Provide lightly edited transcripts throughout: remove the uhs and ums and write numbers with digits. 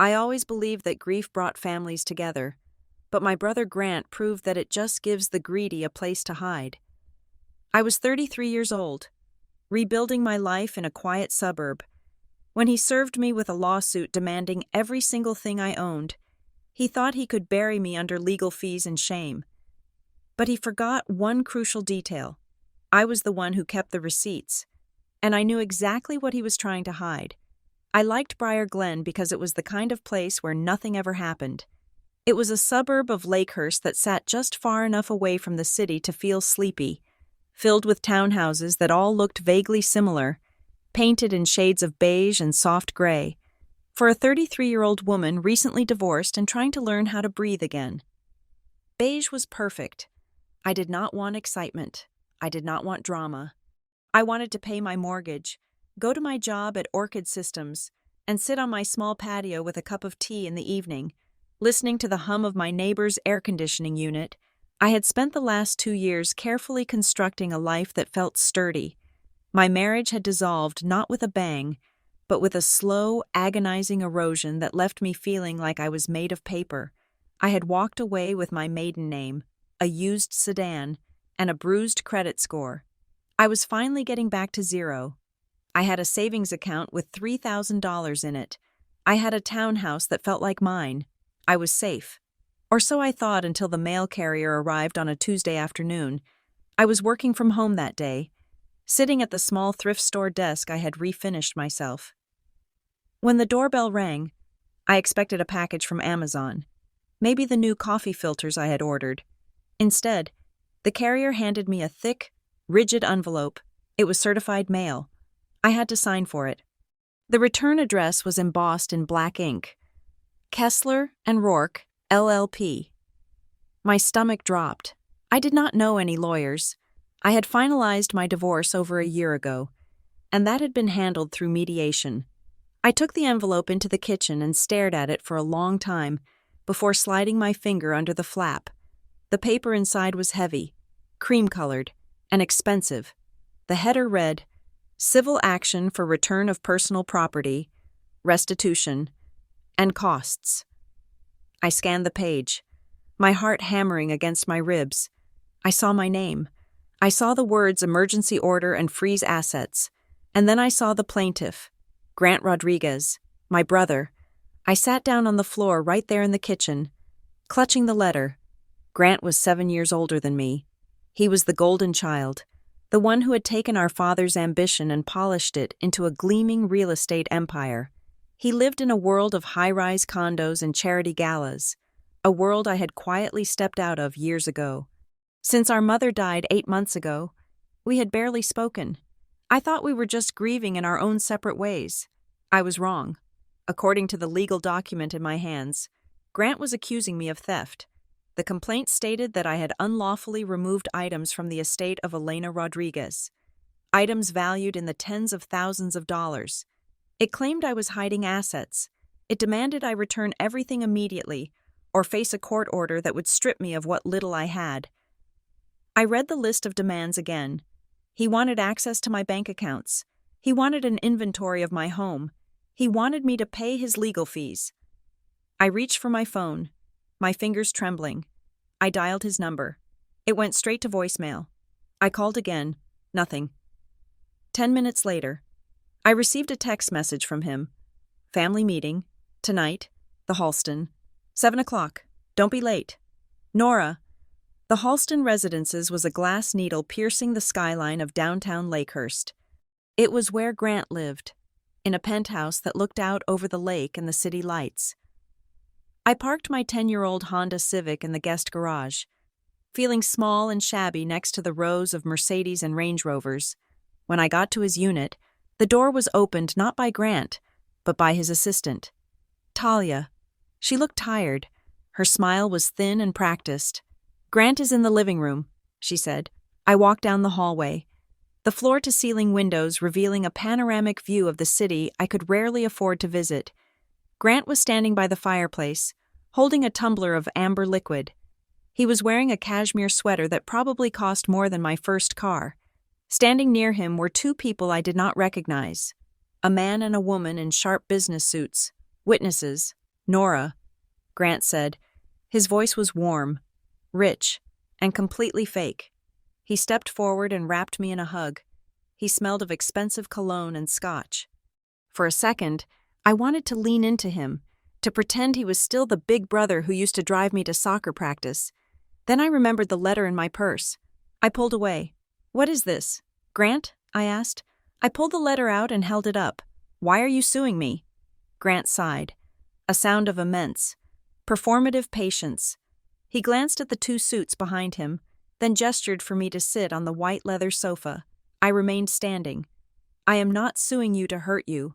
I always believed that grief brought families together, but my brother Grant proved that it just gives the greedy a place to hide. I was 33 years old, rebuilding my life in a quiet suburb, when he served me with a lawsuit demanding every single thing I owned. He thought he could bury me under legal fees and shame. But he forgot one crucial detail. I was the one who kept the receipts, and I knew exactly what he was trying to hide. I liked Briar Glen because it was the kind of place where nothing ever happened. It was a suburb of Lakehurst that sat just far enough away from the city to feel sleepy, filled with townhouses that all looked vaguely similar, painted in shades of beige and soft gray, for a 33-year-old woman recently divorced and trying to learn how to breathe again. Beige was perfect. I did not want excitement. I did not want drama. I wanted to pay my mortgage, go to my job at Orchid Systems, and sit on my small patio with a cup of tea in the evening, listening to the hum of my neighbor's air conditioning unit. I had spent the last 2 years carefully constructing a life that felt sturdy. My marriage had dissolved not with a bang, but with a slow, agonizing erosion that left me feeling like I was made of paper. I had walked away with my maiden name, a used sedan, and a bruised credit score. I was finally getting back to zero. I had a savings account with $3,000 in it. I had a townhouse that felt like mine. I was safe. Or so I thought until the mail carrier arrived on a Tuesday afternoon. I was working from home that day, sitting at the small thrift store desk I had refinished myself. When the doorbell rang, I expected a package from Amazon, maybe the new coffee filters I had ordered. Instead, the carrier handed me a thick, rigid envelope. It was certified mail. I had to sign for it. The return address was embossed in black ink. Kessler and Rourke, LLP. My stomach dropped. I did not know any lawyers. I had finalized my divorce over a year ago, and that had been handled through mediation. I took the envelope into the kitchen and stared at it for a long time before sliding my finger under the flap. The paper inside was heavy, cream-colored, and expensive. The header read, "Civil action for return of personal property, restitution, and costs." I scanned the page, my heart hammering against my ribs. I saw my name. I saw the words emergency order and freeze assets, and then I saw the plaintiff, Grant Rodriguez, my brother. I sat down on the floor right there in the kitchen, clutching the letter. Grant was 7 years older than me. He was the golden child, the one who had taken our father's ambition and polished it into a gleaming real estate empire. He lived in a world of high-rise condos and charity galas, a world I had quietly stepped out of years ago. Since our mother died 8 months ago, we had barely spoken. I thought we were just grieving in our own separate ways. I was wrong. According to the legal document in my hands, Grant was accusing me of theft. The complaint stated that I had unlawfully removed items from the estate of Elena Rodriguez, items valued in the tens of thousands of dollars. It claimed I was hiding assets. It demanded I return everything immediately or face a court order that would strip me of what little I had. I read the list of demands again. He wanted access to my bank accounts. He wanted an inventory of my home. He wanted me to pay his legal fees. I reached for my phone, my fingers trembling. I dialed his number. It went straight to voicemail. I called again. Nothing. 10 minutes later, I received a text message from him. Family meeting. Tonight. The Halston. 7 o'clock. Don't be late. Nora. The Halston Residences was a glass needle piercing the skyline of downtown Lakehurst. It was where Grant lived, in a penthouse that looked out over the lake and the city lights. I parked my 10-year-old Honda Civic in the guest garage, feeling small and shabby next to the rows of Mercedes and Range Rovers. When I got to his unit, the door was opened not by Grant, but by his assistant, Talia. She looked tired. Her smile was thin and practiced. "Grant is in the living room," she said. I walked down the hallway, the floor-to-ceiling windows revealing a panoramic view of the city I could rarely afford to visit. Grant was standing by the fireplace, holding a tumbler of amber liquid. He was wearing a cashmere sweater that probably cost more than my first car. Standing near him were two people I did not recognize, a man and a woman in sharp business suits, witnesses. Nora, Grant said. His voice was warm, rich, and completely fake. He stepped forward and wrapped me in a hug. He smelled of expensive cologne and scotch. For a second, I wanted to lean into him, to pretend he was still the big brother who used to drive me to soccer practice. Then I remembered the letter in my purse. I pulled away. "What is this, Grant?" I asked. I pulled the letter out and held it up. "Why are you suing me?" Grant sighed, a sound of immense, performative patience. He glanced at the 2 suits behind him, then gestured for me to sit on the white leather sofa. I remained standing. "I am not suing you to hurt you,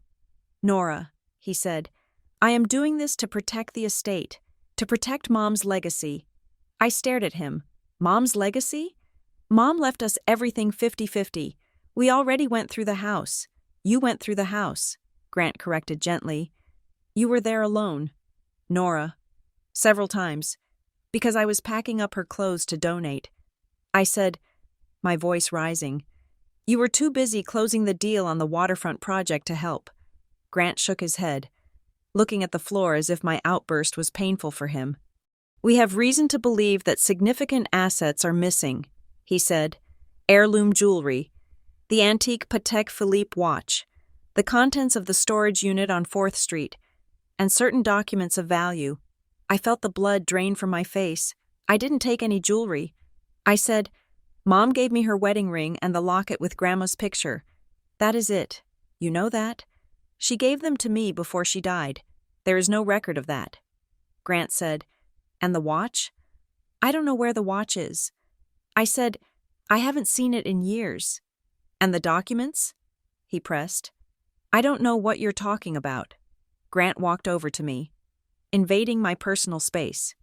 Nora," he said. "I am doing this to protect the estate, to protect Mom's legacy." I stared at him. Mom's legacy? Mom left us everything 50-50. We already went through the house. You went through the house, Grant corrected gently. You were there alone, Nora. Several times. Because I was packing up her clothes to donate. I said, my voice rising, "You were too busy closing the deal on the waterfront project to help." Grant shook his head, looking at the floor as if my outburst was painful for him. "We have reason to believe that significant assets are missing," he said. "Heirloom jewelry, the antique Patek Philippe watch, the contents of the storage unit on 4th Street, and certain documents of value." I felt the blood drain from my face. "I didn't take any jewelry." I said, "Mom gave me her wedding ring and the locket with Grandma's picture. That is it. You know that? She gave them to me before she died. There is no record of that." Grant said, "And the watch?" "I don't know where the watch is." I said, "I haven't seen it in years." "And the documents?" he pressed. "I don't know what you're talking about." Grant walked over to me, invading my personal space.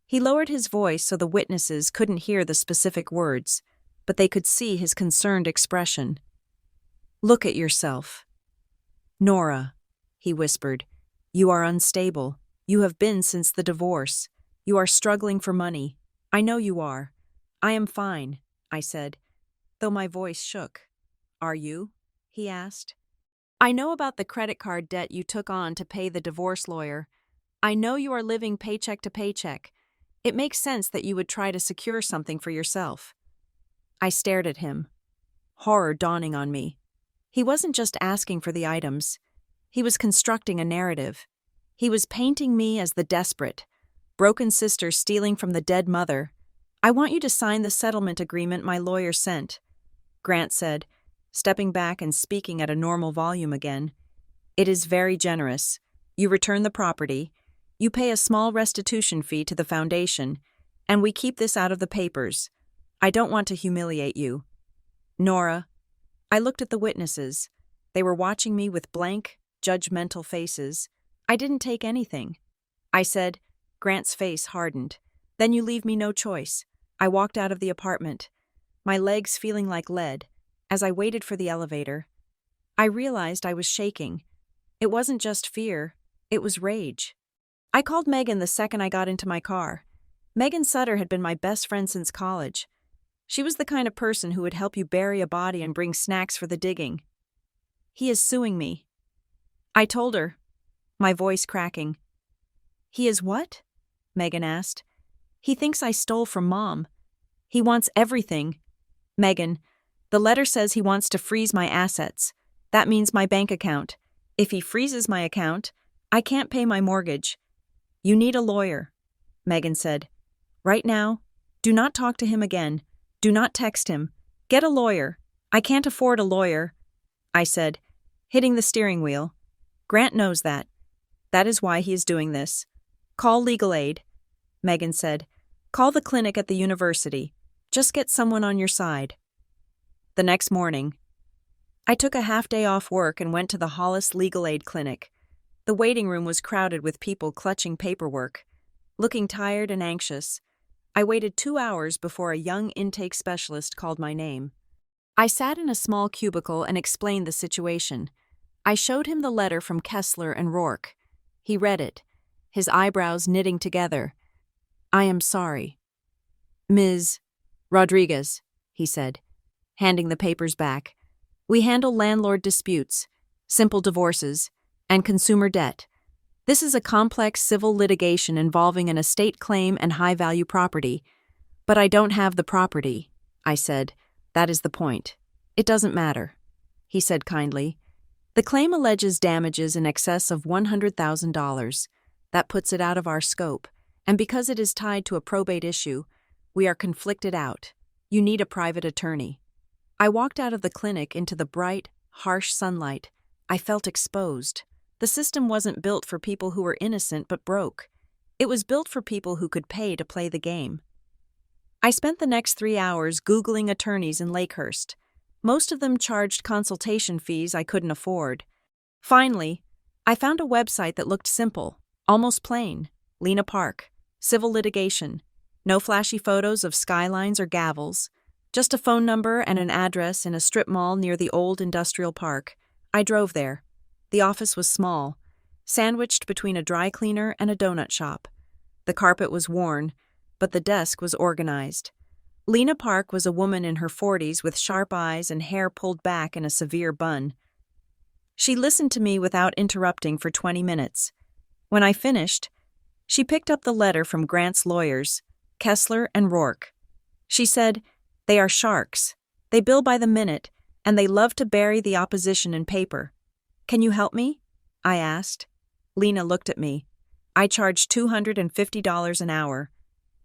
He lowered his voice so the witnesses couldn't hear the specific words, but they could see his concerned expression. "Look at yourself. Nora," he whispered, "you are unstable. You have been since the divorce. You are struggling for money. I know you are." "I am fine," I said, though my voice shook. "Are you?" he asked. "I know about the credit card debt you took on to pay the divorce lawyer. I know you are living paycheck to paycheck. It makes sense that you would try to secure something for yourself." I stared at him, horror dawning on me. He wasn't just asking for the items. He was constructing a narrative. He was painting me as the desperate, broken sister stealing from the dead mother. "I want you to sign the settlement agreement my lawyer sent," Grant said, stepping back and speaking at a normal volume again. "It is very generous. You return the property, you pay a small restitution fee to the foundation, and we keep this out of the papers. I don't want to humiliate you. Nora." I looked at the witnesses. They were watching me with blank, judgmental faces. "I didn't take anything," I said. Grant's face hardened. "Then you leave me no choice." I walked out of the apartment, my legs feeling like lead. As I waited for the elevator, I realized I was shaking. It wasn't just fear, it was rage. I called Megan the second I got into my car. Megan Sutter had been my best friend since college. She was the kind of person who would help you bury a body and bring snacks for the digging. "He is suing me," I told her, my voice cracking. "He is what?" Megan asked. "He thinks I stole from Mom. He wants everything." "Megan, the letter says he wants to freeze my assets. That means my bank account. If he freezes my account, I can't pay my mortgage." "You need a lawyer," Megan said. "Right now, do not talk to him again. Do not text him. Get a lawyer." "I can't afford a lawyer," I said, hitting the steering wheel. "Grant knows that. That is why he is doing this." "Call legal aid," Megan said. "Call the clinic at the university. Just get someone on your side." The next morning, I took a half-day off work and went to the Hollis Legal Aid Clinic. The waiting room was crowded with people clutching paperwork. Looking tired and anxious, I waited 2 hours before a young intake specialist called my name. I sat in a small cubicle and explained the situation. I showed him the letter from Kessler and Rourke. He read it, his eyebrows knitting together. "I am sorry. Ms. Rodriguez," he said, handing the papers back. "We handle landlord disputes, simple divorces, and consumer debt. This is a complex civil litigation involving an estate claim and high-value property. But I don't have the property, I said. That is the point. It doesn't matter, he said kindly. The claim alleges damages in excess of $100,000. That puts it out of our scope, and because it is tied to a probate issue, we are conflicted out. You need a private attorney. I walked out of the clinic into the bright, harsh sunlight. I felt exposed. The system wasn't built for people who were innocent but broke. It was built for people who could pay to play the game. I spent the next 3 hours Googling attorneys in Lakehurst. Most of them charged consultation fees I couldn't afford. Finally, I found a website that looked simple, almost plain. Lena Park, civil litigation. No flashy photos of skylines or gavels. Just a phone number and an address in a strip mall near the old industrial park. I drove there. The office was small, sandwiched between a dry cleaner and a donut shop. The carpet was worn, but the desk was organized. Lena Park was a woman in her 40s with sharp eyes and hair pulled back in a severe bun. She listened to me without interrupting for 20 minutes. When I finished, she picked up the letter from Grant's lawyers, Kessler and Rourke. She said, "They are sharks. They bill by the minute, and they love to bury the opposition in paper. Can you help me?" I asked. Lena looked at me. "I charge $250 an hour.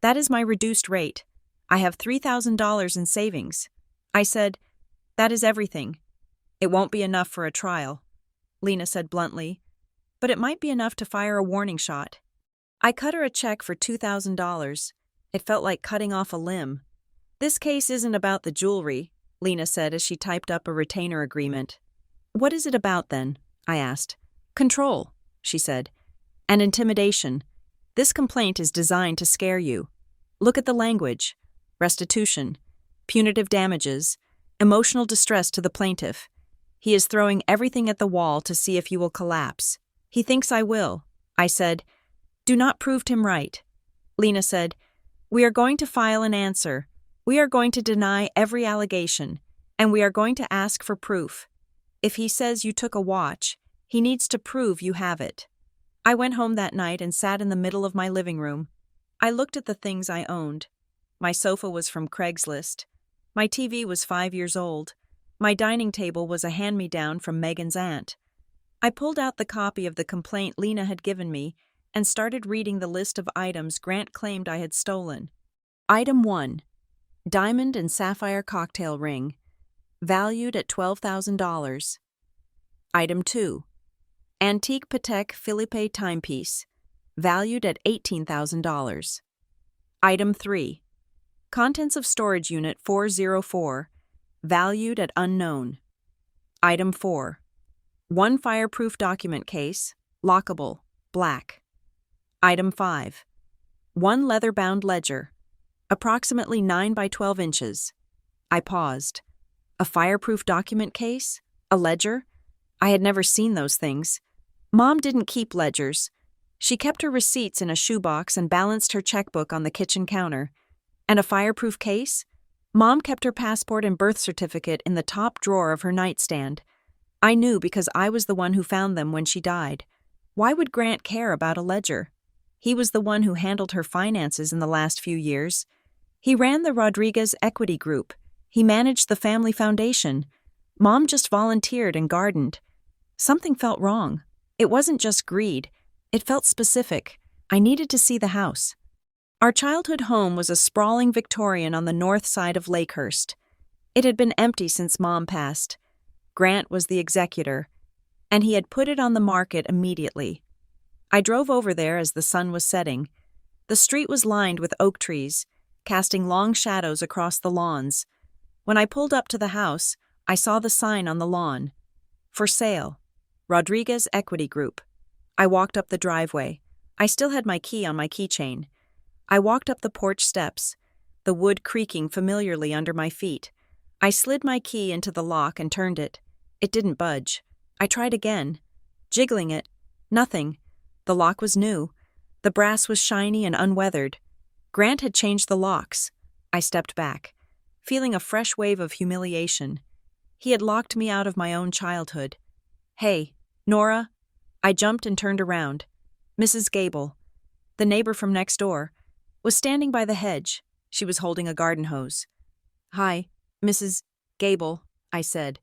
That is my reduced rate. I have $3,000 in savings." I said, "That is everything. It won't be enough for a trial," Lena said bluntly, "but it might be enough to fire a warning shot." I cut her a check for $2,000. It felt like cutting off a limb. "This case isn't about the jewelry," Lena said as she typed up a retainer agreement. "What is it about then?" I asked. "Control," she said, "and intimidation. This complaint is designed to scare you. Look at the language. Restitution, punitive damages, emotional distress to the plaintiff. He is throwing everything at the wall to see if you will collapse. He thinks I will." I said, "Do not prove him right." Lena said, "We are going to file an answer. We are going to deny every allegation, and we are going to ask for proof. If he says you took a watch, he needs to prove you have it." I went home that night and sat in the middle of my living room. I looked at the things I owned. My sofa was from Craigslist. My TV was 5 years old. My dining table was a hand-me-down from Megan's aunt. I pulled out the copy of the complaint Lena had given me and started reading the list of items Grant claimed I had stolen. Item 1. Diamond and sapphire cocktail ring, valued at $12,000. Item 2. Antique Patek Philippe timepiece, valued at $18,000. Item 3. Contents of storage unit 404, valued at unknown. Item 4. One fireproof document case, lockable, black. Item 5. One leather-bound ledger, approximately 9 by 12 inches. I paused. A fireproof document case? A ledger? I had never seen those things. Mom didn't keep ledgers. She kept her receipts in a shoebox and balanced her checkbook on the kitchen counter. And a fireproof case? Mom kept her passport and birth certificate in the top drawer of her nightstand. I knew because I was the one who found them when she died. Why would Grant care about a ledger? He was the one who handled her finances in the last few years. He ran the Rodriguez Equity Group. He managed the family foundation. Mom just volunteered and gardened. Something felt wrong. It wasn't just greed. It felt specific. I needed to see the house. Our childhood home was a sprawling Victorian on the north side of Lakehurst. It had been empty since Mom passed. Grant was the executor, and he had put it on the market immediately. I drove over there as the sun was setting. The street was lined with oak trees, casting long shadows across the lawns. When I pulled up to the house, I saw the sign on the lawn. For sale. Rodriguez Equity Group. I walked up the driveway. I still had my key on my keychain. I walked up the porch steps, the wood creaking familiarly under my feet. I slid my key into the lock and turned it. It didn't budge. I tried again. Jiggling it. Nothing. The lock was new. The brass was shiny and unweathered. Grant had changed the locks. I stepped back, feeling a fresh wave of humiliation. He had locked me out of my own childhood. "Hey, Nora." I jumped and turned around. Mrs. Gable, the neighbor from next door, was standing by the hedge. She was holding a garden hose. "Hi, Mrs. Gable," I said,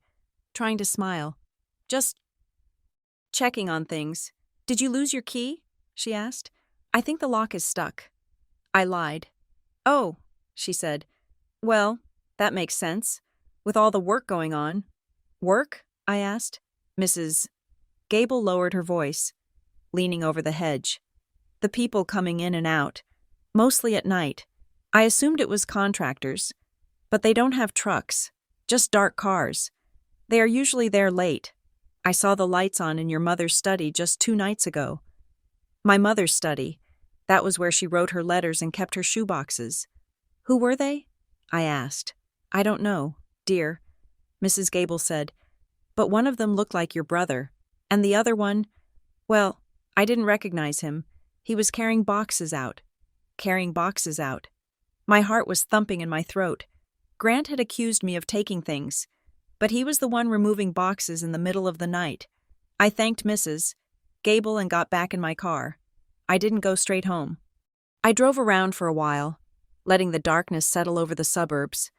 trying to smile. "Just checking on things. Did you lose your key?" she asked. "I think the lock is stuck." I lied. "Oh," she said. "Well, that makes sense. With all the work going on." "Work?" I asked. Mrs. Gable lowered her voice, leaning over the hedge. "The people coming in and out, mostly at night. I assumed it was contractors, but they don't have trucks, just dark cars. They are usually there late. I saw the lights on in your mother's study just 2 nights ago." My mother's study. That was where she wrote her letters and kept her shoeboxes. "Who were they?" I asked. "I don't know, dear," Mrs. Gable said, "but one of them looked like your brother, and the other one, well, I didn't recognize him. He was carrying boxes out." Carrying boxes out. My heart was thumping in my throat. Grant had accused me of taking things, but he was the one removing boxes in the middle of the night. I thanked Mrs. Gable and got back in my car. I didn't go straight home. I drove around for a while, letting the darkness settle over the suburbs.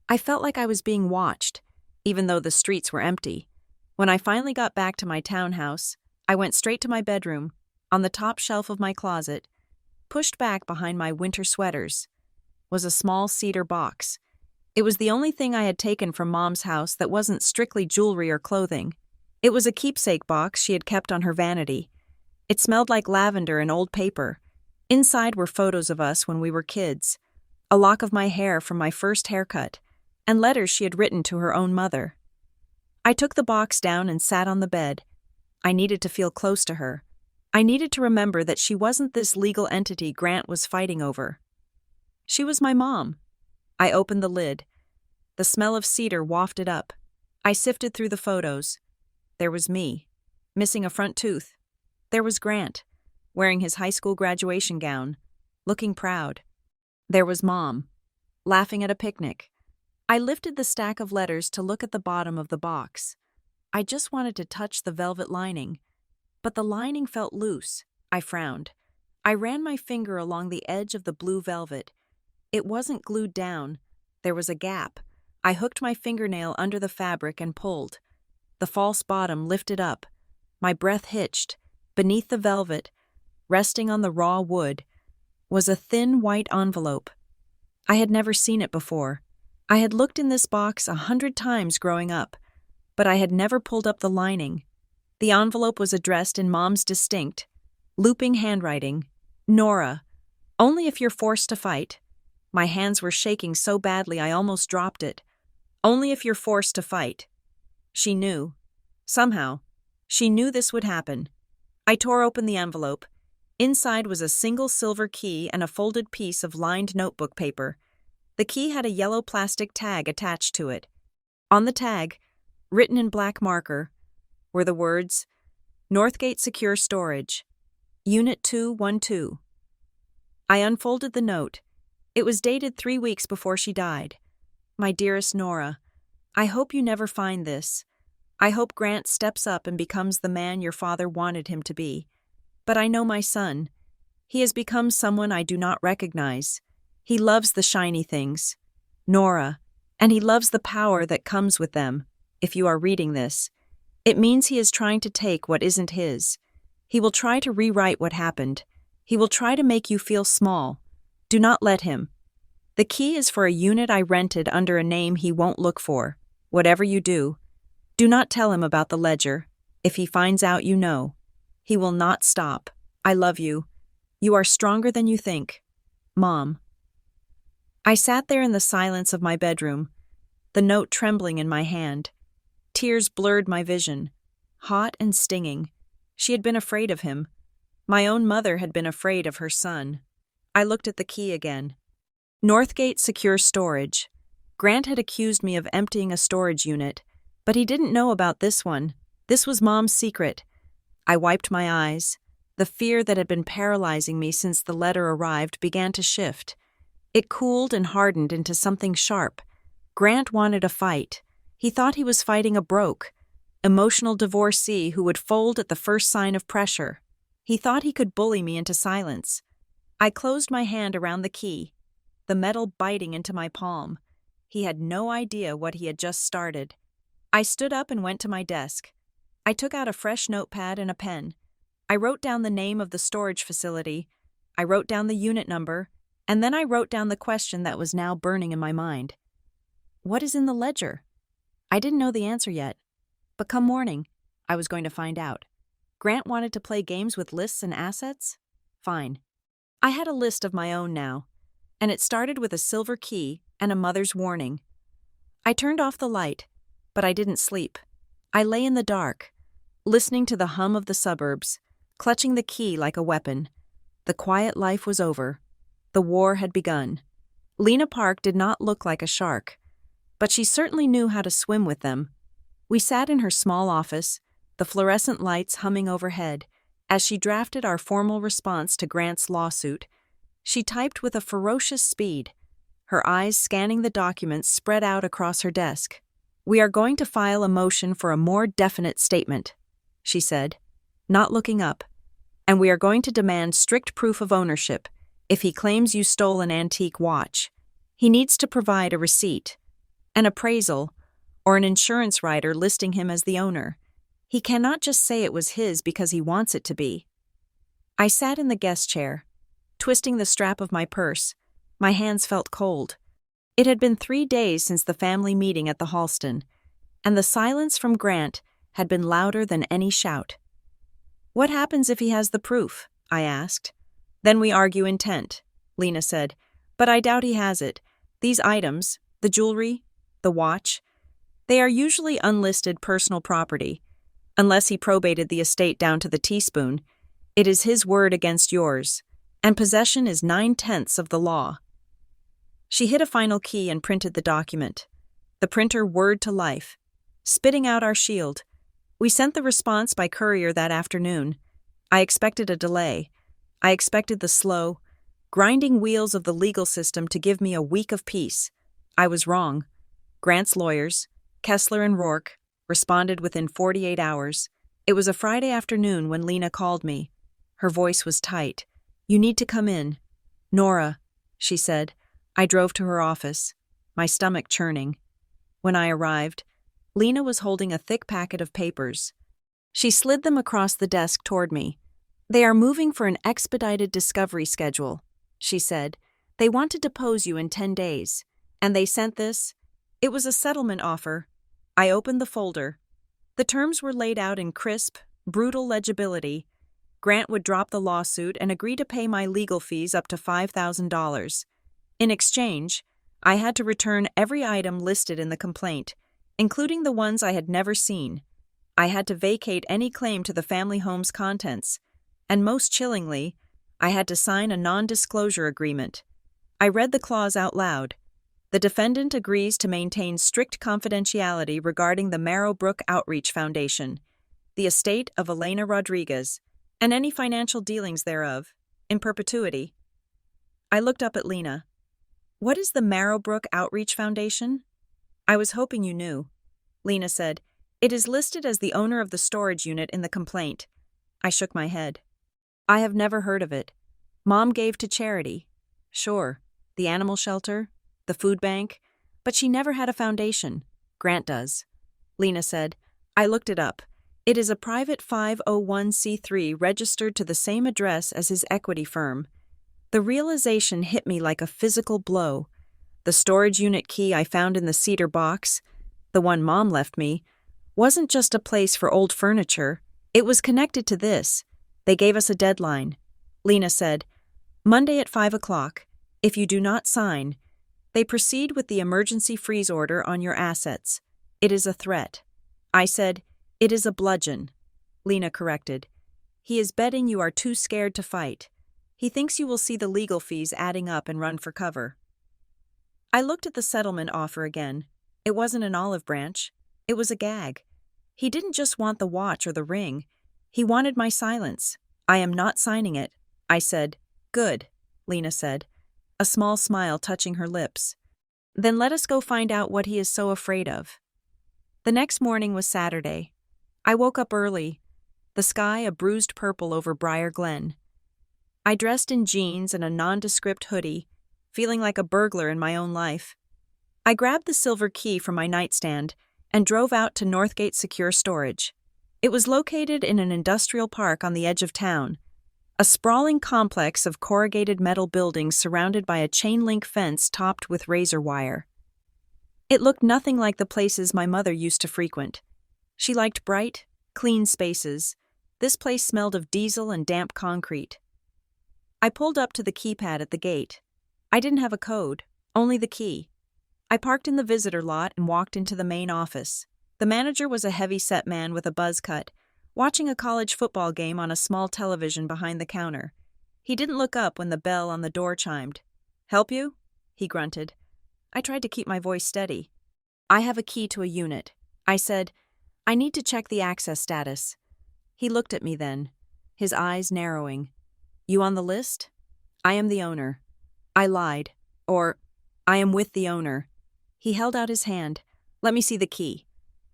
I felt like I was being watched, even though the streets were empty. When I finally got back to my townhouse, I went straight to my bedroom. On the top shelf of my closet, pushed back behind my winter sweaters, was a small cedar box. It was the only thing I had taken from Mom's house that wasn't strictly jewelry or clothing. It was a keepsake box she had kept on her vanity. It smelled like lavender and old paper. Inside were photos of us when we were kids, a lock of my hair from my first haircut, and letters she had written to her own mother. I took the box down and sat on the bed. I needed to feel close to her. I needed to remember that she wasn't this legal entity Grant was fighting over. She was my mom. I opened the lid. The smell of cedar wafted up. I sifted through the photos. There was me, missing a front tooth. There was Grant, wearing his high school graduation gown, looking proud. There was Mom, laughing at a picnic. I lifted the stack of letters to look at the bottom of the box. I just wanted to touch the velvet lining, but the lining felt loose. I frowned. I ran my finger along the edge of the blue velvet. It wasn't glued down. There was a gap. I hooked my fingernail under the fabric and pulled. The false bottom lifted up. My breath hitched. Beneath the velvet, resting on the raw wood, was a thin white envelope. I had never seen it before. I had looked in this box 100 times growing up, but I had never pulled up the lining. The envelope was addressed in Mom's distinct, looping handwriting. "Nora, only if you're forced to fight." My hands were shaking so badly I almost dropped it. "Only if you're forced to fight." She knew. Somehow, she knew this would happen. I tore open the envelope. Inside was a single silver key and a folded piece of lined notebook paper. The key had a yellow plastic tag attached to it. On the tag, written in black marker, were the words, "Northgate Secure Storage, Unit 212. I unfolded the note. It was dated 3 weeks before she died. "My dearest Nora, I hope you never find this. I hope Grant steps up and becomes the man your father wanted him to be. But I know my son. He has become someone I do not recognize. He loves the shiny things, Nora, and he loves the power that comes with them. If you are reading this, it means he is trying to take what isn't his. He will try to rewrite what happened. He will try to make you feel small. Do not let him. The key is for a unit I rented under a name he won't look for. Whatever you do, do not tell him about the ledger. If he finds out, you know. He will not stop. I love you. You are stronger than you think. Mom." I sat there in the silence of my bedroom, the note trembling in my hand. Tears blurred my vision, hot and stinging. She had been afraid of him. My own mother had been afraid of her son. I looked at the key again. Northgate Secure Storage. Grant had accused me of emptying a storage unit, but he didn't know about this one. This was Mom's secret. I wiped my eyes. The fear that had been paralyzing me since the letter arrived began to shift. It cooled and hardened into something sharp. Grant wanted a fight. He thought he was fighting a broke, emotional divorcee who would fold at the first sign of pressure. He thought he could bully me into silence. I closed my hand around the key, the metal biting into my palm. He had no idea what he had just started. I stood up and went to my desk. I took out a fresh notepad and a pen. I wrote down the name of the storage facility. I wrote down the unit number, and then I wrote down the question that was now burning in my mind. What is in the ledger? I didn't know the answer yet, but come morning, I was going to find out. Grant wanted to play games with lists and assets? Fine. I had a list of my own now, and it started with a silver key and a mother's warning. I turned off the light, but I didn't sleep. I lay in the dark, listening to the hum of the suburbs, clutching the key like a weapon. The quiet life was over. The war had begun. Lena Park did not look like a shark, but she certainly knew how to swim with them. We sat in her small office, the fluorescent lights humming overhead, as she drafted our formal response to Grant's lawsuit. She typed with a ferocious speed, her eyes scanning the documents spread out across her desk. "We are going to file a motion for a more definite statement," she said, not looking up, "and we are going to demand strict proof of ownership. If he claims you stole an antique watch, he needs to provide a receipt, an appraisal, or an insurance rider listing him as the owner. He cannot just say it was his because he wants it to be." I sat in the guest chair, twisting the strap of my purse. My hands felt cold. It had been 3 days since the family meeting at the Halston, and the silence from Grant had been louder than any shout. "What happens if he has the proof?" I asked. "Then we argue intent," Lena said. "But I doubt he has it. These items, the jewelry, the watch, they are usually unlisted personal property. Unless he probated the estate down to the teaspoon, it is his word against yours, and possession is 9/10 of the law." She hit a final key and printed the document. The printer whirred to life, spitting out our shield. We sent the response by courier that afternoon. I expected a delay. I expected the slow, grinding wheels of the legal system to give me a week of peace. I was wrong. Grant's lawyers, Kessler and Rourke, responded within 48 hours. It was a Friday afternoon when Lena called me. Her voice was tight. "You need to come in." "Nora," she said. I drove to her office, my stomach churning. When I arrived, Lena was holding a thick packet of papers. She slid them across the desk toward me. "They are moving for an expedited discovery schedule," she said. "They want to depose you in 10 days. And they sent this." It was a settlement offer. I opened the folder. The terms were laid out in crisp, brutal legibility. Grant would drop the lawsuit and agree to pay my legal fees up to $5,000. In exchange, I had to return every item listed in the complaint, including the ones I had never seen. I had to vacate any claim to the family home's contents, and most chillingly, I had to sign a non-disclosure agreement. I read the clause out loud. The defendant agrees to maintain strict confidentiality regarding the Marrowbrook Outreach Foundation, the estate of Elena Rodriguez, and any financial dealings thereof, in perpetuity. I looked up at Lena. "What is the Marrowbrook Outreach Foundation?" "I was hoping you knew," Lena said. "It is listed as the owner of the storage unit in the complaint." I shook my head. "I have never heard of it. Mom gave to charity. Sure, the animal shelter, the food bank, but she never had a foundation. Grant does," Lena said. I looked it up. It is a private 501c3 registered to the same address as his equity firm. The realization hit me like a physical blow. The storage unit key I found in the cedar box, the one Mom left me, wasn't just a place for old furniture. It was connected to this. They gave us a deadline. Lena said, "Monday at 5 o'clock. If you do not sign, they proceed with the emergency freeze order on your assets. It is a threat." I said, "It is a bludgeon." Lena corrected. "He is betting you are too scared to fight. He thinks you will see the legal fees adding up and run for cover." I looked at the settlement offer again. It wasn't an olive branch. It was a gag. He didn't just want the watch or the ring. He wanted my silence. "I am not signing it," I said. "Good," Lena said, a small smile touching her lips. "Then let us go find out what he is so afraid of." The next morning was Saturday. I woke up early. The the sky a bruised purple over Briar Glen. I dressed in jeans and a nondescript hoodie, feeling like a burglar in my own life. I grabbed the silver key from my nightstand and drove out to Northgate Secure Storage. It was located in an industrial park on the edge of town, a sprawling complex of corrugated metal buildings surrounded by a chain-link fence topped with razor wire. It looked nothing like the places my mother used to frequent. She liked bright, clean spaces. This place smelled of diesel and damp concrete. I pulled up to the keypad at the gate. I didn't have a code, only the key. I parked in the visitor lot and walked into the main office. The manager was a heavy-set man with a buzz cut, watching a college football game on a small television behind the counter. He didn't look up when the bell on the door chimed. "Help you?" he grunted. I tried to keep my voice steady. "I have a key to a unit." I said, "I need to check the access status." He looked at me then, his eyes narrowing. "You on the list?" "I am the owner." I lied. Or, "I am with the owner." He held out his hand. "Let me see the key."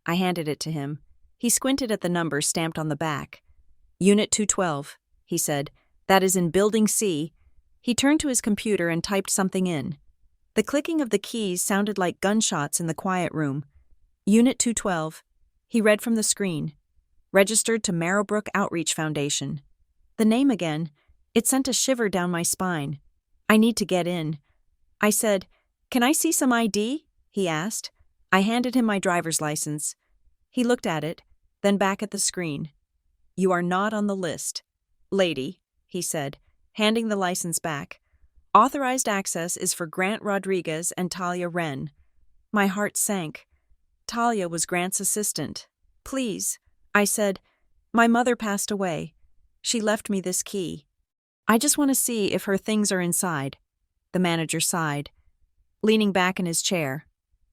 I handed it to him. He squinted at the number stamped on the back. "Unit 212, he said. "That is in Building C." He turned to his computer and typed something in. The clicking of the keys sounded like gunshots in the quiet room. "Unit 212, he read from the screen. "Registered to Marrowbrook Outreach Foundation." The name again. It sent a shiver down my spine. "I need to get in." I said, "Can I see some ID?" he asked. I handed him my driver's license. He looked at it, then back at the screen. "You are not on the list, lady," he said, handing the license back. "Authorized access is for Grant Rodriguez and Talia Wren." My heart sank. Talia was Grant's assistant. "Please," I said, "my mother passed away. She left me this key. I just want to see if her things are inside." The manager sighed, leaning back in his chair.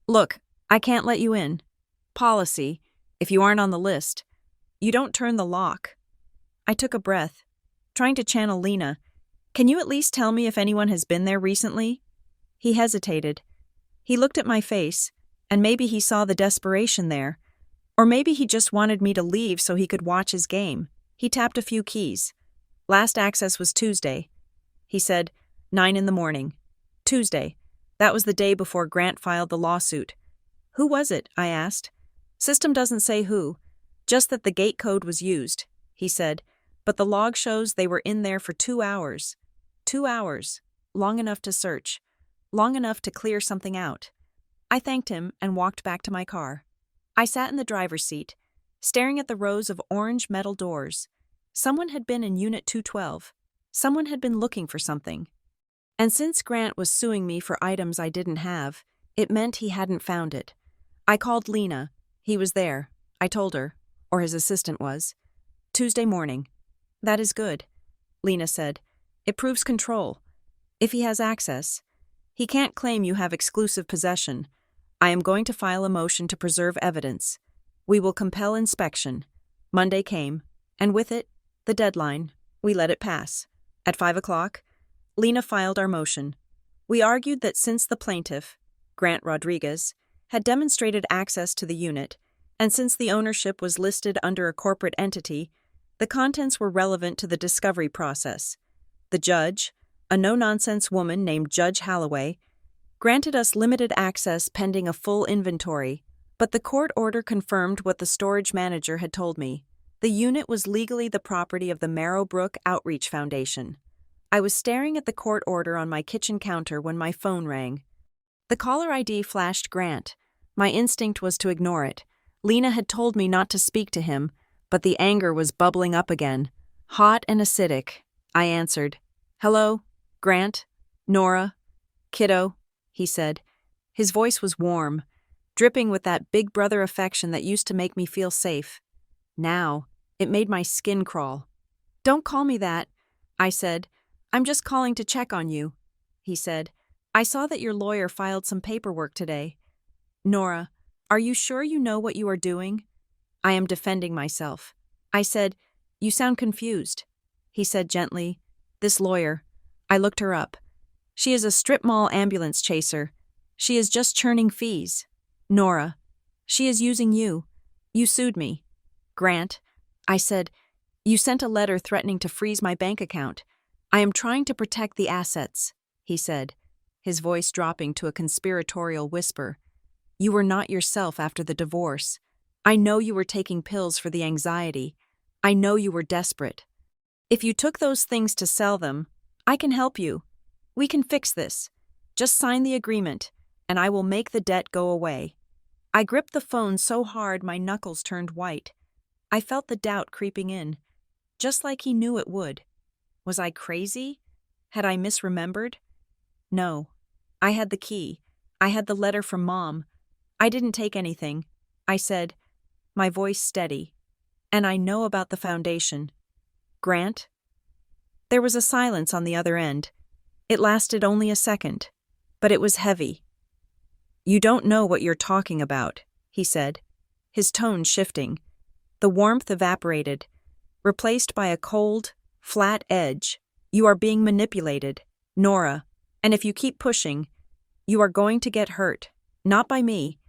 "Look, I can't let you in. Policy, if you aren't on the list, you don't turn the lock." I took a breath, trying to channel Lena. "Can you at least tell me if anyone has been there recently?" He hesitated. He looked at my face, and maybe he saw the desperation there. Or maybe he just wanted me to leave so he could watch his game. He tapped a few keys. "Last access was Tuesday." He said, 9 in the morning. Tuesday. That was the day before Grant filed the lawsuit. "Who was it?" I asked. "System doesn't say who, just that the gate code was used," he said, "but the log shows they were in there for 2 hours. 2 hours. Long enough to search. Long enough to clear something out." I thanked him and walked back to my car. I sat in the driver's seat, staring at the rows of orange metal doors. Someone had been in Unit 212. Someone had been looking for something. And since Grant was suing me for items I didn't have, it meant he hadn't found it. I called Lena. He was there, I told her, or his assistant was. "Tuesday morning." "That is good," Lena said. "It proves control. If he has access, he can't claim you have exclusive possession. I am going to file a motion to preserve evidence. We will compel inspection." Monday came, and with it, the deadline. We let it pass. At 5 o'clock, Lena filed our motion. We argued that since the plaintiff, Grant Rodriguez, had demonstrated access to the unit, and since the ownership was listed under a corporate entity, the contents were relevant to the discovery process. The judge, a no-nonsense woman named Judge Holloway, granted us limited access pending a full inventory, but the court order confirmed what the storage manager had told me. The unit was legally the property of the Marrowbrook Outreach Foundation. I was staring at the court order on my kitchen counter when my phone rang. The caller ID flashed Grant. My instinct was to ignore it. Lena had told me not to speak to him, but the anger was bubbling up again. Hot and acidic. I answered. "Hello, Grant, Nora, kiddo," he said. His voice was warm, dripping with that big brother affection that used to make me feel safe. Now, it made my skin crawl. "Don't call me that," I said. "I'm just calling to check on you," he said. "I saw that your lawyer filed some paperwork today." "Nora, are you sure you know what you are doing?" "I am defending myself." I said, "You sound confused." He said gently, "This lawyer." I looked her up. "She is a strip mall ambulance chaser. She is just churning fees." "Nora, she is using you. You sued me." "Grant," I said, You sent a letter threatening to freeze my bank account. I am trying to protect the assets, he said, his voice dropping to a conspiratorial whisper. You were not yourself after the divorce. I know you were taking pills for the anxiety. I know you were desperate. If you took those things to sell them, I can help you. We can fix this. Just sign the agreement, and I will make the debt go away. I gripped the phone so hard my knuckles turned white. I felt the doubt creeping in, just like he knew it would. Was I crazy? Had I misremembered? No. I had the key. I had the letter from Mom. I didn't take anything. I said, my voice steady. And I know about the foundation. Grant? There was a silence on the other end. It lasted only a second, but it was heavy. You don't know what you're talking about, he said, his tone shifting. The warmth evaporated, replaced by a cold, flat edge. You are being manipulated, Nora, and if you keep pushing, you are going to get hurt, not by me,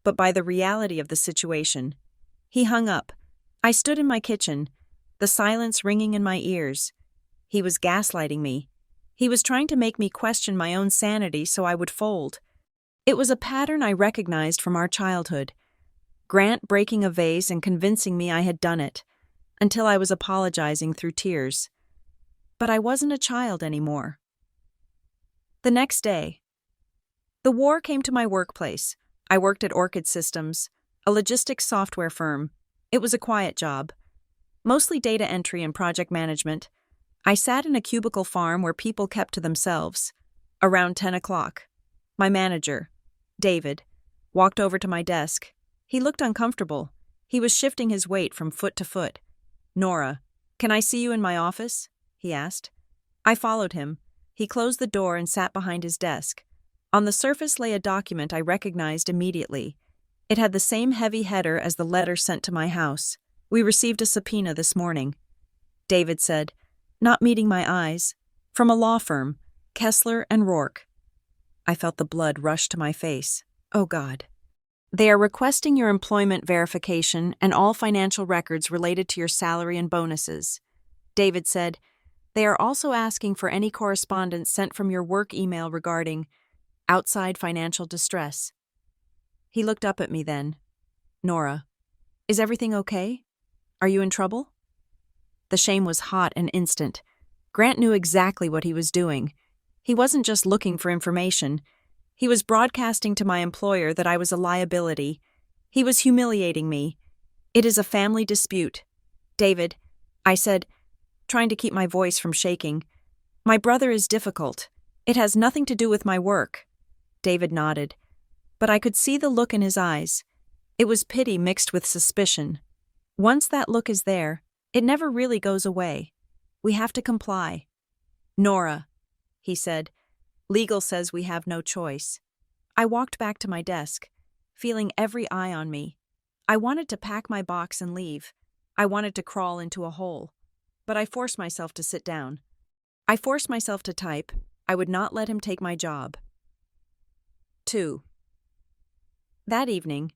but by the reality of the situation. He hung up. I stood in my kitchen, the silence ringing in my ears. He was gaslighting me. He was trying to make me question my own sanity so I would fold. It was a pattern I recognized from our childhood. Grant breaking a vase and convincing me I had done it, until I was apologizing through tears. But I wasn't a child anymore. The next day, the war came to my workplace. I worked at Orchid Systems, a logistics software firm. It was a quiet job, mostly data entry and project management. I sat in a cubicle farm where people kept to themselves. Around 10 o'clock, my manager, David, walked over to my desk. He looked uncomfortable. He was shifting his weight from foot to foot. Nora, can I see you in my office? He asked. I followed him. He closed the door and sat behind his desk. On the surface lay a document I recognized immediately. It had the same heavy header as the letter sent to my house. We received a subpoena this morning. David said, not meeting my eyes. From a law firm, Kessler and Rourke. I felt the blood rush to my face. Oh God. They are requesting your employment verification and all financial records related to your salary and bonuses. David said, they are also asking for any correspondence sent from your work email regarding outside financial distress. He looked up at me then. Nora, is everything okay? Are you in trouble? The shame was hot and instant. Grant knew exactly what he was doing. He wasn't just looking for information. He was broadcasting to my employer that I was a liability. He was humiliating me. It is a family dispute. David, I said, trying to keep my voice from shaking. My brother is difficult. It has nothing to do with my work. David nodded. But I could see the look in his eyes. It was pity mixed with suspicion. Once that look is there, it never really goes away. We have to comply. Nora, he said, legal says we have no choice. I walked back to my desk, feeling every eye on me. I wanted to pack my box and leave. I wanted to crawl into a hole. But I forced myself to sit down. I forced myself to type. I would not let him take my job. 2. That evening,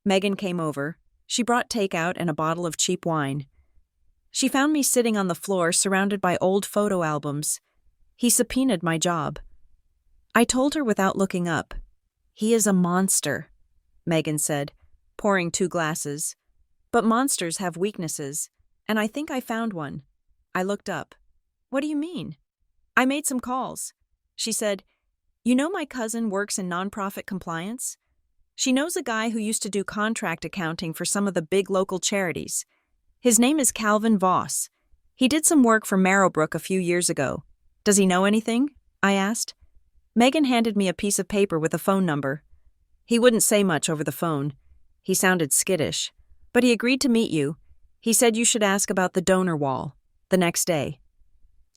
Megan came over. She brought takeout and a bottle of cheap wine. She found me sitting on the floor surrounded by old photo albums. He subpoenaed my job. I told her without looking up. He is a monster, Megan said, pouring 2 glasses. But monsters have weaknesses, and I think I found one. I looked up. What do you mean? I made some calls. She said, you know my cousin works in nonprofit compliance? She knows a guy who used to do contract accounting for some of the big local charities. His name is Calvin Voss. He did some work for Marrowbrook a few years ago. Does he know anything? I asked. Megan handed me a piece of paper with a phone number. He wouldn't say much over the phone. He sounded skittish. But he agreed to meet you. He said you should ask about the donor wall. The next day.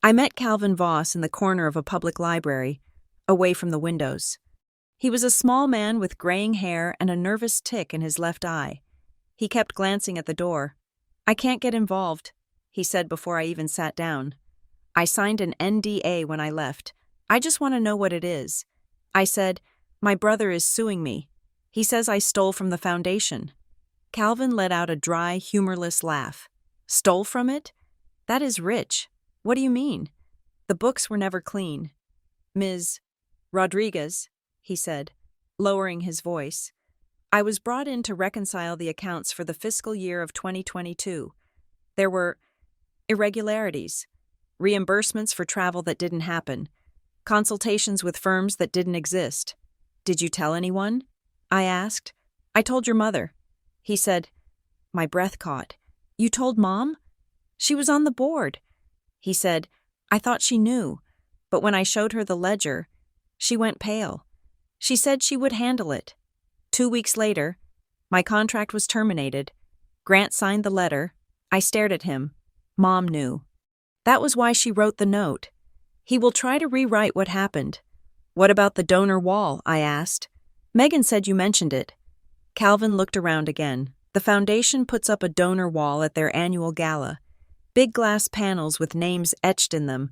I met Calvin Voss in the corner of a public library, away from the windows. He was a small man with graying hair and a nervous tic in his left eye. He kept glancing at the door. I can't get involved, he said before I even sat down. I signed an NDA when I left. I just want to know what it is. I said, my brother is suing me. He says I stole from the foundation. Calvin let out a dry, humorless laugh. Stole from it? That is rich. What do you mean? The books were never clean. Ms. Rodriguez, he said, lowering his voice. I was brought in to reconcile the accounts for the fiscal year of 2022. There were irregularities, reimbursements for travel that didn't happen, consultations with firms that didn't exist. Did you tell anyone? I asked. I told your mother. He said. My breath caught. You told Mom? She was on the board. He said, I thought she knew, but when I showed her the ledger, she went pale. She said she would handle it. 2 weeks later, my contract was terminated. Grant signed the letter. I stared at him. Mom knew. That was why she wrote the note. He will try to rewrite what happened. What about the donor wall? I asked. Megan said you mentioned it. Calvin looked around again. The foundation puts up a donor wall at their annual gala. Big glass panels with names etched in them.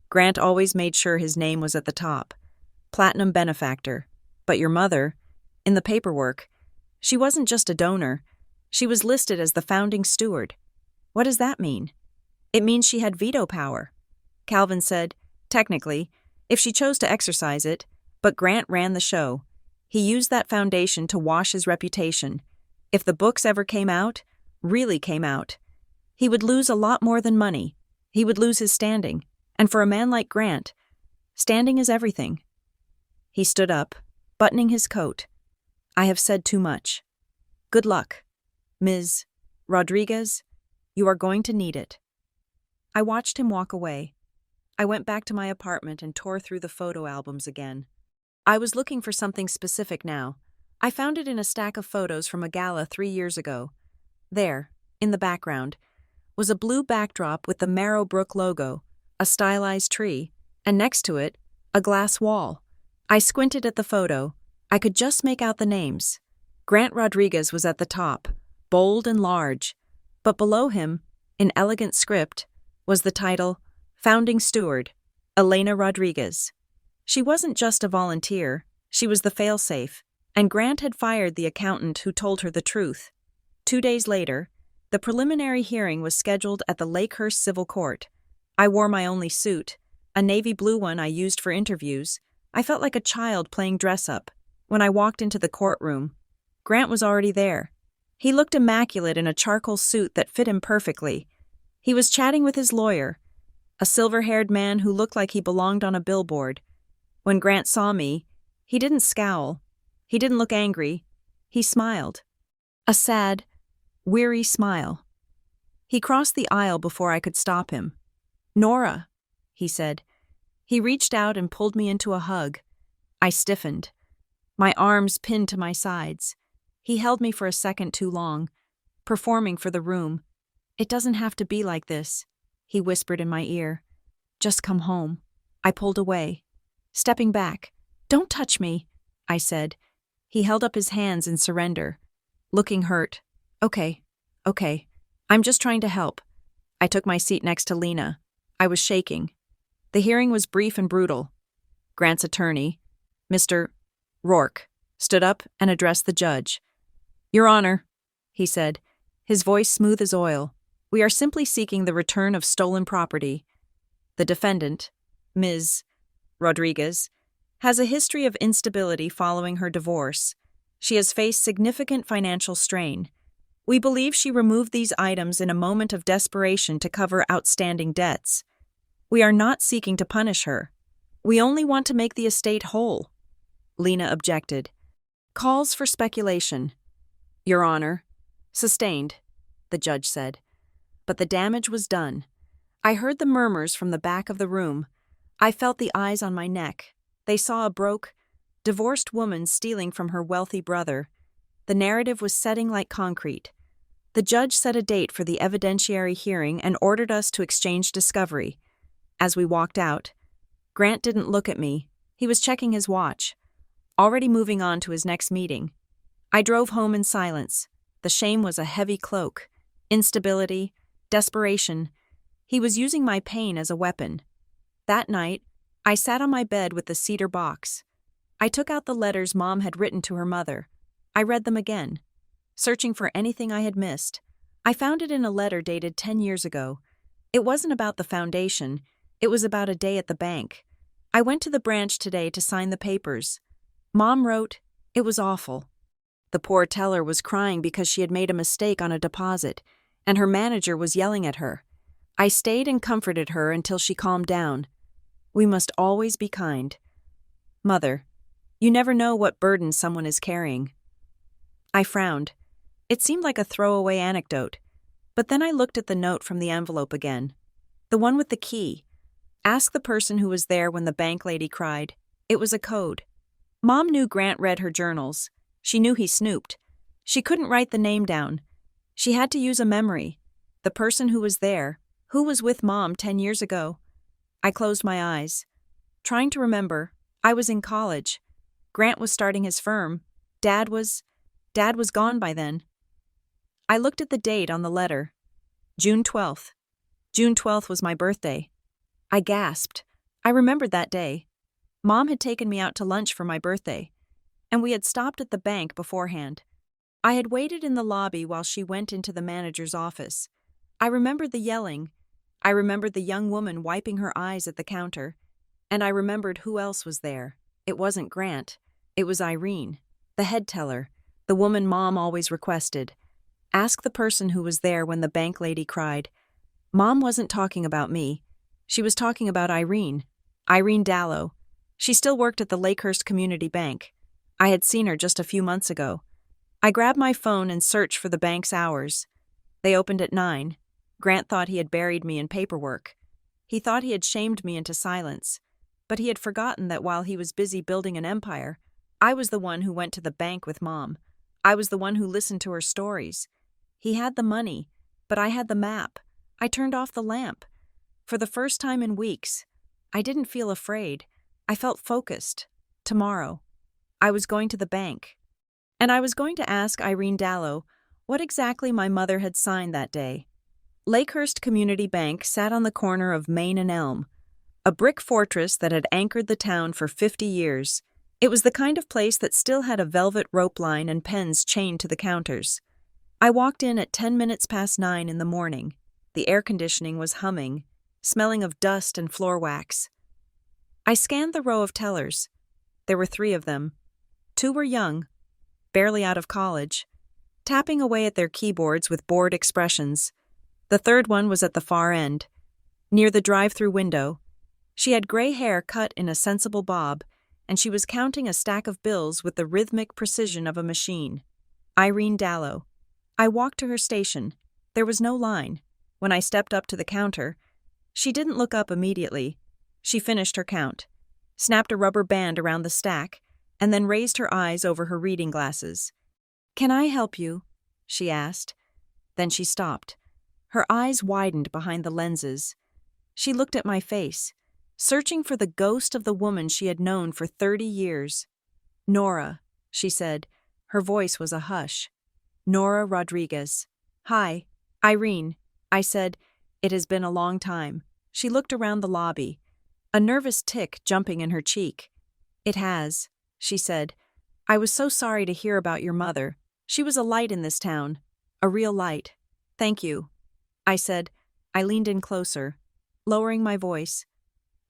Grant always made sure his name was at the top. Platinum benefactor. But your mother, in the paperwork, she wasn't just a donor. She was listed as the founding steward. What does that mean? It means she had veto power. Calvin said, technically, if she chose to exercise it, but Grant ran the show. He used that foundation to wash his reputation. If the books ever came out, really came out, he would lose a lot more than money. He would lose his standing. And for a man like Grant, standing is everything. He stood up, buttoning his coat. I have said too much. Good luck, Ms. Rodriguez. You are going to need it. I watched him walk away. I went back to my apartment and tore through the photo albums again. I was looking for something specific now. I found it in a stack of photos from a gala 3 years ago. There, in the background, was a blue backdrop with the Marrowbrook logo, a stylized tree, and next to it, a glass wall. I squinted at the photo. I could just make out the names. Grant Rodriguez was at the top, bold and large, but below him, in elegant script, was the title, Founding Steward, Elena Rodriguez. She wasn't just a volunteer, she was the failsafe, and Grant had fired the accountant who told her the truth. 2 days later, the preliminary hearing was scheduled at the Lakehurst Civil Court. I wore my only suit, a navy blue one I used for interviews. I felt like a child playing dress-up. When I walked into the courtroom, Grant was already there. He looked immaculate in a charcoal suit that fit him perfectly. He was chatting with his lawyer, a silver-haired man who looked like he belonged on a billboard. When Grant saw me, he didn't scowl. He didn't look angry. He smiled. A sad, weary smile. He crossed the aisle before I could stop him. Nora, he said. He reached out and pulled me into a hug. I stiffened, my arms pinned to my sides. He held me for a second too long, performing for the room. It doesn't have to be like this, he whispered in my ear. Just come home. I pulled away, stepping back. Don't touch me, I said. He held up his hands in surrender, looking hurt. Okay. I'm just trying to help. I took my seat next to Lena. I was shaking. The hearing was brief and brutal. Grant's attorney, Mr. Rourke, stood up and addressed the judge. Your Honor, he said, his voice smooth as oil, we are simply seeking the return of stolen property. The defendant, Ms. Rodriguez, has a history of instability following her divorce. She has faced significant financial strain. We believe she removed these items in a moment of desperation to cover outstanding debts. We are not seeking to punish her. We only want to make the estate whole. Lena objected. Calls for speculation. Your Honor. Sustained, the judge said. But the damage was done. I heard the murmurs from the back of the room. I felt the eyes on my neck. They saw a broke, divorced woman stealing from her wealthy brother. The narrative was setting like concrete. The judge set a date for the evidentiary hearing and ordered us to exchange discovery. As we walked out, Grant didn't look at me. He was checking his watch, already moving on to his next meeting. I drove home in silence. The shame was a heavy cloak. Instability, desperation. He was using my pain as a weapon. That night, I sat on my bed with the cedar box. I took out the letters Mom had written to her mother. I read them again, searching for anything I had missed. I found it in a letter dated 10 years ago. It wasn't about the foundation, it was about a day at the bank. I went to the branch today to sign the papers. Mom wrote, "It was awful." The poor teller was crying because she had made a mistake on a deposit, and her manager was yelling at her. I stayed and comforted her until she calmed down. We must always be kind. Mother, you never know what burden someone is carrying. I frowned. It seemed like a throwaway anecdote, but then I looked at the note from the envelope again. The one with the key. Ask the person who was there when the bank lady cried. It was a code. Mom knew Grant read her journals. She knew he snooped. She couldn't write the name down. She had to use a memory. The person who was there, who was with Mom 10 years ago. I closed my eyes. Trying to remember, I was in college. Grant was starting his firm. Dad was gone by then. I looked at the date on the letter. June 12th. June 12th was my birthday. I gasped. I remembered that day. Mom had taken me out to lunch for my birthday, and we had stopped at the bank beforehand. I had waited in the lobby while she went into the manager's office. I remembered the yelling. I remembered the young woman wiping her eyes at the counter. And I remembered who else was there. It wasn't Grant. It was Irene, the head teller, the woman Mom always requested. Ask the person who was there when the bank lady cried. Mom wasn't talking about me. She was talking about Irene Dallow. She still worked at the Lakehurst Community Bank. I had seen her just a few months ago. I grabbed my phone and searched for the bank's hours. They opened at 9. Grant thought he had buried me in paperwork. He thought he had shamed me into silence. But he had forgotten that while he was busy building an empire, I was the one who went to the bank with Mom. I was the one who listened to her stories. He had the money, but I had the map. I turned off the lamp. For the first time in weeks, I didn't feel afraid. I felt focused. Tomorrow, I was going to the bank. And I was going to ask Irene Dallow what exactly my mother had signed that day. Lakehurst Community Bank sat on the corner of Main and Elm, a brick fortress that had anchored the town for 50 years. It was the kind of place that still had a velvet rope line and pens chained to the counters. I walked in at 10 minutes past 9 in the morning. The air conditioning was humming, smelling of dust and floor wax. I scanned the row of tellers. There were 3 of them. 2 were young, barely out of college, tapping away at their keyboards with bored expressions. The 3rd one was at the far end, near the drive-through window. She had gray hair cut in a sensible bob, and she was counting a stack of bills with the rhythmic precision of a machine. Irene Dallow. I walked to her station. There was no line. When I stepped up to the counter, she didn't look up immediately. She finished her count, snapped a rubber band around the stack, and then raised her eyes over her reading glasses. "Can I help you?" she asked. Then she stopped. Her eyes widened behind the lenses. She looked at my face, searching for the ghost of the woman she had known for 30 years. "Nora," she said. Her voice was a hush. "Nora Rodriguez." "Hi, Irene," I said. "It has been a long time." She looked around the lobby, a nervous tick jumping in her cheek. "It has," she said. "I was so sorry to hear about your mother. She was a light in this town, a real light. Thank you," I said. I leaned in closer, lowering my voice.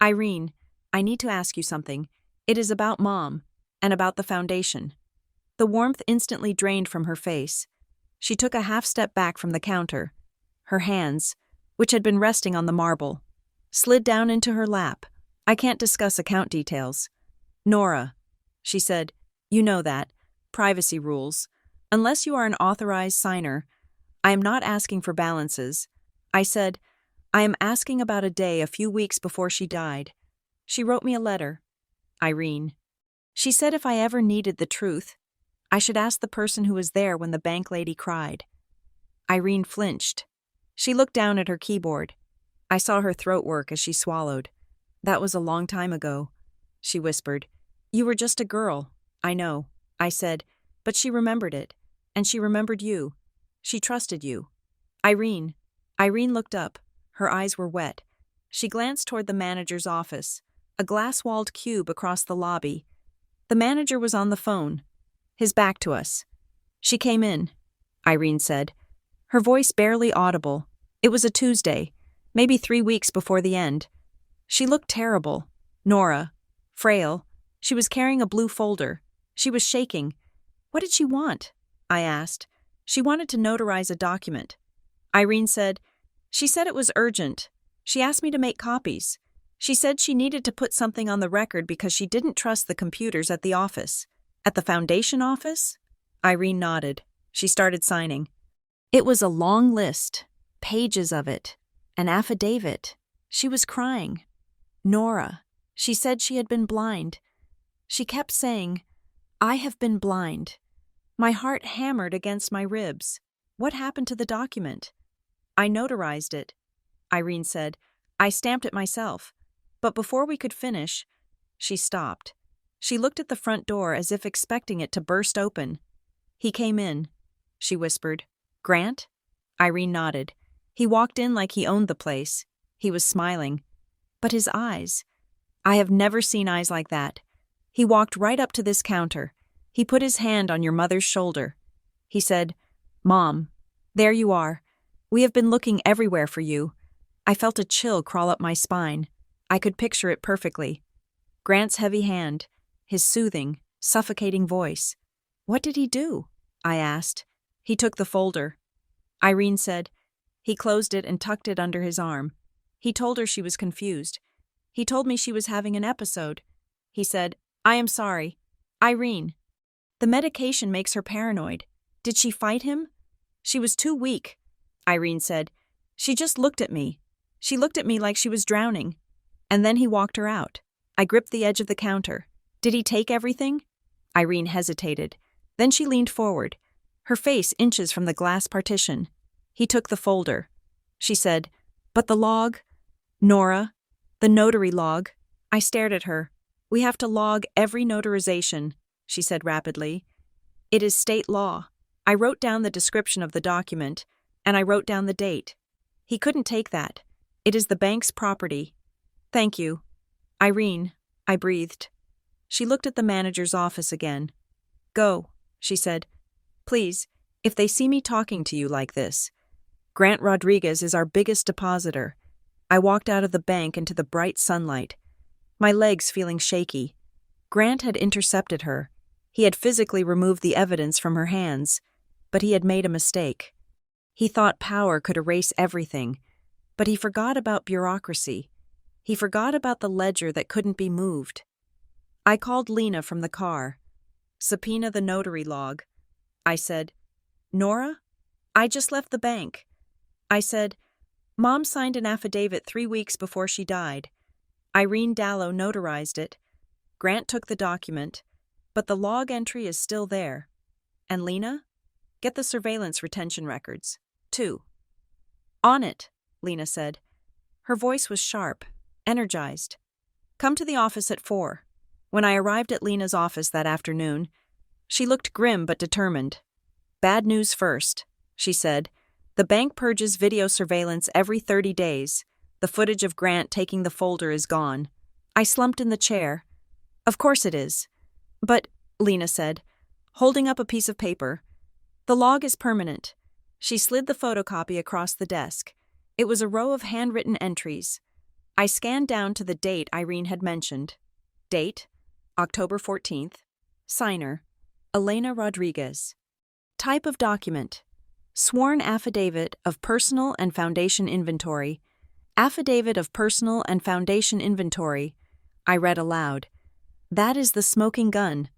"Irene, I need to ask you something. It is about Mom, and about the foundation." The warmth instantly drained from her face. She took a half step back from the counter. Her hands, which had been resting on the marble, slid down into her lap. "I can't discuss account details." "Nora," she said, "you know that. Privacy rules. Unless you are an authorized signer, I am not asking for balances." I said, "I am asking about a day a few weeks before she died. She wrote me a letter." Irene. "She said if I ever needed the truth, I should ask the person who was there when the bank lady cried." Irene flinched. She looked down at her keyboard. I saw her throat work as she swallowed. "That was a long time ago," she whispered. "You were just a girl." "I know," I said, "but she remembered it, and she remembered you. She trusted you." Irene looked up. Her eyes were wet. She glanced toward the manager's office, a glass-walled cube across the lobby. The manager was on the phone, his back to us. "She came in," Irene said, her voice barely audible. It was a Tuesday. maybe 3 weeks before the end. She looked terrible. Nora. Frail. She was carrying a blue folder. She was shaking. What did she want? I asked. She wanted to notarize a document. Irene said, she said it was urgent. She asked me to make copies. She said she needed to put something on the record because she didn't trust the computers at the office. At the foundation office? Irene nodded. She started signing. It was a long list, pages of it, an affidavit. She was crying. Nora. She said she had been blind. She kept saying, I have been blind. My heart hammered against my ribs. What happened to the document? I notarized it. Irene said, I stamped it myself. But before we could finish, she stopped. She looked at the front door as if expecting it to burst open. He came in, she whispered. Grant? Irene nodded. He walked in like he owned the place. He was smiling. But his eyes. I have never seen eyes like that. He walked right up to this counter. He put his hand on your mother's shoulder. He said, Mom, there you are. We have been looking everywhere for you. I felt a chill crawl up my spine. I could picture it perfectly. Grant's heavy hand, his soothing, suffocating voice. What did he do? I asked. He took the folder. Irene said, he closed it and tucked it under his arm. He told her she was confused. He told me she was having an episode. He said, I am sorry. Irene. The medication makes her paranoid. Did she fight him? She was too weak, Irene said. She just looked at me. She looked at me like she was drowning. And then he walked her out. I gripped the edge of the counter. Did he take everything? Irene hesitated. Then she leaned forward, her face inches from the glass partition. He took the folder. She said, but the log? Nora, the notary log. I stared at her. We have to log every notarization, she said rapidly. It is state law. I wrote down the description of the document, and I wrote down the date. He couldn't take that. It is the bank's property. Thank you. Irene, I breathed. She looked at the manager's office again. Go, she said. Please, if they see me talking to you like this. Grant Rodriguez is our biggest depositor. I walked out of the bank into the bright sunlight, my legs feeling shaky. Grant had intercepted her. He had physically removed the evidence from her hands, but he had made a mistake. He thought power could erase everything, but he forgot about bureaucracy. He forgot about the ledger that couldn't be moved. I called Lena from the car. Subpoena the notary log. I said, Nora? I just left the bank. I said, Mom signed an affidavit 3 weeks before she died. Irene Dallow notarized it. Grant took the document, but the log entry is still there. And Lena? Get the surveillance retention records, too. On it, Lena said. Her voice was sharp, energized. Come to the office at 4. When I arrived at Lena's office that afternoon, she looked grim but determined. Bad news first, she said. The bank purges video surveillance every 30 days. The footage of Grant taking the folder is gone. I slumped in the chair. Of course it is. But, Lena said, holding up a piece of paper, the log is permanent. She slid the photocopy across the desk. It was a row of handwritten entries. I scanned down to the date Irene had mentioned. Date, October 14th. Signer, Elena Rodriguez. Type of document, sworn affidavit of personal and foundation inventory. Affidavit of personal and foundation inventory. I read aloud. That is the smoking gun,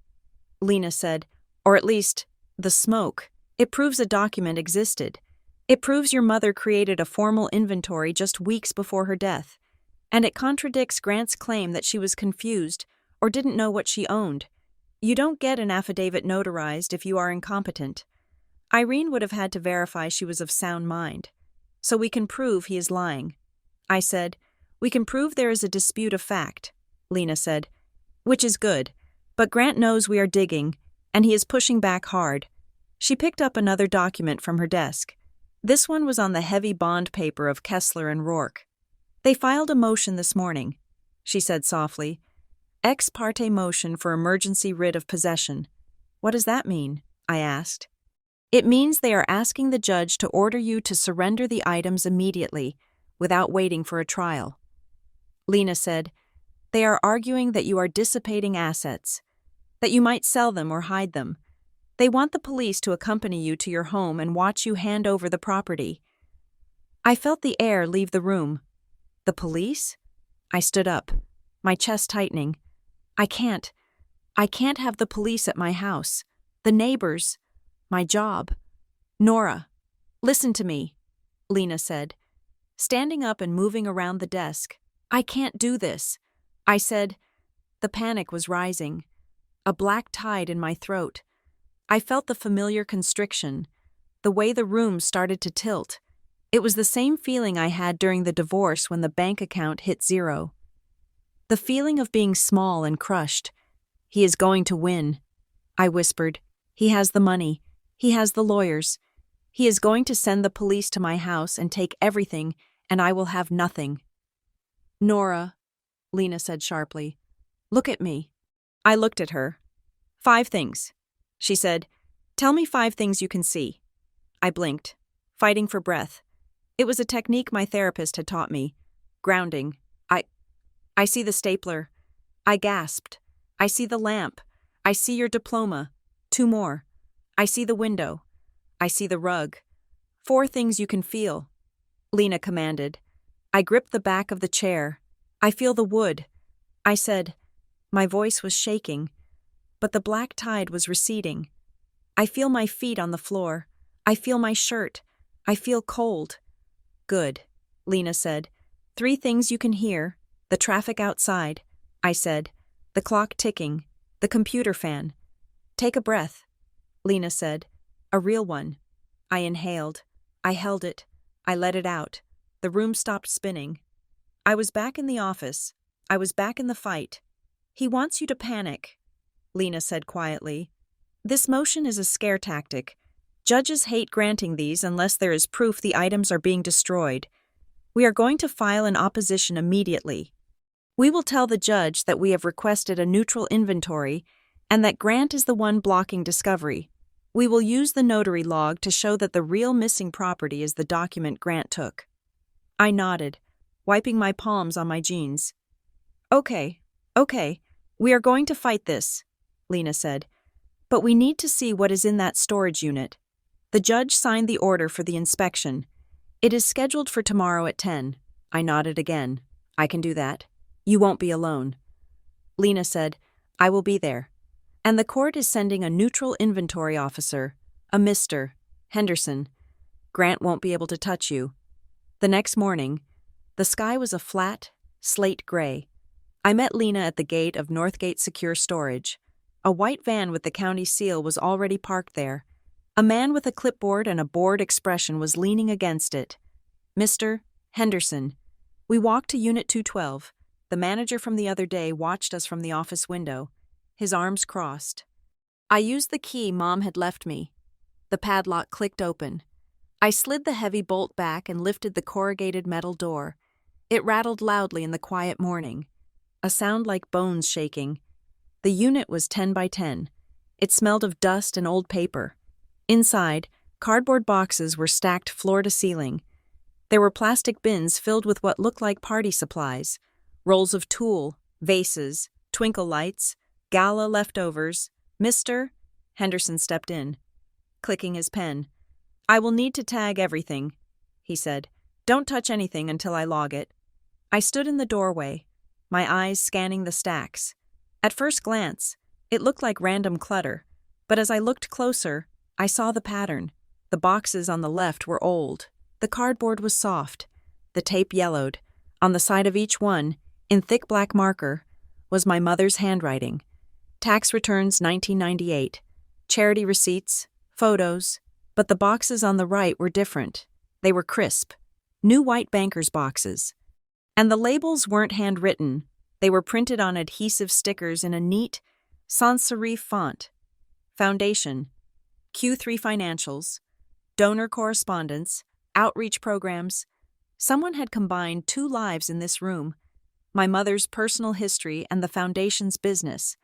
Lena said, or at least, the smoke. It proves a document existed. It proves your mother created a formal inventory just weeks before her death. And it contradicts Grant's claim that she was confused or didn't know what she owned. You don't get an affidavit notarized if you are incompetent. Irene would have had to verify she was of sound mind. So we can prove he is lying. I said, we can prove there is a dispute of fact, Lena said, which is good, but Grant knows we are digging, and he is pushing back hard. She picked up another document from her desk. This one was on the heavy bond paper of Kessler and Rourke. They filed a motion this morning, she said softly. Ex parte motion for emergency writ of possession. What does that mean? I asked. It means they are asking the judge to order you to surrender the items immediately. without waiting for a trial. Lena said, "They are arguing that you are dissipating assets, that you might sell them or hide them. They want the police to accompany you to your home and watch you hand over the property." I felt the air leave the room. The police? I stood up, my chest tightening. I can't have the police at my house. The neighbors. My job. "Nora, listen to me," Lena said, standing up and moving around the desk. "I can't do this," I said. The panic was rising, a black tide in my throat. I felt the familiar constriction, the way the room started to tilt. It was the same feeling I had during the divorce when the bank account hit zero. The feeling of being small and crushed. "He is going to win," I whispered. "He has the money. He has the lawyers. He is going to send the police to my house and take everything, and I will have nothing." "Nora," Lena said sharply, "look at me." I looked at her. "5 things," she said. "Tell me 5 things you can see." I blinked, fighting for breath. It was a technique my therapist had taught me. Grounding. I see the stapler." I gasped. "I see the lamp. I see your diploma. 2 more. I see the window. I see the rug. 4 things you can feel," Lena commanded. I gripped the back of the chair. "I feel the wood," I said. My voice was shaking, but the black tide was receding. "I feel my feet on the floor. I feel my shirt. I feel cold." "Good," Lena said. 3 things you can hear. The traffic outside," I said. "The clock ticking. The computer fan." "Take a breath," Lena said. "A real one." I inhaled. I held it. I let it out. The room stopped spinning. I was back in the office. I was back in the fight. "He wants you to panic," Lena said quietly. "This motion is a scare tactic. Judges hate granting these unless there is proof the items are being destroyed. We are going to file an opposition immediately. We will tell the judge that we have requested a neutral inventory and that Grant is the one blocking discovery. We will use the notary log to show that the real missing property is the document Grant took." I nodded, wiping my palms on my jeans. Okay, we are going to fight this," Lena said. "But we need to see what is in that storage unit." The judge signed the order for the inspection. "It is scheduled for tomorrow at 10. I nodded again. "I can do that. You won't be alone." Lena said, "I will be there. And the court is sending a neutral inventory officer, a Mr. Henderson. Grant won't be able to touch you." The next morning, the sky was a flat, slate gray. I met Lena at the gate of Northgate Secure Storage. A white van with the county seal was already parked there. A man with a clipboard and a bored expression was leaning against it. "Mr. Henderson." We walked to Unit 212. The manager from the other day watched us from the office window, his arms crossed. I used the key Mom had left me. The padlock clicked open. I slid the heavy bolt back and lifted the corrugated metal door. It rattled loudly in the quiet morning, a sound like bones shaking. The unit was 10 by 10. It smelled of dust and old paper. Inside, cardboard boxes were stacked floor to ceiling. There were plastic bins filled with what looked like party supplies, rolls of tulle, vases, twinkle lights, gala leftovers. "Mr. Henderson stepped in, clicking his pen. "I will need to tag everything," he said. "Don't touch anything until I log it." I stood in the doorway, my eyes scanning the stacks. At first glance, it looked like random clutter, but as I looked closer, I saw the pattern. The boxes on the left were old. The cardboard was soft. The tape yellowed. On the side of each one, in thick black marker, was my mother's handwriting. Tax returns 1998, charity receipts, photos, but the boxes on the right were different. They were crisp, new white banker's boxes. And the labels weren't handwritten. They were printed on adhesive stickers in a neat, sans serif font. Foundation, Q3 Financials, donor correspondence, outreach programs. Someone had combined 2 lives in this room, my mother's personal history and the foundation's business.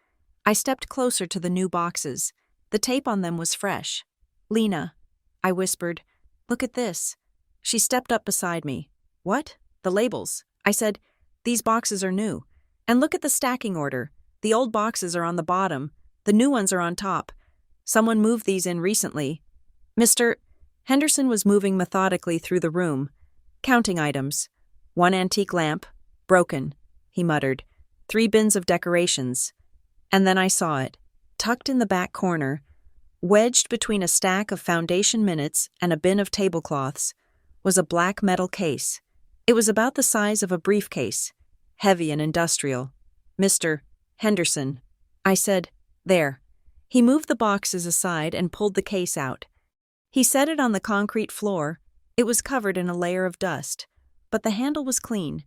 I stepped closer to the new boxes. The tape on them was fresh. "Lena," I whispered, "look at this." She stepped up beside me. "What?" The labels. I said, "These boxes are new. And look at the stacking order. The old boxes are on the bottom. The new ones are on top. Someone moved these in recently." Mr. Henderson was moving methodically through the room, counting items. "One antique lamp. Broken," he muttered. "3 bins of decorations." And then I saw it. Tucked in the back corner, wedged between a stack of foundation minutes and a bin of tablecloths, was a black metal case. It was about the size of a briefcase, heavy and industrial. "Mr. Henderson," I said. "There." He moved the boxes aside and pulled the case out. He set it on the concrete floor. It was covered in a layer of dust, but the handle was clean.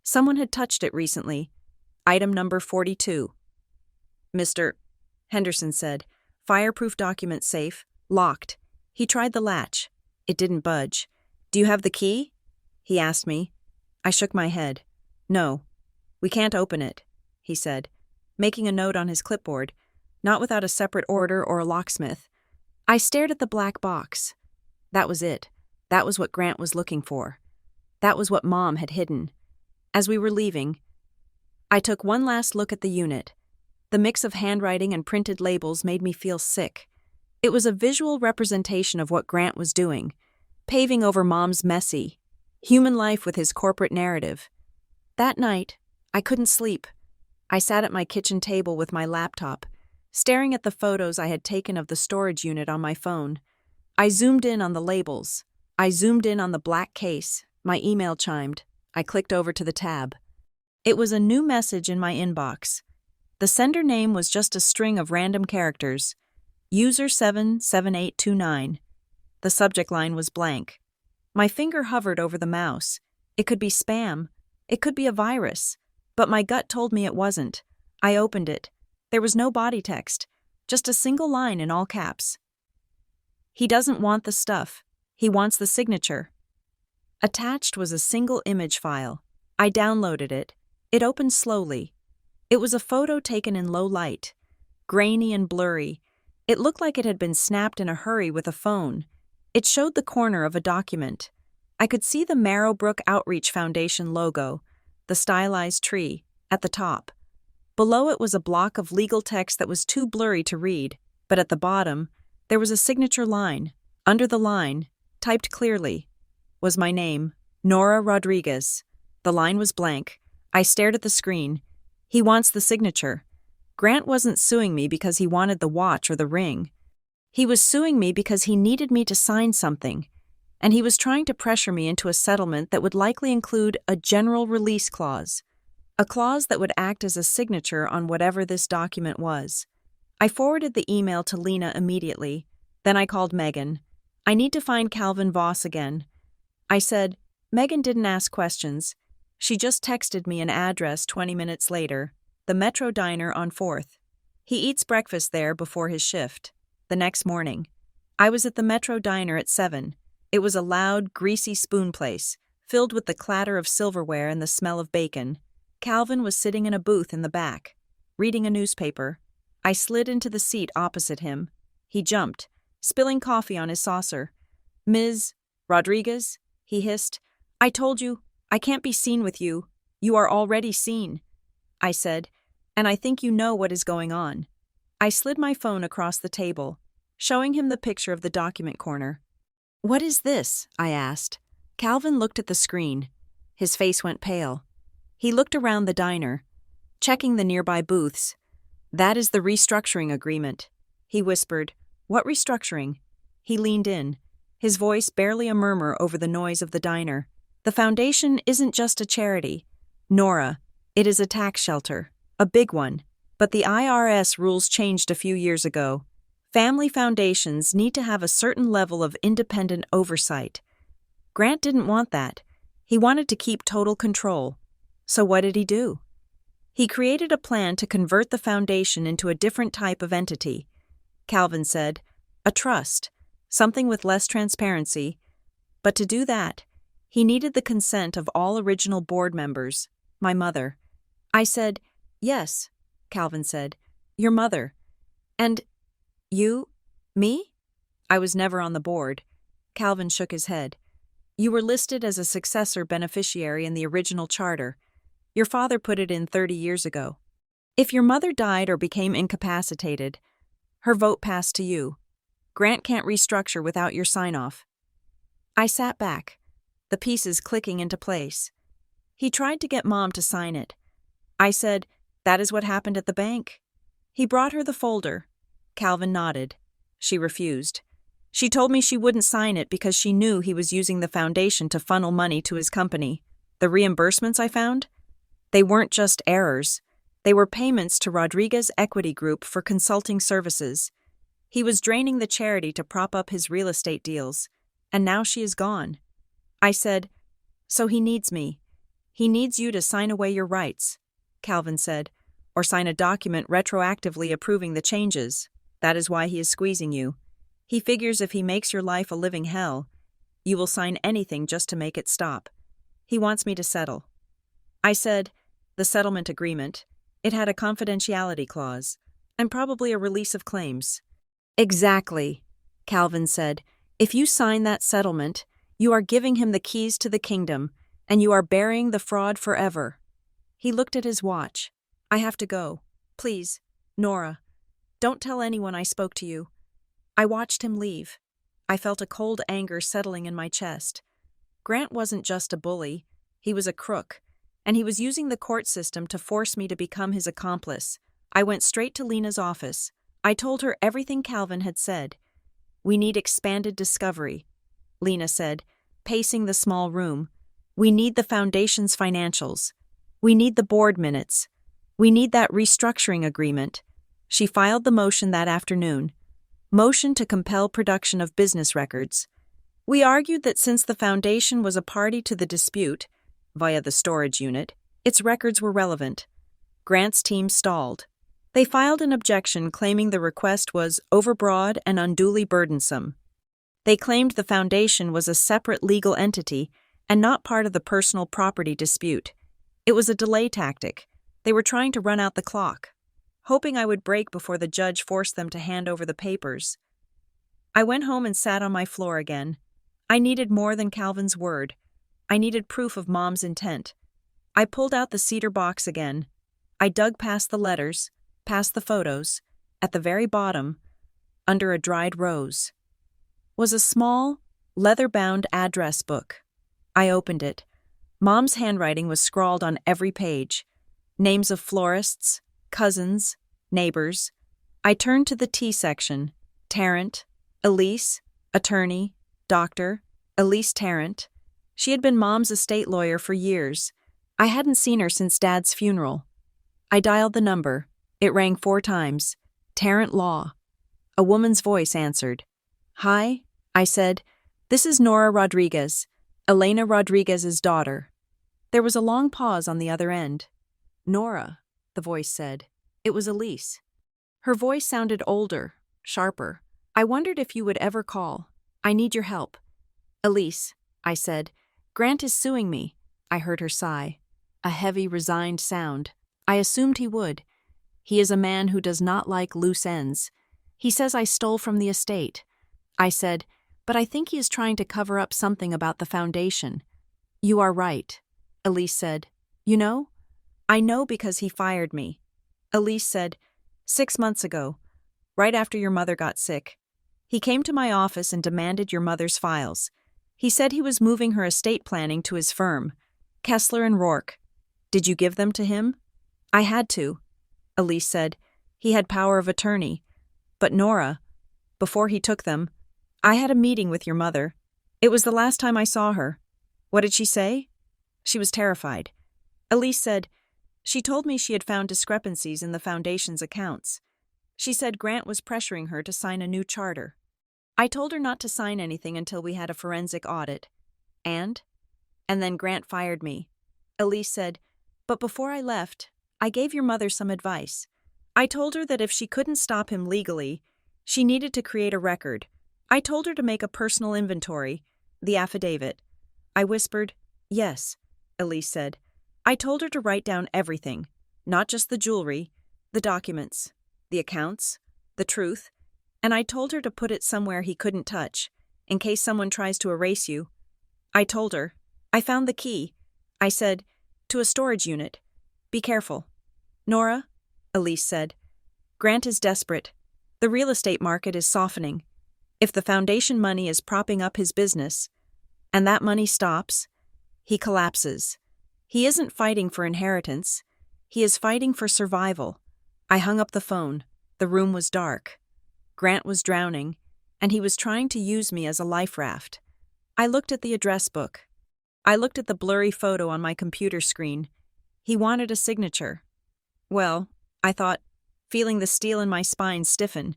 Someone had touched it recently. Item number 42. "Mr. Henderson said, fireproof document safe, locked." He tried the latch. It didn't budge. "Do you have the key?" he asked me. I shook my head. "No, we can't open it," he said, making a note on his clipboard, "not without a separate order or a locksmith." I stared at the black box. That was it. That was what Grant was looking for. That was what Mom had hidden. As we were leaving, I took one last look at the unit. The mix of handwriting and printed labels made me feel sick. It was a visual representation of what Grant was doing, paving over Mom's messy, human life with his corporate narrative. That night, I couldn't sleep. I sat at my kitchen table with my laptop, staring at the photos I had taken of the storage unit on my phone. I zoomed in on the labels. I zoomed in on the black case. My email chimed. I clicked over to the tab. It was a new message in my inbox. The sender name was just a string of random characters. User 77829. The subject line was blank. My finger hovered over the mouse. It could be spam. It could be a virus. But my gut told me it wasn't. I opened it. There was no body text, just a single line in all caps. "He doesn't want the stuff. He wants the signature." Attached was a single image file. I downloaded it. It opened slowly. It was a photo taken in low light, grainy and blurry. It looked like it had been snapped in a hurry with a phone. It showed the corner of a document. I could see the Marrowbrook Outreach Foundation logo, the stylized tree, at the top. Below it was a block of legal text that was too blurry to read, but at the bottom, there was a signature line. Under the line, typed clearly, was my name, Nora Rodriguez. The line was blank. I stared at the screen. He wants the signature. Grant wasn't suing me because he wanted the watch or the ring. He was suing me because he needed me to sign something, and he was trying to pressure me into a settlement that would likely include a general release clause, a clause that would act as a signature on whatever this document was. I forwarded the email to Lena immediately. Then I called Megan. "I need to find Calvin Voss again." I said. Megan didn't ask questions. She just texted me an address 20 minutes later, the Metro Diner on 4th. He eats breakfast there before his shift. The next morning, I was at the Metro Diner at 7. It was a loud, greasy spoon place, filled with the clatter of silverware and the smell of bacon. Calvin was sitting in a booth in the back, reading a newspaper. I slid into the seat opposite him. He jumped, spilling coffee on his saucer. "Ms. Rodriguez," he hissed, "I told you, I can't be seen with you. You are already seen," I said, "and I think you know what is going on." I slid my phone across the table, showing him the picture of the document corner. "What is this?" I asked. Calvin looked at the screen. His face went pale. He looked around the diner, checking the nearby booths. "That is the restructuring agreement," he whispered. "What restructuring?" He leaned in, his voice barely a murmur over the noise of the diner. "The foundation isn't just a charity, Nora. It is a tax shelter, a big one. But the IRS rules changed a few years ago. Family foundations need to have a certain level of independent oversight. Grant didn't want that. He wanted to keep total control. So what did he do? He created a plan to convert the foundation into a different type of entity. Calvin said, a trust, something with less transparency. But to do that, he needed the consent of all original board members, my mother. I said, "Yes," Calvin said, "your mother." "And you? Me?" "I was never on the board." Calvin shook his head. You were listed as a successor beneficiary in the original charter. Your father put it in 30 years ago. If your mother died or became incapacitated, her vote passed to you. Grant can't restructure without your sign-off." I sat back, the pieces clicking into place. He tried to get Mom to sign it. I said, "That is what happened at the bank." He brought her the folder. Calvin nodded. She refused. She told me she wouldn't sign it because she knew he was using the foundation to funnel money to his company. The reimbursements I found? They weren't just errors. They were payments to Rodriguez Equity Group for consulting services. He was draining the charity to prop up his real estate deals, and now she is gone. I said, "So he needs me. He needs you to sign away your rights," Calvin said, "or sign a document retroactively approving the changes. That is why he is squeezing you. He figures if he makes your life a living hell, you will sign anything just to make it stop. He wants me to settle." I said, "The settlement agreement. It had a confidentiality clause, and probably a release of claims." "Exactly," Calvin said. "If you sign that settlement, you are giving him the keys to the kingdom, and you are burying the fraud forever." He looked at his watch. "I have to go. Please, Nora, don't tell anyone I spoke to you." I watched him leave. I felt a cold anger settling in my chest. Grant wasn't just a bully, he was a crook, and he was using the court system to force me to become his accomplice. I went straight to Lena's office. I told her everything Calvin had said. "We need expanded discovery," Lena said, pacing the small room. "We need the foundation's financials. We need the board minutes. We need that restructuring agreement." She filed the motion that afternoon. Motion to compel production of business records. We argued that since the foundation was a party to the dispute, via the storage unit, its records were relevant. Grant's team stalled. They filed an objection claiming the request was overbroad and unduly burdensome. They claimed the foundation was a separate legal entity and not part of the personal property dispute. It was a delay tactic. They were trying to run out the clock, hoping I would break before the judge forced them to hand over the papers. I went home and sat on my floor again. I needed more than Calvin's word. I needed proof of Mom's intent. I pulled out the cedar box again. I dug past the letters, past the photos. At the very bottom, under a dried rose, was a small, leather-bound address book. I opened it. Mom's handwriting was scrawled on every page. Names of florists, cousins, neighbors. I turned to the T section. Tarrant, Elise, attorney, doctor, Elise Tarrant. She had been Mom's estate lawyer for years. I hadn't seen her since Dad's funeral. I dialed the number. It rang 4 times. Tarrant Law. A woman's voice answered. "Hi," I said. "This is Nora Rodriguez, Elena Rodriguez's daughter." There was a long pause on the other end. "Nora," the voice said. It was Elise. Her voice sounded older, sharper. "I wondered if you would ever call. I need your help." "Elise," I said, "Grant is suing me." I heard her sigh. A heavy, resigned sound. I assumed he would. "He is a man who does not like loose ends. He says I stole from the estate." I said, "But I think he is trying to cover up something about the foundation." "You are right," Elise said. "You know?" "I know because he fired me." Elise said, 6 months ago, right after your mother got sick. He came to my office and demanded your mother's files. He said he was moving her estate planning to his firm, Kessler and Rourke. Did you give them to him?" "I had to," Elise said. "He had power of attorney. But Nora, before he took them, I had a meeting with your mother. It was the last time I saw her." "What did she say?" "She was terrified." Elise said, "She told me she had found discrepancies in the foundation's accounts. She said Grant was pressuring her to sign a new charter. I told her not to sign anything until we had a forensic audit. And then Grant fired me." Elise said, "But before I left, I gave your mother some advice. I told her that if she couldn't stop him legally, she needed to create a record. I told her to make a personal inventory, the affidavit." I whispered, "Yes," Elise said. "I told her to write down everything, not just the jewelry, the documents, the accounts, the truth, and I told her to put it somewhere he couldn't touch, in case someone tries to erase you." I told her. I found the key. I said, to a storage unit. Be careful. Nora, Elise said. Grant is desperate. The real estate market is softening. If the foundation money is propping up his business, and that money stops, he collapses. He isn't fighting for inheritance. He is fighting for survival. I hung up the phone. The room was dark. Grant was drowning, and he was trying to use me as a life raft. I looked at the address book. I looked at the blurry photo on my computer screen. He wanted a signature. Well, I thought, feeling the steel in my spine stiffen,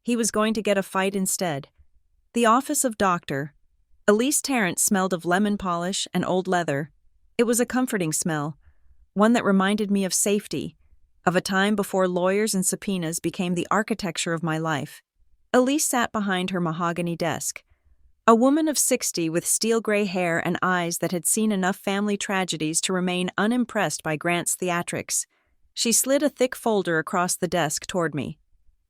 he was going to get a fight instead. The office of Dr. Elise Tarrant smelled of lemon polish and old leather. It was a comforting smell, one that reminded me of safety, of a time before lawyers and subpoenas became the architecture of my life. Elise sat behind her mahogany desk. A woman of 60 with steel-gray hair and eyes that had seen enough family tragedies to remain unimpressed by Grant's theatrics. She slid a thick folder across the desk toward me.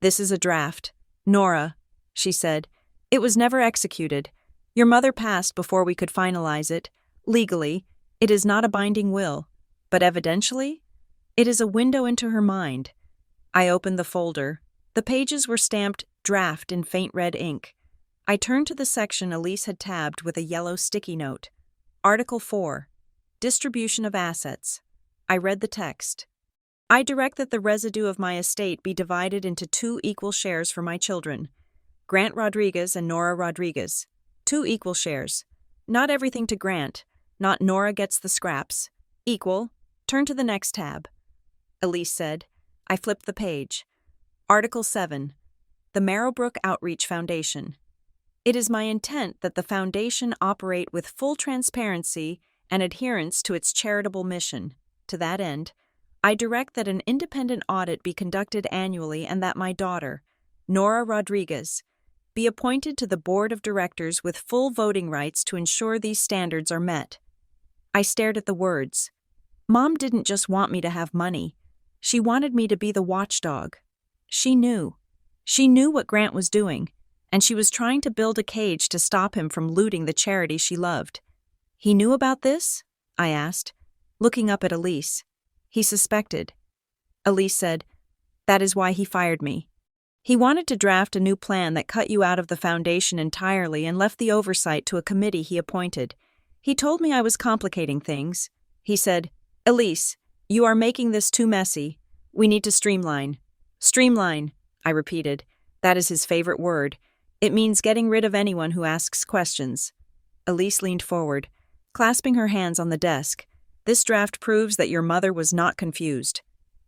This is a draft. Nora, she said. It was never executed. Your mother passed before we could finalize it. Legally, it is not a binding will, but evidentially, it is a window into her mind. I opened the folder. The pages were stamped draft in faint red ink. I turned to the section Elise had tabbed with a yellow sticky note. Article 4. Distribution of assets. I read the text. I direct that the residue of my estate be divided into 2 equal shares for my children, Grant Rodriguez and Nora Rodriguez. 2 equal shares. Not everything to Grant. Not Nora gets the scraps. Equal. Turn to the next tab. Elise said. I flipped the page. Article 7. The Marrowbrook Outreach Foundation. It is my intent that the foundation operate with full transparency and adherence to its charitable mission. To that end, I direct that an independent audit be conducted annually and that my daughter, Nora Rodriguez, be appointed to the board of directors with full voting rights to ensure these standards are met. I stared at the words. Mom didn't just want me to have money. She wanted me to be the watchdog. She knew. She knew what Grant was doing, and she was trying to build a cage to stop him from looting the charity she loved. He knew about this? I asked, looking up at Elise. He suspected. Elise said, that is why he fired me. He wanted to draft a new plan that cut you out of the foundation entirely and left the oversight to a committee he appointed. He told me I was complicating things. He said, Elise, you are making this too messy. We need to streamline. Streamline, I repeated. That is his favorite word. It means getting rid of anyone who asks questions. Elise leaned forward, clasping her hands on the desk. This draft proves that your mother was not confused.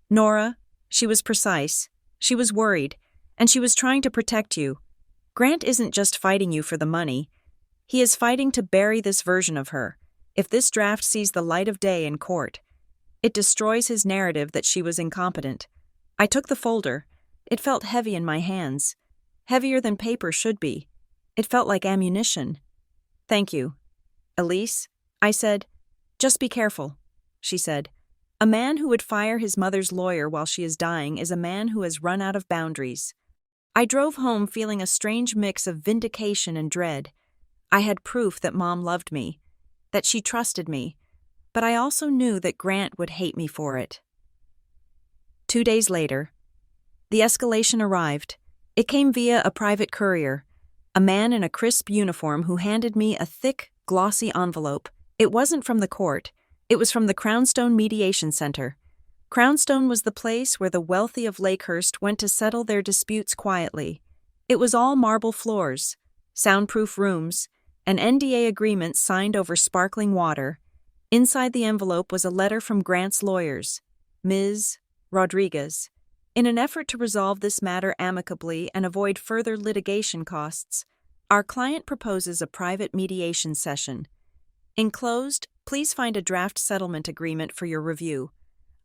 Nora, she was precise. She was worried, and she was trying to protect you. Grant isn't just fighting you for the money. He is fighting to bury this version of her. If this draft sees the light of day in court, it destroys his narrative that she was incompetent. I took the folder. It felt heavy in my hands. Heavier than paper should be. It felt like ammunition. Thank you. Elise, I said. Just be careful, she said. A man who would fire his mother's lawyer while she is dying is a man who has run out of boundaries. I drove home feeling a strange mix of vindication and dread. I had proof that Mom loved me, that she trusted me, but I also knew that Grant would hate me for it. 2 days later, the escalation arrived. It came via a private courier, a man in a crisp uniform who handed me a thick, glossy envelope. It wasn't from the court. It was from the Crownstone Mediation Center. Crownstone was the place where the wealthy of Lakehurst went to settle their disputes quietly. It was all marble floors, soundproof rooms, and NDA agreements signed over sparkling water. Inside the envelope was a letter from Grant's lawyers, Ms. Rodriguez. In an effort to resolve this matter amicably and avoid further litigation costs, our client proposes a private mediation session. Enclosed, please find a draft settlement agreement for your review.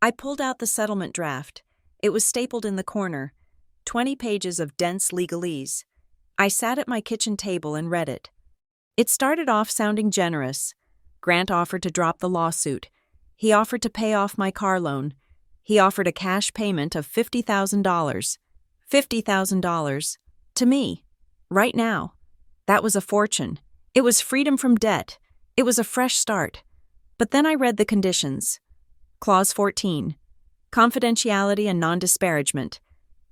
I pulled out the settlement draft. It was stapled in the corner, 20 pages of dense legalese. I sat at my kitchen table and read it. It started off sounding generous. Grant offered to drop the lawsuit. He offered to pay off my car loan. He offered a cash payment of $50,000. $50,000. To me. Right now. That was a fortune. It was freedom from debt. It was a fresh start. But then I read the conditions. Clause 14. Confidentiality and non-disparagement.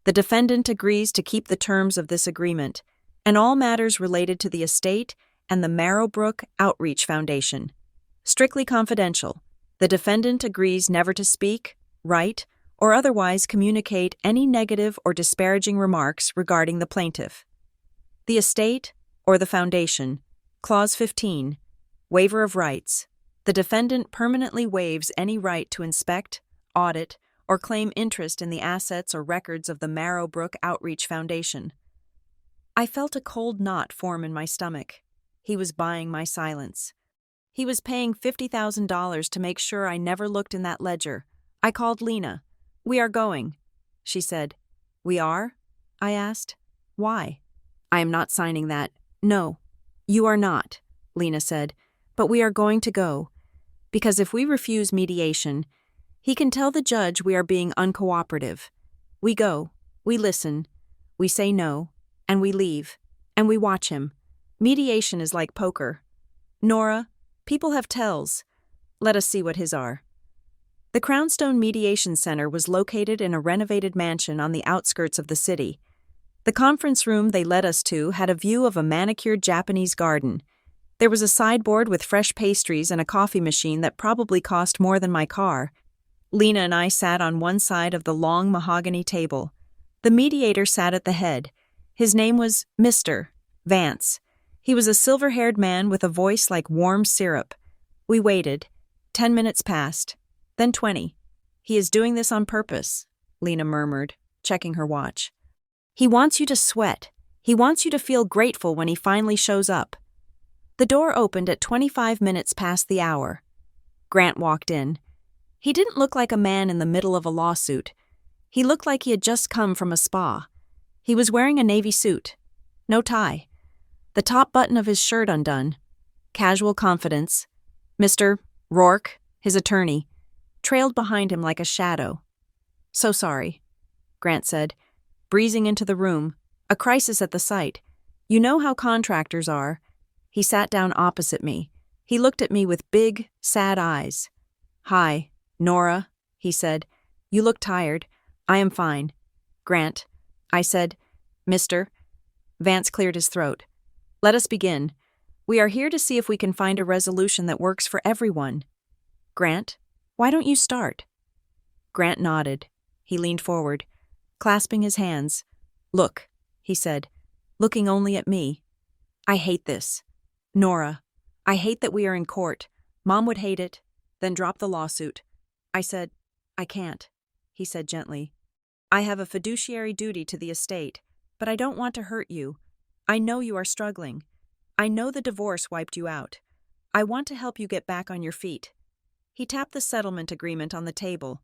The defendant agrees to keep the terms of this agreement and all matters related to the estate and the Marrowbrook Outreach Foundation. Strictly confidential. The defendant agrees never to speak, write, or otherwise communicate any negative or disparaging remarks regarding the plaintiff. The estate or the foundation. Clause 15. Waiver of rights. The defendant permanently waives any right to inspect, audit, or claim interest in the assets or records of the Marrowbrook Outreach Foundation. I felt a cold knot form in my stomach. He was buying my silence. He was paying $50,000 to make sure I never looked in that ledger. I called Lena. "We are going," she said. "We are?" I asked. "Why?" "I am not signing that." "No, you are not," Lena said, "but we are going to go. Because if we refuse mediation, he can tell the judge we are being uncooperative. We go, we listen, we say no, and we leave, and we watch him. Mediation is like poker. Nora, people have tells. Let us see what his are." The Crownstone Mediation Center was located in a renovated mansion on the outskirts of the city. The conference room they led us to had a view of a manicured Japanese garden. There was a sideboard with fresh pastries and a coffee machine that probably cost more than my car. Lena and I sat on one side of the long mahogany table. The mediator sat at the head. His name was Mr. Vance. He was a silver-haired man with a voice like warm syrup. We waited. 10 minutes passed. Then 20. "He is doing this on purpose," Lena murmured, checking her watch. "He wants you to sweat. He wants you to feel grateful when he finally shows up." The door opened at 25 minutes past the hour. Grant walked in. He didn't look like a man in the middle of a lawsuit. He looked like he had just come from a spa. He was wearing a navy suit. No tie. The top button of his shirt undone. Casual confidence. Mr. Rourke, his attorney, trailed behind him like a shadow. "So sorry," Grant said, breezing into the room. "A crisis at the site. You know how contractors are." He sat down opposite me. He looked at me with big, sad eyes. "Hi, Nora," he said. "You look tired." "I am fine." "Grant," I said. "Mr." Vance cleared his throat. "Let us begin. We are here to see if we can find a resolution that works for everyone." "Grant, why don't you start?" Grant nodded. He leaned forward, clasping his hands. "Look," he said, looking only at me. "I hate this. Nora, I hate that we are in court. Mom would hate it, then drop the lawsuit." I said, "I can't," he said gently. "I have a fiduciary duty to the estate, but I don't want to hurt you. I know you are struggling. I know the divorce wiped you out. I want to help you get back on your feet." He tapped the settlement agreement on the table.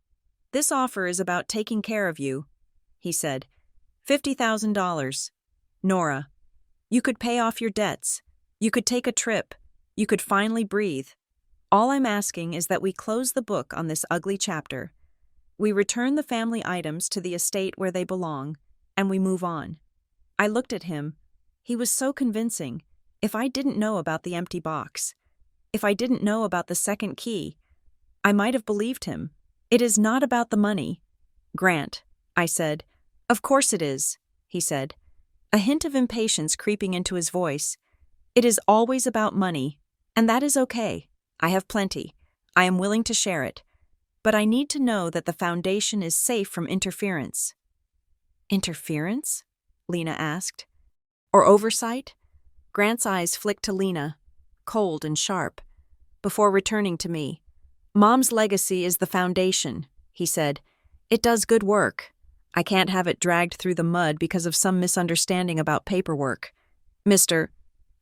"This offer is about taking care of you," he said. $50,000. Nora, you could pay off your debts. You could take a trip. You could finally breathe. All I'm asking is that we close the book on this ugly chapter. We return the family items to the estate where they belong, and we move on. I looked at him. He was so convincing. If I didn't know about the empty box, if I didn't know about the second key, I might have believed him. "It is not about the money." "Grant," I said. "Of course it is," he said, a hint of impatience creeping into his voice. "It is always about money, and that is okay. I have plenty. I am willing to share it. But I need to know that the foundation is safe from interference." "Interference?" Lena asked. "Or oversight?" Grant's eyes flicked to Lena, cold and sharp, before returning to me. "Mom's legacy is the foundation," he said. "It does good work. I can't have it dragged through the mud because of some misunderstanding about paperwork." "Mr.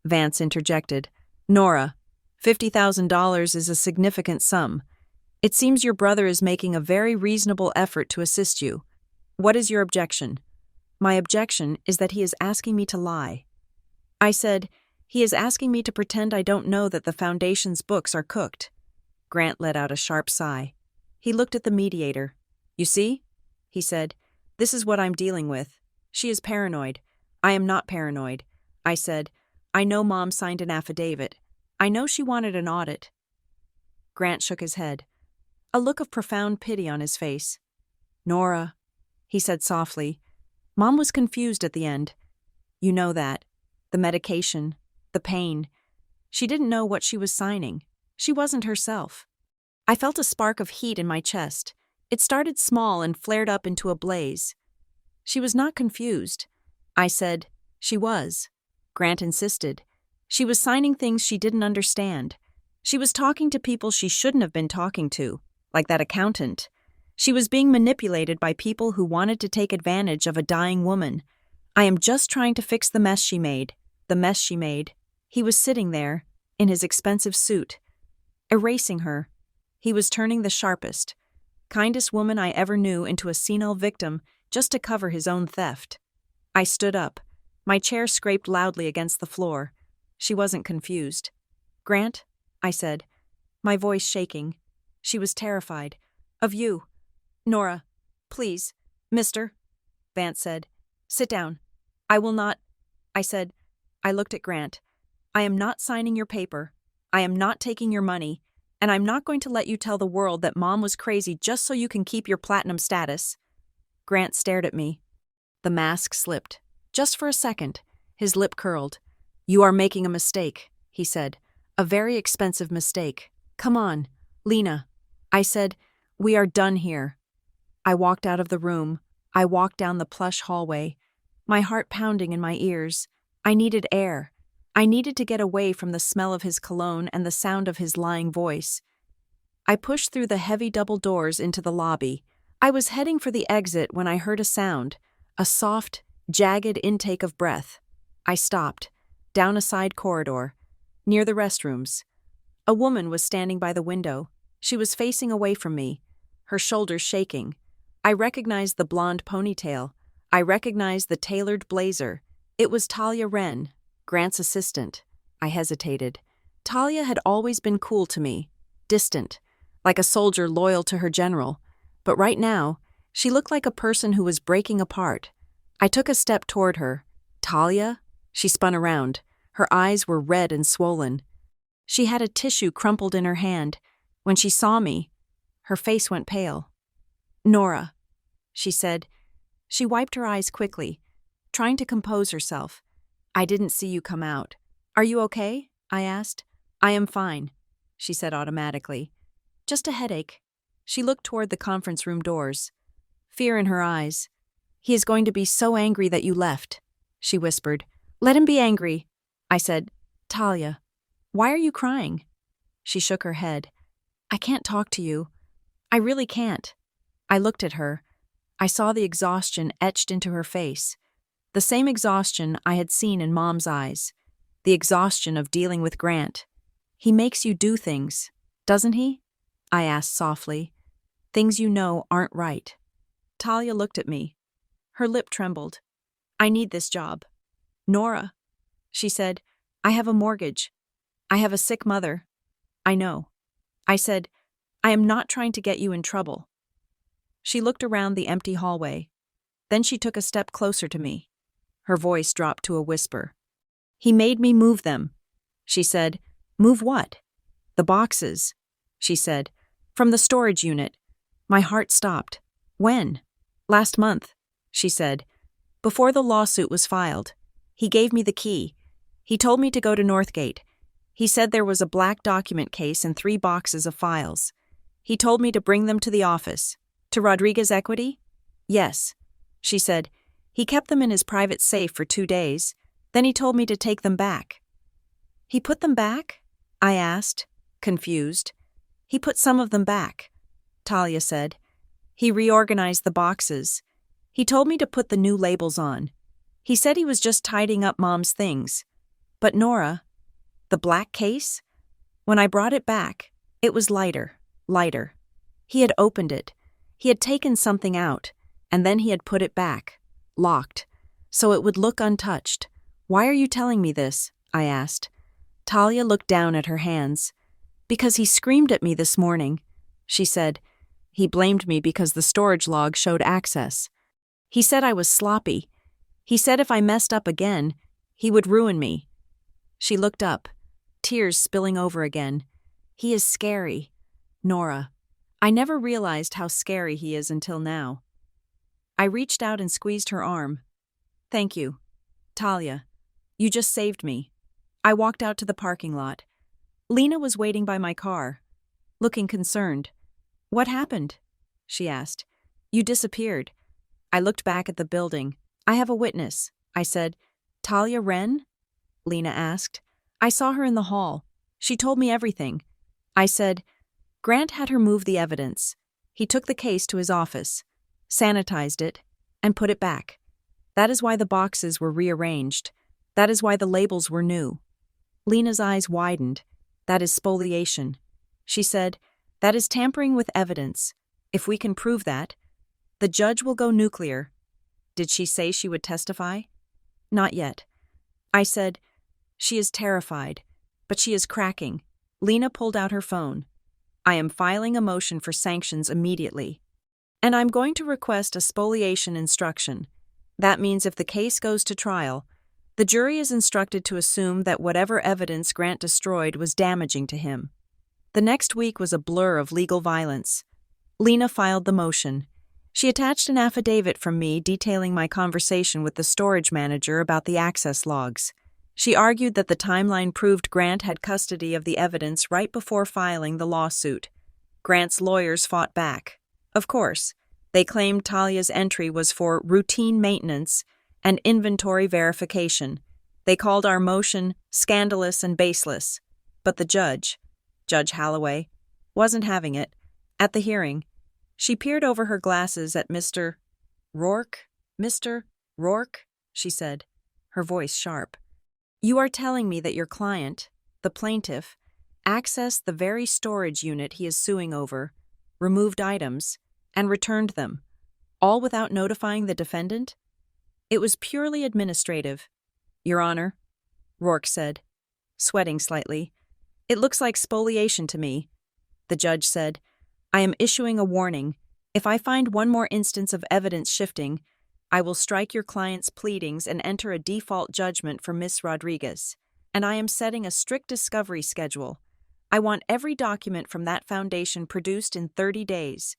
Vance interjected. "Nora, $50,000 is a significant sum. It seems your brother is making a very reasonable effort to assist you. What is your objection?" "My objection is that he is asking me to lie." I said, "He is asking me to pretend I don't know that the foundation's books are cooked." Grant let out a sharp sigh. He looked at the mediator. "You see?" he said. "This is what I'm dealing with. She is paranoid. I am not paranoid." I said, "I know Mom signed an affidavit. I know she wanted an audit. Grant shook his head, a look of profound pity on his face. Nora, he said softly, Mom was confused at the end. You know that. The medication, the pain. She didn't know what she was signing. She wasn't herself. I felt a spark of heat in my chest. It started small and flared up into a blaze. She was not confused. I said, she was. Grant insisted. She was signing things she didn't understand. She was talking to people she shouldn't have been talking to, like that accountant. She was being manipulated by people who wanted to take advantage of a dying woman. I am just trying to fix the mess she made. The mess she made. He was sitting there, in his expensive suit, erasing her. He was turning the sharpest, kindest woman I ever knew into a senile victim just to cover his own theft. I stood up. My chair scraped loudly against the floor. She wasn't confused. Grant, I said, my voice shaking. She was terrified. Of you. Nora, please, mister, Vance said. Sit down. I will not, I said. I looked at Grant. I am not signing your paper. I am not taking your money. And I'm not going to let you tell the world that Mom was crazy just so you can keep your platinum status. Grant stared at me. The mask slipped. Just for a second. His lip curled. You are making a mistake, he said. A very expensive mistake. Come on, Lena. I said, we are done here. I walked out of the room. I walked down the plush hallway, my heart pounding in my ears. I needed air. I needed to get away from the smell of his cologne and the sound of his lying voice. I pushed through the heavy double doors into the lobby. I was heading for the exit when I heard a sound, a soft, jagged intake of breath. I stopped, down a side corridor, near the restrooms. A woman was standing by the window. She was facing away from me, her shoulders shaking. I recognized the blonde ponytail. I recognized the tailored blazer. It was Talia Wren, Grant's assistant. I hesitated. Talia had always been cool to me, distant, like a soldier loyal to her general. But right now, she looked like a person who was breaking apart. I took a step toward her. Talia? She spun around. Her eyes were red and swollen. She had a tissue crumpled in her hand. When she saw me, her face went pale. Nora, she said. She wiped her eyes quickly, trying to compose herself. I didn't see you come out. Are you okay? I asked. I am fine, she said automatically. Just a headache. She looked toward the conference room doors, fear in her eyes. He is going to be so angry that you left, she whispered. Let him be angry, I said. Talia, why are you crying? She shook her head. I can't talk to you. I really can't. I looked at her. I saw the exhaustion etched into her face. The same exhaustion I had seen in Mom's eyes. The exhaustion of dealing with Grant. He makes you do things, doesn't he? I asked softly. Things you know aren't right. Talia looked at me. Her lip trembled. I need this job. Nora, she said, I have a mortgage. I have a sick mother. I know. I said, I am not trying to get you in trouble. She looked around the empty hallway. Then she took a step closer to me. Her voice dropped to a whisper. He made me move them. She said, Move what? The boxes, she said, from the storage unit. My heart stopped. When? Last month, she said, before the lawsuit was filed. He gave me the key. He told me to go to Northgate. He said there was a black document case and 3 boxes of files. He told me to bring them to the office. To Rodriguez Equity? Yes, she said. He kept them in his private safe for 2 days. Then he told me to take them back. He put them back? I asked, confused. He put some of them back, Talia said. He reorganized the boxes. He told me to put the new labels on. He said he was just tidying up Mom's things. But Nora, the black case? When I brought it back, it was lighter. He had opened it. He had taken something out, and then he had put it back, locked, so it would look untouched. Why are you telling me this? I asked. Talia looked down at her hands. Because he screamed at me this morning, she said. He blamed me because the storage log showed access. He said I was sloppy. He said if I messed up again, he would ruin me. She looked up. tears spilling over again. He is scary. Nora. I never realized how scary he is until now. I reached out and squeezed her arm. Thank you. Talia. You just saved me. I walked out to the parking lot. Lena was waiting by my car, looking concerned. What happened? She asked. You disappeared. I looked back at the building. I have a witness, I said. Talia Wren? Lena asked. I saw her in the hall. She told me everything. I said, Grant had her move the evidence. He took the case to his office, sanitized it, and put it back. That is why the boxes were rearranged. That is why the labels were new. Lena's eyes widened. That is spoliation. She said, that is tampering with evidence. If we can prove that, the judge will go nuclear. Did she say she would testify? Not yet. I said, she is terrified, but she is cracking. Lena pulled out her phone. I am filing a motion for sanctions immediately. And I'm going to request a spoliation instruction. That means if the case goes to trial, the jury is instructed to assume that whatever evidence Grant destroyed was damaging to him. The next week was a blur of legal violence. Lena filed the motion. She attached an affidavit from me detailing my conversation with the storage manager about the access logs. She argued that the timeline proved Grant had custody of the evidence right before filing the lawsuit. Grant's lawyers fought back. Of course, they claimed Talia's entry was for routine maintenance and inventory verification. They called our motion scandalous and baseless. But the judge, Judge Holloway, wasn't having it. At the hearing, she peered over her glasses at Mr. Rourke. Mr. Rourke, she said, her voice sharp. You are telling me that your client, the plaintiff, accessed the very storage unit he is suing over, removed items, and returned them, all without notifying the defendant? It was purely administrative, Your Honor, Rourke said, sweating slightly. It looks like spoliation to me. The judge said, I am issuing a warning. If I find one more instance of evidence shifting, I will strike your client's pleadings and enter a default judgment for Miss Rodriguez. And I am setting a strict discovery schedule. I want every document from that foundation produced in 30 days.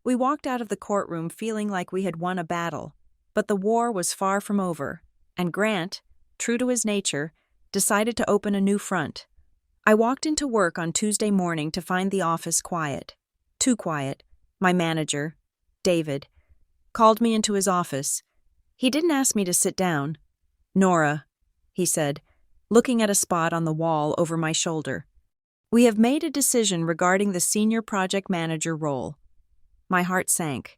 We walked out of the courtroom feeling like we had won a battle, but the war was far from over, and Grant, true to his nature, decided to open a new front. I walked into work on Tuesday morning to find the office quiet. Too quiet. My manager, David, called me into his office. He didn't ask me to sit down. Nora, he said, looking at a spot on the wall over my shoulder. We have made a decision regarding the senior project manager role. My heart sank.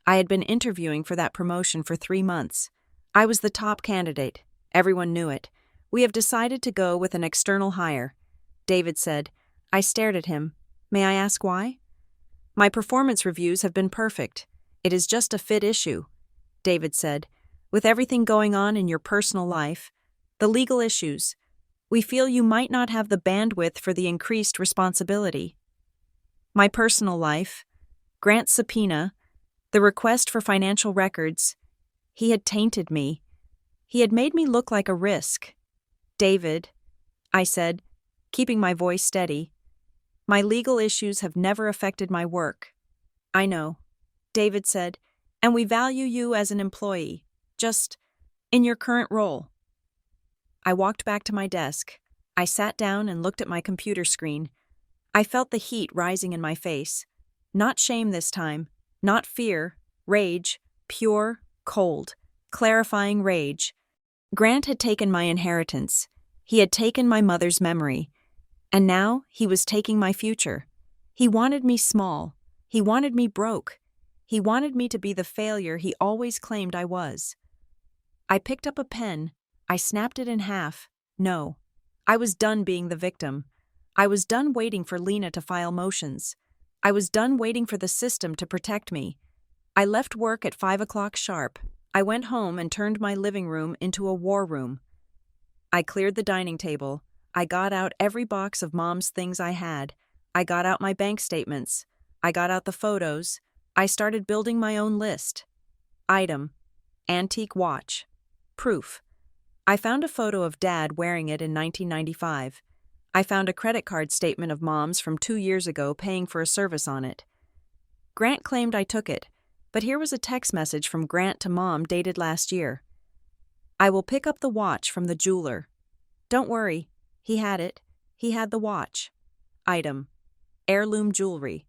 I had been interviewing for that promotion for 3 months. I was the top candidate. Everyone knew it. We have decided to go with an external hire. David said. I stared at him. May I ask why? My performance reviews have been perfect. It is just a fit issue, David said. With everything going on in your personal life, the legal issues, we feel you might not have the bandwidth for the increased responsibility. My personal life, Grant's subpoena, the request for financial records, he had tainted me. He had made me look like a risk. David, I said, keeping my voice steady, my legal issues have never affected my work. I know, David said, and we value you as an employee, just in your current role. I walked back to my desk. I sat down and looked at my computer screen. I felt the heat rising in my face. Not shame this time, not fear, rage, pure, cold, clarifying rage. Grant had taken my inheritance. He had taken my mother's memory. And now he was taking my future. He wanted me small. He wanted me broke. He wanted me to be the failure he always claimed I was. I picked up a pen. I snapped it in half. No. I was done being the victim. I was done waiting for Lena to file motions. I was done waiting for the system to protect me. I left work at 5 o'clock sharp. I went home and turned my living room into a war room. I cleared the dining table. I got out every box of Mom's things I had. I got out my bank statements. I got out the photos. I started building my own list. Item: antique watch. Proof: I found a photo of Dad wearing it in 1995. I found a credit card statement of Mom's from 2 years ago paying for a service on it. Grant claimed I took it, but here was a text message from Grant to Mom dated last year. I will pick up the watch from the jeweler. Don't worry, he had it. He had the watch. Item: heirloom jewelry.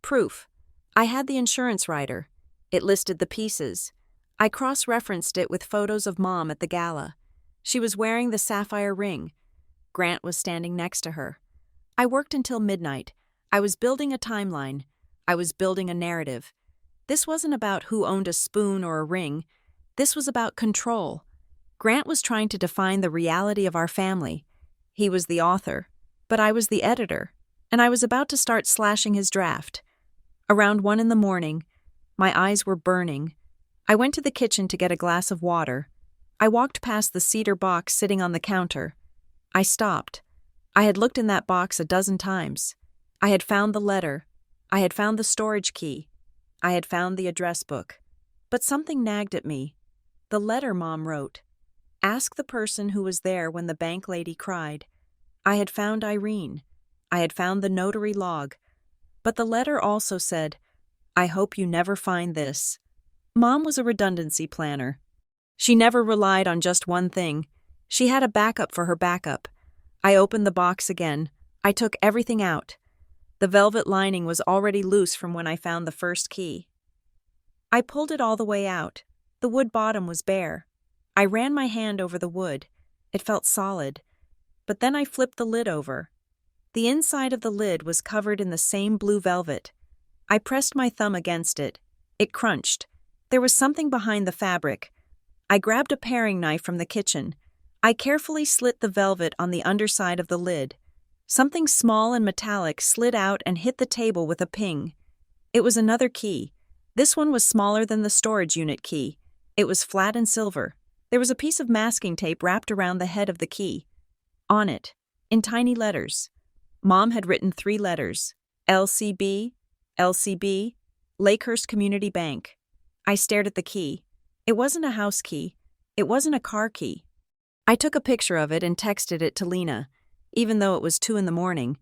Proof: I had the insurance rider. It listed the pieces. I cross-referenced it with photos of Mom at the gala. She was wearing the sapphire ring. Grant was standing next to her. I worked until midnight. I was building a timeline. I was building a narrative. This wasn't about who owned a spoon or a ring. This was about control. Grant was trying to define the reality of our family. He was the author, but I was the editor, and I was about to start slashing his draft. Around 1 a.m, my eyes were burning. I went to the kitchen to get a glass of water. I walked past the cedar box sitting on the counter. I stopped. I had looked in that box a dozen times. I had found the letter. I had found the storage key. I had found the address book. But something nagged at me. The letter Mom wrote. Ask the person who was there when the bank lady cried. I had found Irene. I had found the notary log. But the letter also said, I hope you never find this. Mom was a redundancy planner. She never relied on just one thing. She had a backup for her backup. I opened the box again. I took everything out. The velvet lining was already loose from when I found the first key. I pulled it all the way out. The wood bottom was bare. I ran my hand over the wood. It felt solid. But then I flipped the lid over. The inside of the lid was covered in the same blue velvet. I pressed my thumb against it. It crunched. There was something behind the fabric. I grabbed a paring knife from the kitchen. I carefully slit the velvet on the underside of the lid. Something small and metallic slid out and hit the table with a ping. It was another key. This one was smaller than the storage unit key. It was flat and silver. There was a piece of masking tape wrapped around the head of the key. On it, in tiny letters, Mom had written 3 letters: LCB, LCB, Lakehurst Community Bank. I stared at the key. It wasn't a house key. It wasn't a car key. I took a picture of it and texted it to Lena, even though it was 2 a.m.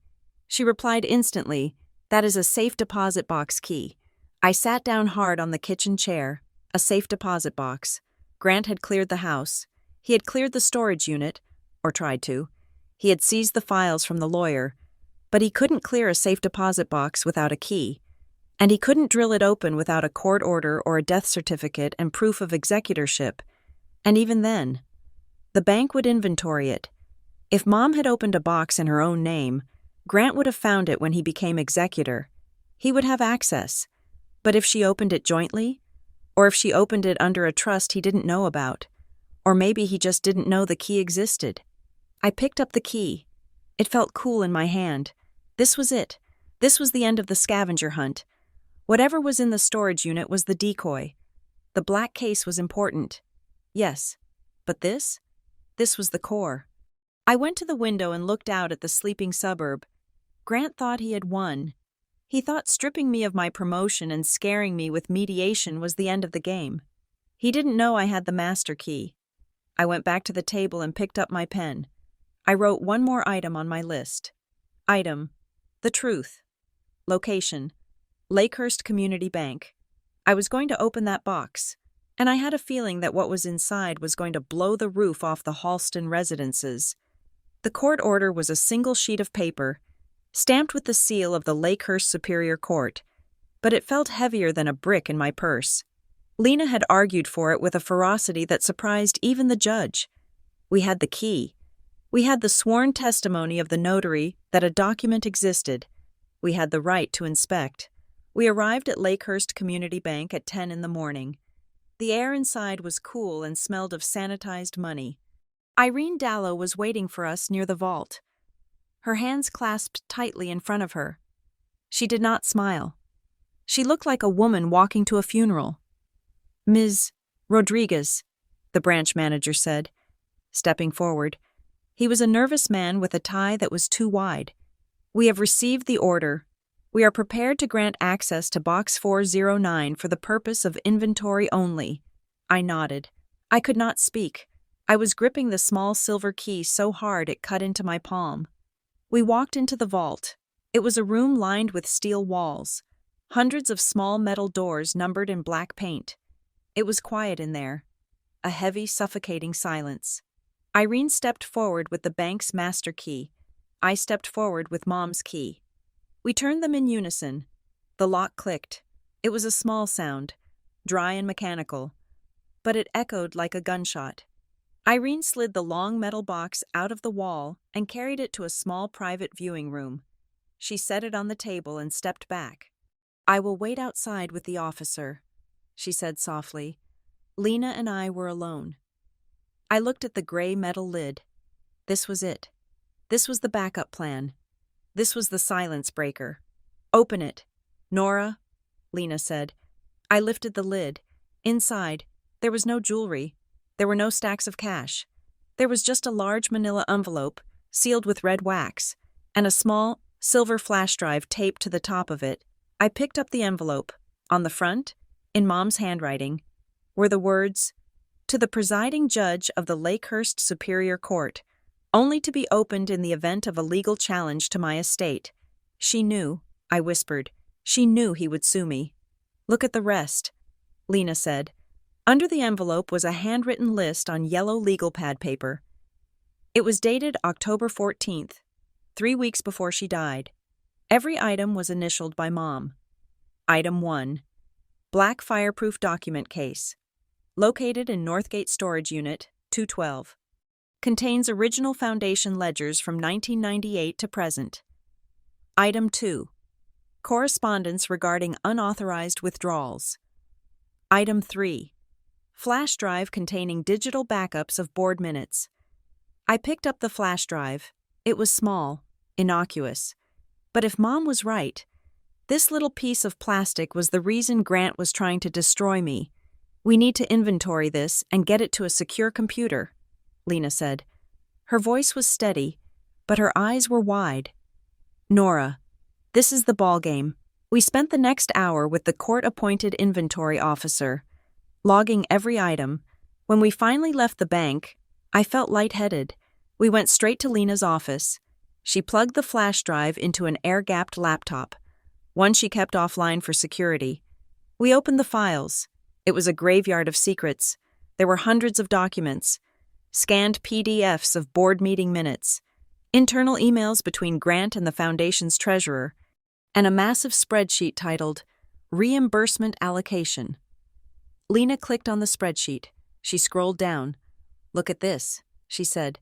She replied instantly, that is a safe deposit box key. I sat down hard on the kitchen chair. A safe deposit box. Grant had cleared the house. He had cleared the storage unit, or tried to. He had seized the files from the lawyer, but he couldn't clear a safe deposit box without a key, and he couldn't drill it open without a court order or a death certificate and proof of executorship. And even then, the bank would inventory it. If Mom had opened a box in her own name, Grant would have found it when he became executor. He would have access. But if she opened it jointly, or if she opened it under a trust he didn't know about, or maybe he just didn't know the key existed. I picked up the key. It felt cool in my hand. This was it. This was the end of the scavenger hunt. Whatever was in the storage unit was the decoy. The black case was important. Yes, but this was the core. I went to the window and looked out at the sleeping suburb. Grant thought he had won. He thought stripping me of my promotion and scaring me with mediation was the end of the game. He didn't know I had the master key. I went back to the table and picked up my pen. I wrote one more item on my list. Item: the truth. Location: Lakehurst Community Bank. I was going to open that box, and I had a feeling that what was inside was going to blow the roof off the Halston residences. The court order was a single sheet of paper, stamped with the seal of the Lakehurst Superior Court, but it felt heavier than a brick in my purse. Lena had argued for it with a ferocity that surprised even the judge. We had the key. We had the sworn testimony of the notary that a document existed. We had the right to inspect. We arrived at Lakehurst Community Bank at 10 a.m. The air inside was cool and smelled of sanitized money. Irene Dallow was waiting for us near the vault, her hands clasped tightly in front of her. She did not smile. She looked like a woman walking to a funeral. Ms. Rodriguez, the branch manager said, stepping forward. He was a nervous man with a tie that was too wide. We have received the order. We are prepared to grant access to Box 409 for the purpose of inventory only. I nodded. I could not speak. I was gripping the small silver key so hard it cut into my palm. We walked into the vault. It was a room lined with steel walls, hundreds of small metal doors numbered in black paint. It was quiet in there, a heavy, suffocating silence. Irene stepped forward with the bank's master key. I stepped forward with Mom's key. We turned them in unison. The lock clicked. It was a small sound, dry and mechanical, but it echoed like a gunshot. Irene slid the long metal box out of the wall and carried it to a small private viewing room. She set it on the table and stepped back. "I will wait outside with the officer," she said softly. Lena and I were alone. I looked at the gray metal lid. This was it. This was the backup plan. This was the silence breaker. "Open it, Nora," Lena said. I lifted the lid. Inside, there was no jewelry. There were no stacks of cash. There was just a large manila envelope, sealed with red wax, and a small, silver flash drive taped to the top of it. I picked up the envelope. On the front, in Mom's handwriting, were the words, "To the presiding judge of the Lakehurst Superior Court, only to be opened in the event of a legal challenge to my estate." She knew, I whispered. She knew he would sue me. "Look at the rest," Lena said. Under the envelope was a handwritten list on yellow legal pad paper. It was dated October 14th, 3 weeks before she died. Every item was initialed by Mom. Item 1. Black fireproof document case. Located in Northgate Storage Unit, 212. Contains original foundation ledgers from 1998 to present. Item 2. Correspondence regarding unauthorized withdrawals. Item 3. Flash drive containing digital backups of board minutes. I picked up the flash drive. It was small, innocuous. But if Mom was right, this little piece of plastic was the reason Grant was trying to destroy me. "We need to inventory this and get it to a secure computer," Lena said. Her voice was steady, but her eyes were wide. "Nora, this is the ballgame." We spent the next hour with the court-appointed inventory officer, logging every item. When we finally left the bank, I felt lightheaded. We went straight to Lena's office. She plugged the flash drive into an air-gapped laptop, one she kept offline for security. We opened the files. It was a graveyard of secrets. There were hundreds of documents, scanned PDFs of board meeting minutes, internal emails between Grant and the Foundation's treasurer, and a massive spreadsheet titled Reimbursement Allocation. Lena clicked on the spreadsheet. She scrolled down. "Look at this," she said.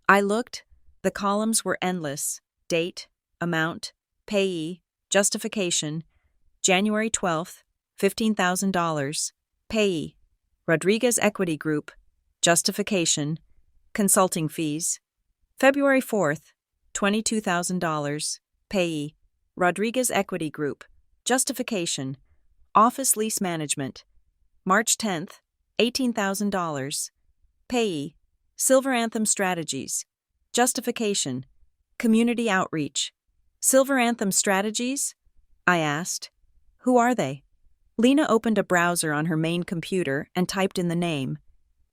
I looked. The columns were endless. Date, amount, payee, justification. January 12th, $15,000. Payee, Rodriguez Equity Group. Justification, consulting fees. February 4th, $22,000. Payee, Rodriguez Equity Group. Justification, office lease management. March 10th, $18,000. Payee, Silver Anthem Strategies. Justification, community outreach. Silver Anthem Strategies? I asked. Who are they? Lena opened a browser on her main computer and typed in the name.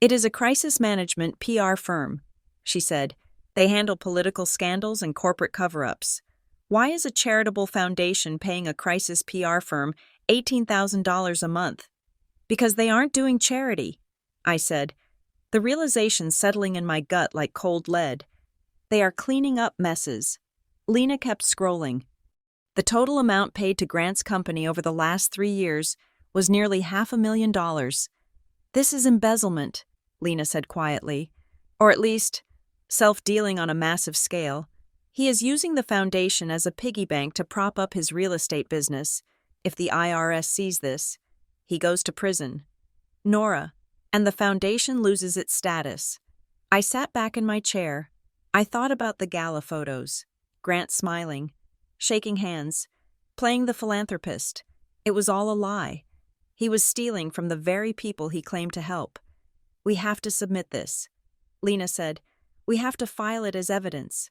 It is a crisis management PR firm, she said. They handle political scandals and corporate cover-ups. Why is a charitable foundation paying a crisis PR firm $18,000 a month? Because they aren't doing charity, I said, the realization settling in my gut like cold lead. They are cleaning up messes. Lena kept scrolling. The total amount paid to Grant's company over the last 3 years was nearly $500,000. This is embezzlement, Lena said quietly, or at least self-dealing on a massive scale. He is using the foundation as a piggy bank to prop up his real estate business. If the IRS sees this, he goes to prison. Nora, and the foundation loses its status. I sat back in my chair. I thought about the gala photos. Grant smiling, shaking hands, playing the philanthropist. It was all a lie. He was stealing from the very people he claimed to help. We have to submit this, Lena said. We have to file it as evidence.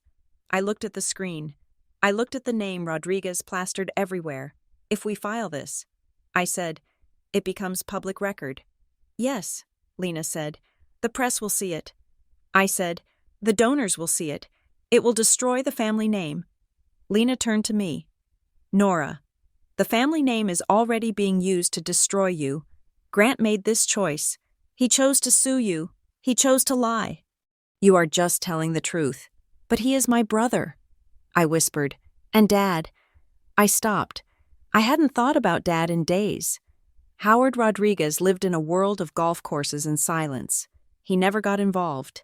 I looked at the screen. I looked at the name Rodriguez plastered everywhere. If we file this, I said, it becomes public record. Yes, Lena said. The press will see it. I said, the donors will see it. It will destroy the family name. Lena turned to me. Nora, the family name is already being used to destroy you. Grant made this choice. He chose to sue you. He chose to lie. You are just telling the truth. But he is my brother, I whispered. And Dad. I stopped. I hadn't thought about Dad in days. Howard Rodriguez lived in a world of golf courses and silence. He never got involved.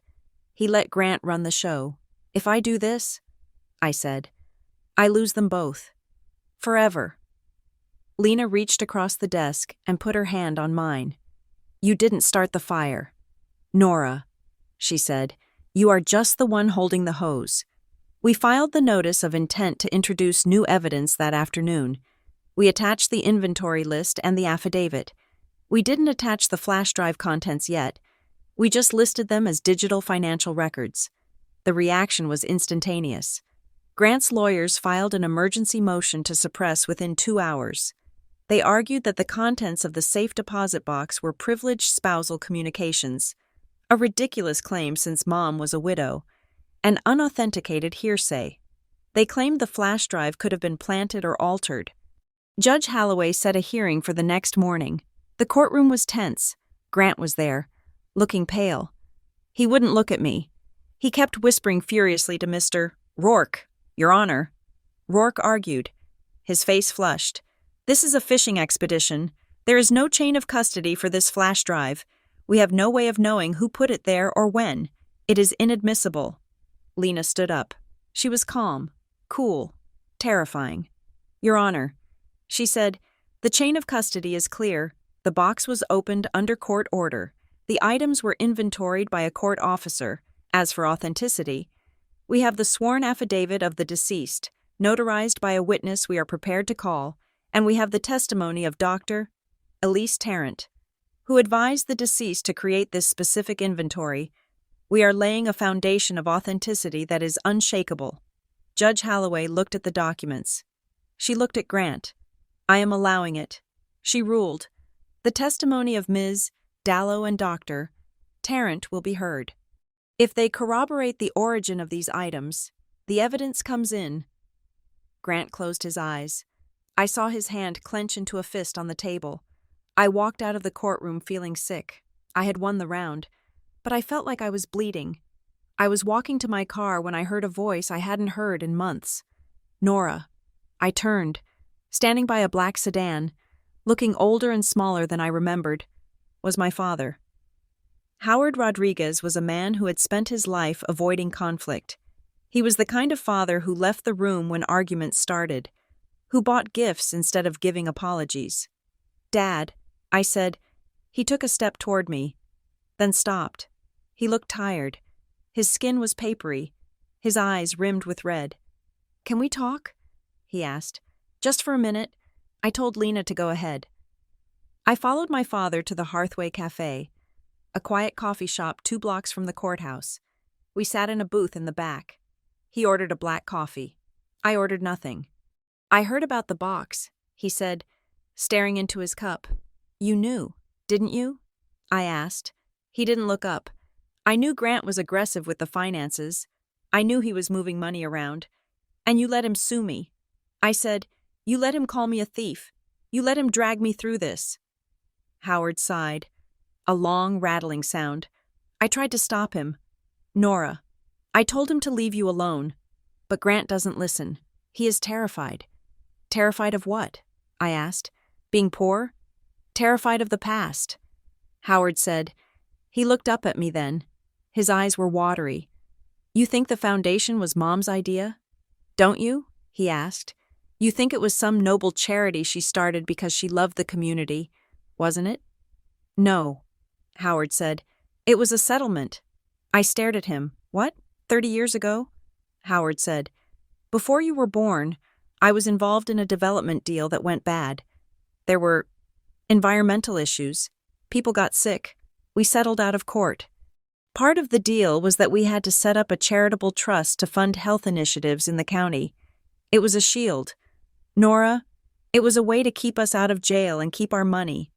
He let Grant run the show. If I do this, I said, I lose them both. Forever. Lena reached across the desk and put her hand on mine. You didn't start the fire. Nora, she said, you are just the one holding the hose. We filed the notice of intent to introduce new evidence that afternoon. We attached the inventory list and the affidavit. We didn't attach the flash drive contents yet. We just listed them as digital financial records. The reaction was instantaneous. Grant's lawyers filed an emergency motion to suppress within 2 hours. They argued that the contents of the safe deposit box were privileged spousal communications, a ridiculous claim since Mom was a widow, and unauthenticated hearsay. They claimed the flash drive could have been planted or altered. Judge Holloway set a hearing for the next morning. The courtroom was tense. Grant was there, looking pale. He wouldn't look at me. He kept whispering furiously to Mr. Rourke, Your Honor. Rourke argued. His face flushed. This is a fishing expedition. There is no chain of custody for this flash drive. We have no way of knowing who put it there or when. It is inadmissible. Lena stood up. She was calm, cool, terrifying. Your Honor, she said, the chain of custody is clear. The box was opened under court order. The items were inventoried by a court officer. As for authenticity, we have the sworn affidavit of the deceased, notarized by a witness we are prepared to call, and we have the testimony of Dr. Elise Tarrant, who advised the deceased to create this specific inventory. We are laying a foundation of authenticity that is unshakable. Judge Holloway looked at the documents. She looked at Grant. I am allowing it. She ruled. The testimony of Ms. Dallow and Dr. Tarrant will be heard. If they corroborate the origin of these items, the evidence comes in. Grant closed his eyes. I saw his hand clench into a fist on the table. I walked out of the courtroom feeling sick. I had won the round, but I felt like I was bleeding. I was walking to my car when I heard a voice I hadn't heard in months. Nora. I turned, standing by a black sedan, looking older and smaller than I remembered, was my father. Howard Rodriguez was a man who had spent his life avoiding conflict. He was the kind of father who left the room when arguments started, who bought gifts instead of giving apologies. Dad, I said. He took a step toward me, then stopped. He looked tired. His skin was papery, his eyes rimmed with red. Can we talk? He asked. Just for a minute. I told Lena to go ahead. I followed my father to the Hearthway Cafe, a quiet coffee shop 2 blocks from the courthouse. We sat in a booth in the back. He ordered a black coffee. I ordered nothing. I heard about the box, he said, staring into his cup. You knew, didn't you? I asked. He didn't look up. I knew Grant was aggressive with the finances. I knew he was moving money around. And you let him sue me. I said, you let him call me a thief. You let him drag me through this. Howard sighed. A long, rattling sound. I tried to stop him. Nora, I told him to leave you alone. But Grant doesn't listen. He is terrified. Terrified of what? I asked. Being poor? Terrified of the past. Howard said. He looked up at me then. His eyes were watery. You think the foundation was Mom's idea? Don't you? He asked. You think it was some noble charity she started because she loved the community, wasn't it? No, Howard said. It was a settlement. I stared at him. What? 30 years ago? Howard said. Before you were born, I was involved in a development deal that went bad. There were environmental issues. People got sick. We settled out of court. Part of the deal was that we had to set up a charitable trust to fund health initiatives in the county. It was a shield. Nora, it was a way to keep us out of jail and keep our money.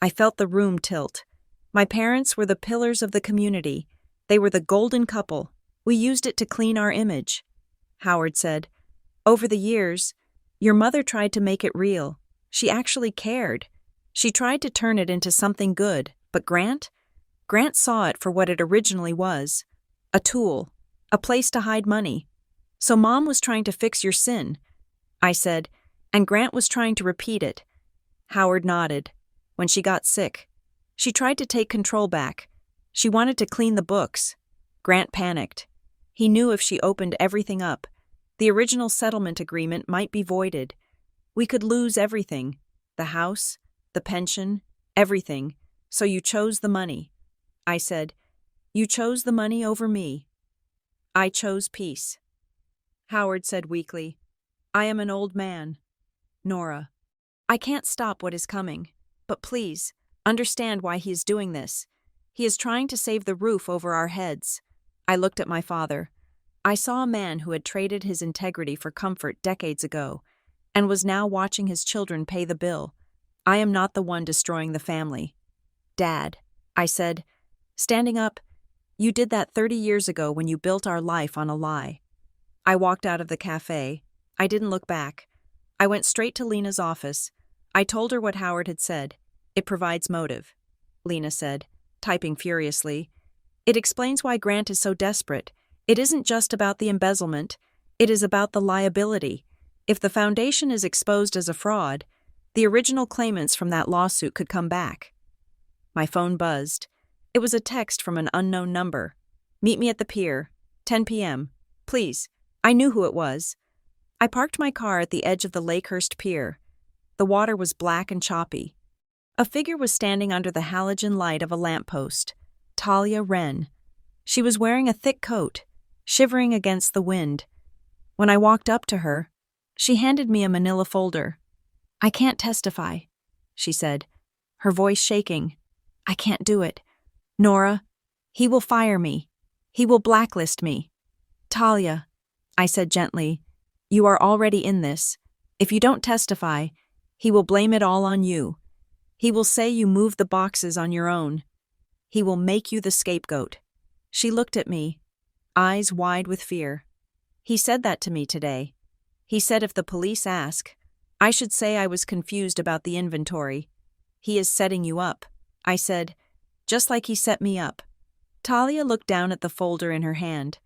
I felt the room tilt. My parents were the pillars of the community. They were the golden couple. We used it to clean our image. Howard said, over the years, your mother tried to make it real. She actually cared. She tried to turn it into something good, but Grant saw it for what it originally was. A tool. A place to hide money. So Mom was trying to fix your sin, I said, and Grant was trying to repeat it. Howard nodded. When she got sick, she tried to take control back. She wanted to clean the books. Grant panicked. He knew if she opened everything up, the original settlement agreement might be voided. We could lose everything. The house, the pension, everything. So you chose the money. I said, you chose the money over me. I chose peace. Howard said weakly, I am an old man. Nora, I can't stop what is coming, but please, understand why he is doing this. He is trying to save the roof over our heads. I looked at my father. I saw a man who had traded his integrity for comfort decades ago, and was now watching his children pay the bill. I am not the one destroying the family. Dad, I said, standing up, you did that 30 years ago when you built our life on a lie. I walked out of the cafe. I didn't look back. I went straight to Lena's office. I told her what Howard had said. It provides motive, Lena said, typing furiously. It explains why Grant is so desperate. It isn't just about the embezzlement. It is about the liability. If the foundation is exposed as a fraud, the original claimants from that lawsuit could come back. My phone buzzed. It was a text from an unknown number. Meet me at the pier, 10 p.m. Please. I knew who it was. I parked my car at the edge of the Lakehurst Pier. The water was black and choppy. A figure was standing under the halogen light of a lamppost. Talia Wren. She was wearing a thick coat, shivering against the wind. When I walked up to her, she handed me a manila folder. I can't testify, she said, her voice shaking. I can't do it. Nora, he will fire me. He will blacklist me. Talia, I said gently, you are already in this. If you don't testify, he will blame it all on you. He will say you moved the boxes on your own. He will make you the scapegoat. She looked at me, eyes wide with fear. He said that to me today. He said if the police ask, I should say I was confused about the inventory. He is setting you up, I said, just like he set me up. Talia looked down at the folder in her hand.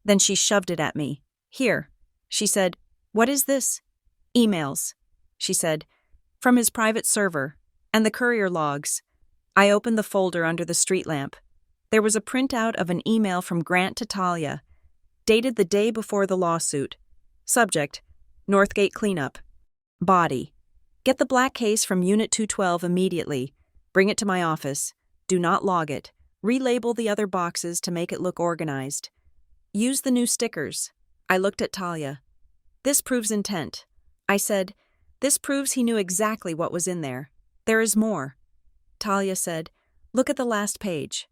Then she shoved it at me. Here, she said. What is this? Emails, she said, from his private server, and the courier logs. I opened the folder under the street lamp. There was a printout of an email from Grant to Talia, dated the day before the lawsuit. Subject, Northgate cleanup. Body, get the black case from Unit 212 immediately. Bring it to my office. Do not log it. Relabel the other boxes to make it look organized. Use the new stickers. I looked at Talia. This proves intent. I said, this proves he knew exactly what was in there. There is more. Talia said, look at the last page.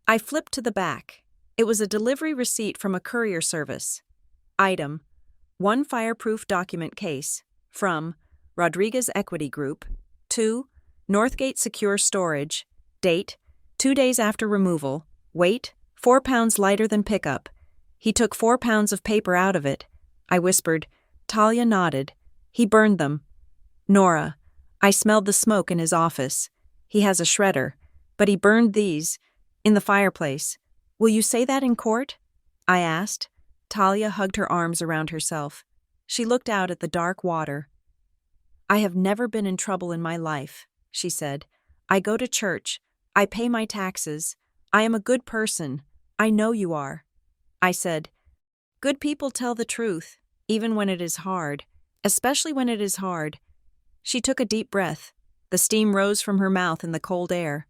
I flipped to the back. It was a delivery receipt from a courier service. Item, 1 fireproof document case, from Rodriguez Equity Group, 2 Northgate Secure Storage, date, 2 days after removal, weight, 4 pounds lighter than pickup. He took 4 pounds of paper out of it. I whispered. Talia nodded. He burned them. Nora, I smelled the smoke in his office. He has a shredder, but he burned these in the fireplace. Will you say that in court? I asked. Talia hugged her arms around herself. She looked out at the dark water. I have never been in trouble in my life, she said. I go to church. I pay my taxes. I am a good person. I know you are. I said, good people tell the truth, even when it is hard, especially when it is hard. She took a deep breath. The steam rose from her mouth in the cold air.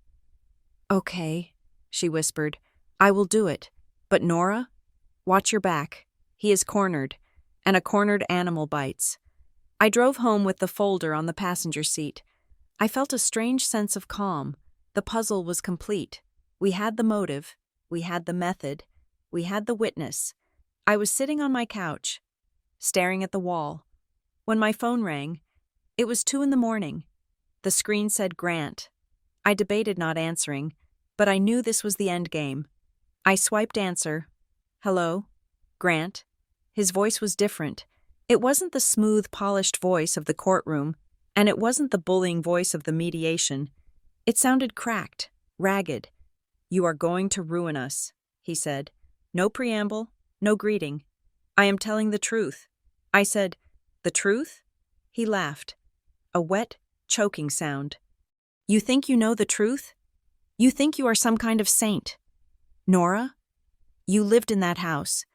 Okay, she whispered. I will do it. But Nora? Watch your back. He is cornered, and a cornered animal bites. I drove home with the folder on the passenger seat. I felt a strange sense of calm. The puzzle was complete. We had the motive. We had the method. We had the witness. I was sitting on my couch, staring at the wall. When my phone rang, it was 2 a.m. The screen said Grant. I debated not answering, but I knew this was the end game. I swiped answer. Hello? Grant? His voice was different. It wasn't the smooth, polished voice of the courtroom, and it wasn't the bullying voice of the mediation. It sounded cracked, ragged. "You are going to ruin us," he said. No preamble, no greeting. "I am telling the truth." I said, "The truth?" He laughed. A wet, choking sound. "You think you know the truth? You think you are some kind of saint. Nora? You lived in that house.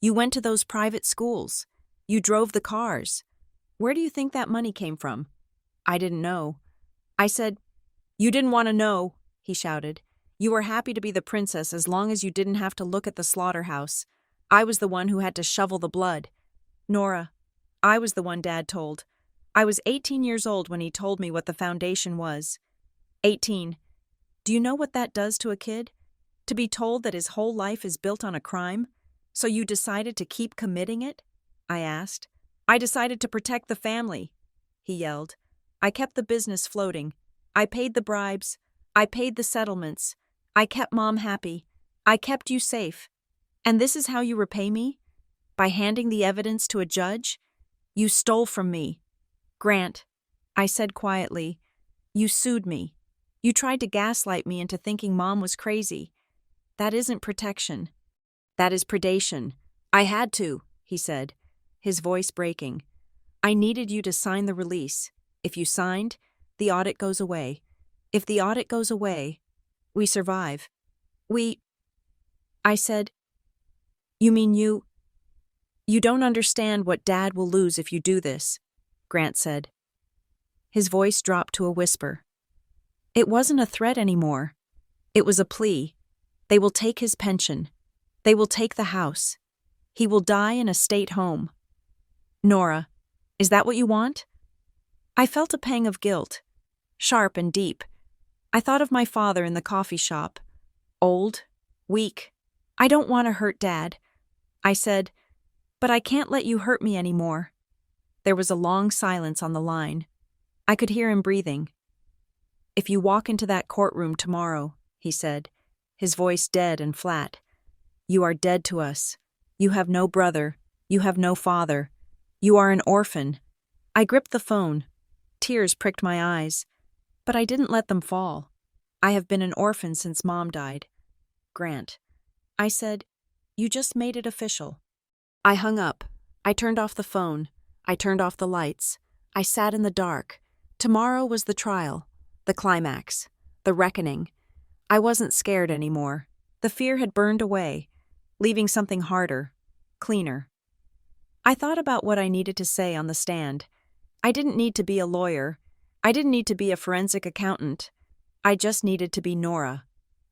You went to those private schools. You drove the cars. Where do you think that money came from?" I didn't know. I said, "You didn't want to know," he shouted. "You were happy to be the princess as long as you didn't have to look at the slaughterhouse. I was the one who had to shovel the blood. Nora, I was the one Dad told. I was 18 years old when he told me what the foundation was. 18. Do you know what that does to a kid? To be told that his whole life is built on a crime? So you decided to keep committing it?" I asked. "I decided to protect the family," he yelled. "I kept the business floating. I paid the bribes. I paid the settlements. I kept Mom happy. I kept you safe. And this is how you repay me? By handing the evidence to a judge? You stole from me. Grant," I said quietly, "you sued me. You tried to gaslight me into thinking Mom was crazy. That isn't protection. That is predation. I had to," he said, his voice breaking. "I needed you to sign the release. If you signed, the audit goes away. If the audit goes away, we survive. I said, "You mean you don't understand what Dad will lose if you do this," Grant said. His voice dropped to a whisper. It wasn't a threat anymore. It was a plea. They will take his pension. They will take the house. He will die in a state home. Nora, is that what you want? I felt a pang of guilt, sharp and deep. I thought of my father in the coffee shop. Old, weak. I don't want to hurt Dad. I said, "But I can't let you hurt me anymore." There was a long silence on the line. I could hear him breathing. "If you walk into that courtroom tomorrow," he said, his voice dead and flat, "you are dead to us. You have no brother. You have no father. You are an orphan." I gripped the phone. Tears pricked my eyes, but I didn't let them fall. "I have been an orphan since Mom died. Grant," I said, "you just made it official." I hung up. I turned off the phone. I turned off the lights. I sat in the dark. Tomorrow was the trial, the climax, the reckoning. I wasn't scared anymore. The fear had burned away, leaving something harder, cleaner. I thought about what I needed to say on the stand. I didn't need to be a lawyer. I didn't need to be a forensic accountant. I just needed to be Nora.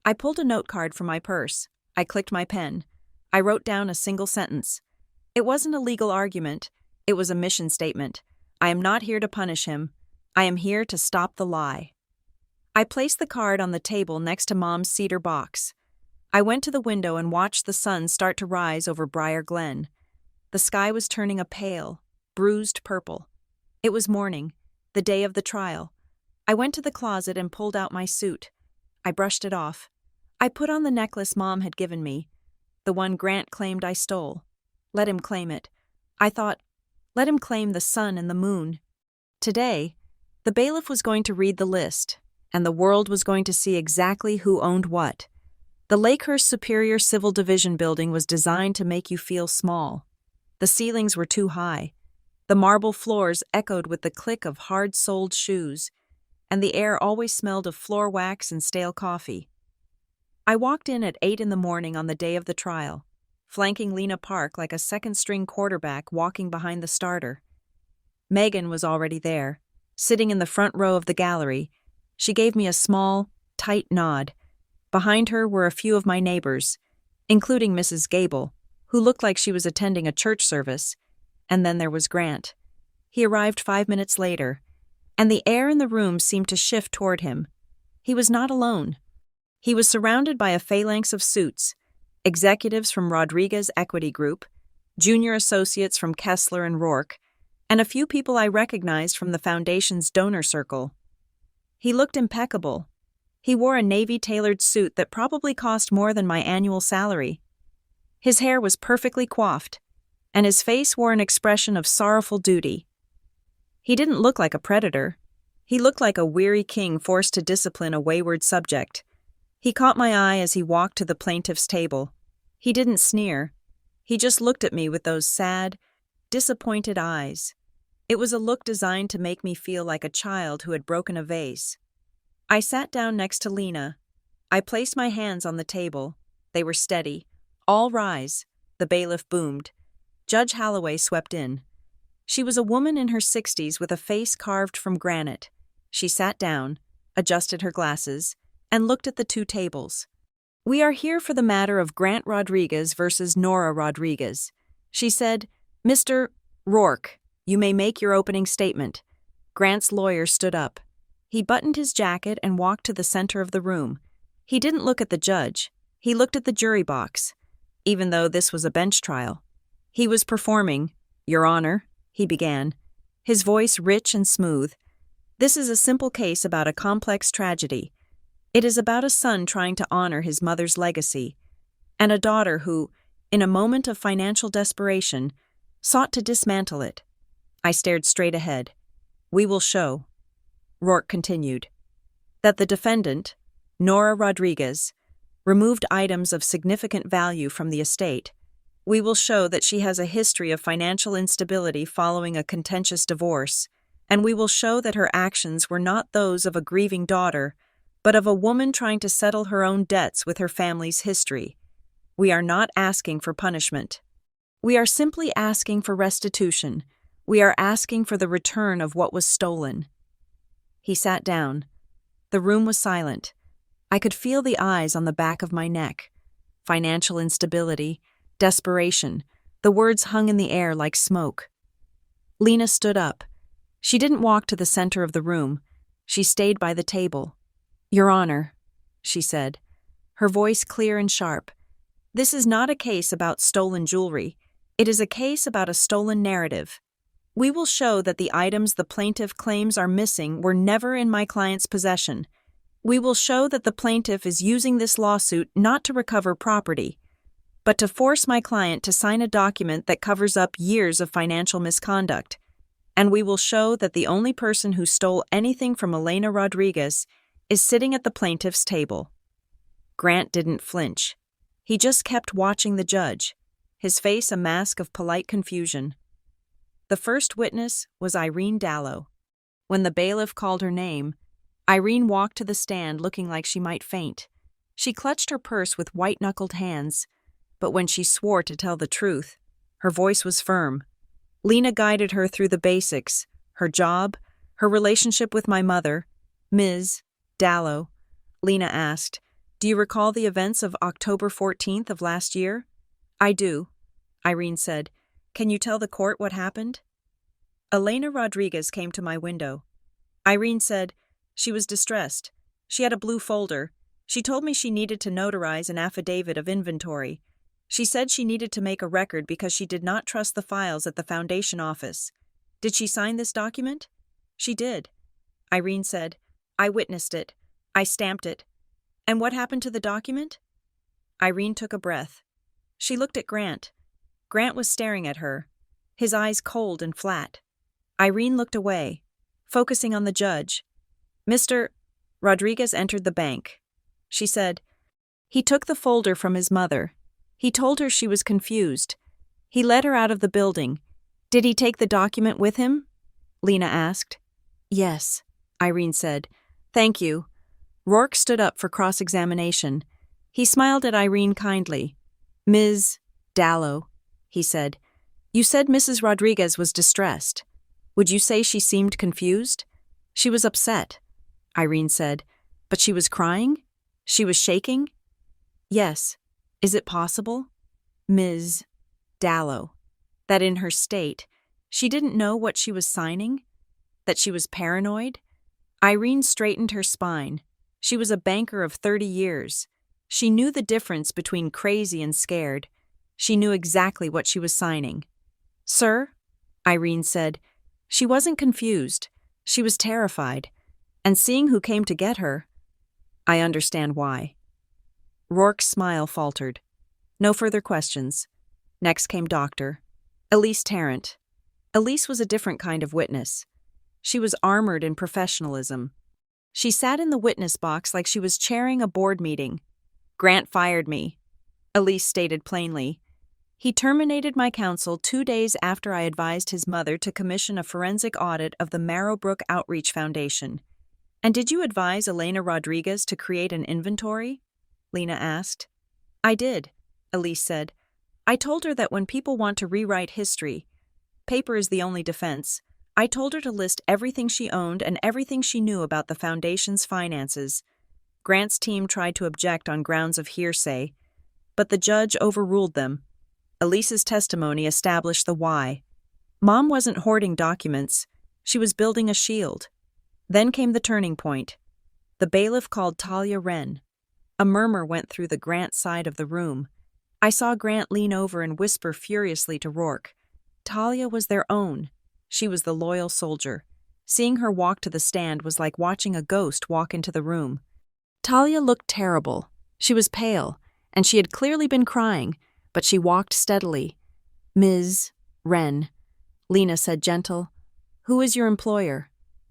I pulled a note card from my purse. I clicked my pen. I wrote down a single sentence. It wasn't a legal argument. It was a mission statement. I am not here to punish him. I am here to stop the lie. I placed the card on the table next to Mom's cedar box. I went to the window and watched the sun start to rise over Briar Glen. The sky was turning a pale, bruised purple. It was morning, the day of the trial. I went to the closet and pulled out my suit. I brushed it off. I put on the necklace Mom had given me, the one Grant claimed I stole. Let him claim it. I thought, let him claim the sun and the moon. Today, the bailiff was going to read the list, and the world was going to see exactly who owned what. The Lakehurst Superior Civil Division building was designed to make you feel small. The ceilings were too high. The marble floors echoed with the click of hard-soled shoes, and the air always smelled of floor wax and stale coffee. I walked in at 8 in the morning on the day of the trial, flanking Lena Park like a second-string quarterback walking behind the starter. Megan was already there, sitting in the front row of the gallery. She gave me a small, tight nod. Behind her were a few of my neighbors, including Mrs. Gable, who looked like she was attending a church service. And then there was Grant. He arrived 5 minutes later, and the air in the room seemed to shift toward him. He was not alone. He was surrounded by a phalanx of suits, executives from Rodriguez Equity Group, junior associates from Kessler and Rourke, and a few people I recognized from the foundation's donor circle. He looked impeccable. He wore a navy-tailored suit that probably cost more than my annual salary. His hair was perfectly coiffed, and his face wore an expression of sorrowful duty. He didn't look like a predator. He looked like a weary king forced to discipline a wayward subject. He caught my eye as he walked to the plaintiff's table. He didn't sneer. He just looked at me with those sad, disappointed eyes. It was a look designed to make me feel like a child who had broken a vase. I sat down next to Lena. I placed my hands on the table. They were steady. All rise. The bailiff boomed. Judge Holloway swept in. She was a woman in her 60s with a face carved from granite. She sat down, adjusted her glasses, and looked at the two tables. "We are here for the matter of Grant Rodriguez versus Nora Rodriguez," she said. "Mr. Rourke, you may make your opening statement." Grant's lawyer stood up. He buttoned his jacket and walked to the center of the room. He didn't look at the judge. He looked at the jury box. Even though this was a bench trial, he was performing. "Your Honor," he began, his voice rich and smooth. "This is a simple case about a complex tragedy. It is about a son trying to honor his mother's legacy, and a daughter who, in a moment of financial desperation, sought to dismantle it." I stared straight ahead. "We will show," Rourke continued, "that the defendant, Nora Rodriguez, removed items of significant value from the estate. We will show that she has a history of financial instability following a contentious divorce, and we will show that her actions were not those of a grieving daughter, but of a woman trying to settle her own debts with her family's history. We are not asking for punishment. We are simply asking for restitution. We are asking for the return of what was stolen." He sat down. The room was silent. I could feel the eyes on the back of my neck. Financial instability, desperation. The words hung in the air like smoke. Lena stood up. She didn't walk to the center of the room. She stayed by the table. "Your Honor," she said, her voice clear and sharp, "this is not a case about stolen jewelry. It is a case about a stolen narrative. We will show that the items the plaintiff claims are missing were never in my client's possession. We will show that the plaintiff is using this lawsuit not to recover property, but to force my client to sign a document that covers up years of financial misconduct. And we will show that the only person who stole anything from Elena Rodriguez is sitting at the plaintiff's table." Grant didn't flinch. He just kept watching the judge, his face a mask of polite confusion. The first witness was Irene Dallow. When the bailiff called her name, Irene walked to the stand looking like she might faint. She clutched her purse with white-knuckled hands, but when she swore to tell the truth, her voice was firm. Lena guided her through the basics, her job, her relationship with my mother, Ms. Dallow. Lena asked, "Do you recall the events of October 14th of last year?" "I do," Irene said. "Can you tell the court what happened?" "Elena Rodriguez came to my window." Irene said, "She was distressed. She had a blue folder. She told me she needed to notarize an affidavit of inventory. She said she needed to make a record because she did not trust the files at the foundation office. Did she sign this document?" "She did." Irene said, "I witnessed it. I stamped it. And what happened to the document?" Irene took a breath. She looked at Grant. Grant was staring at her, his eyes cold and flat. Irene looked away, focusing on the judge. "Mr. Rodriguez entered the bank," she said. "He took the folder from his mother. He told her she was confused. He led her out of the building. Did he take the document with him?" Lena asked. "Yes," Irene said. "Thank you." Rourke stood up for cross-examination. He smiled at Irene kindly. "Ms. Dallow," he said, "you said Mrs. Rodriguez was distressed. Would you say she seemed confused?" "She was upset," Irene said. "But she was crying? She was shaking?" "Yes. Is it possible, Ms. Dallow, that in her state, she didn't know what she was signing? That she was paranoid?" Irene straightened her spine. She was a banker of 30 years. She knew the difference between crazy and scared. She knew exactly what she was signing. "Sir," Irene said, "she wasn't confused. She was terrified. And seeing who came to get her, I understand why." Rourke's smile faltered. No further questions. Next came Dr. Elise Tarrant. Elise was a different kind of witness. She was armored in professionalism. She sat in the witness box like she was chairing a board meeting. "Grant fired me," Elise stated plainly. "He terminated my counsel 2 days after I advised his mother to commission a forensic audit of the Marrowbrook Outreach Foundation." "And did you advise Elena Rodriguez to create an inventory?" Lena asked. "I did," Elise said. "I told her that when people want to rewrite history, paper is the only defense. I told her to list everything she owned and everything she knew about the foundation's finances." Grant's team tried to object on grounds of hearsay, but the judge overruled them. Elise's testimony established the why. Mom wasn't hoarding documents. She was building a shield. Then came the turning point. The bailiff called Talia Wren. A murmur went through the Grant side of the room. I saw Grant lean over and whisper furiously to Rourke. Talia was their own. She was the loyal soldier. Seeing her walk to the stand was like watching a ghost walk into the room. Talia looked terrible. She was pale, and she had clearly been crying, but she walked steadily. "Ms. Wren," Lena said gentle. "Who is your employer?"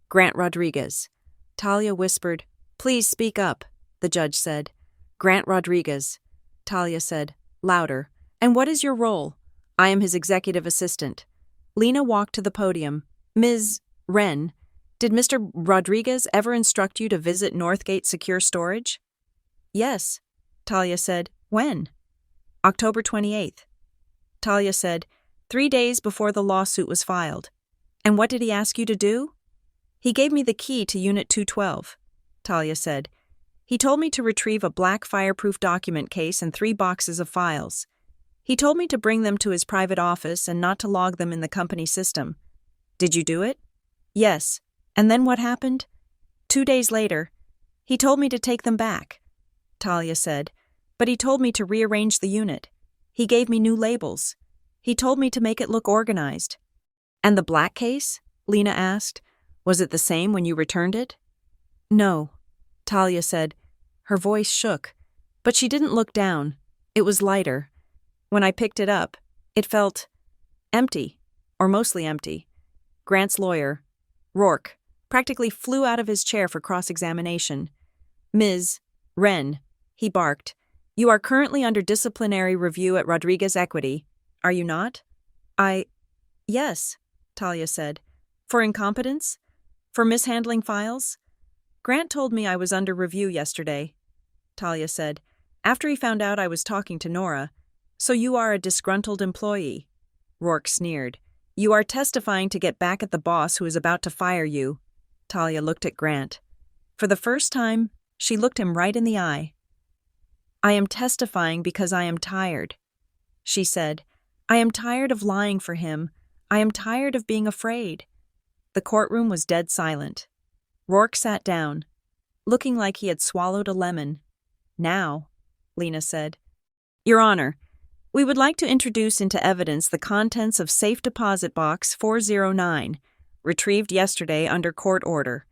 "Grant Rodriguez." Talia whispered. "Please speak up," the judge said. "Grant Rodriguez." Talia said, louder. "And what is your role?" "I am his executive assistant." Lena walked to the podium. "Ms. Wren, did Mr. Rodriguez ever instruct you to visit Northgate Secure Storage?" "Yes," Talia said. "When?" "October 28th. Talia said, 3 days before the lawsuit was filed. "And what did he ask you to do?" "He gave me the key to Unit 212, Talia said. "He told me to retrieve a black fireproof document case and 3 boxes of files. He told me to bring them to his private office and not to log them in the company system." "Did you do it?" "Yes. And then what happened?" 2 days later, he told me to take them back," Talia said. "But he told me to rearrange the unit. He gave me new labels. He told me to make it look organized." "And the black case?" Lena asked. "Was it the same when you returned it?" "No," Talia said. Her voice shook, but she didn't look down. It was lighter. When I picked it up, it felt empty, or mostly empty. Grant's lawyer, Rourke, practically flew out of his chair for cross-examination. "Ms. Wren," he barked, "you are currently under disciplinary review at Rodriguez Equity, are you not?" Yes," Talia said. "For incompetence? For mishandling files?" "Grant told me I was under review yesterday," Talia said, "after he found out I was talking to Nora. So you are a disgruntled employee." Rourke sneered. "You are testifying to get back at the boss who is about to fire you." Talia looked at Grant. For the first time, she looked him right in the eye. "I am testifying because I am tired," she said. "I am tired of lying for him. I am tired of being afraid." The courtroom was dead silent. Rourke sat down, looking like he had swallowed a lemon. "Now," Lena said. "Your Honor, we would like to introduce into evidence the contents of Safe Deposit Box 409, retrieved yesterday under court order."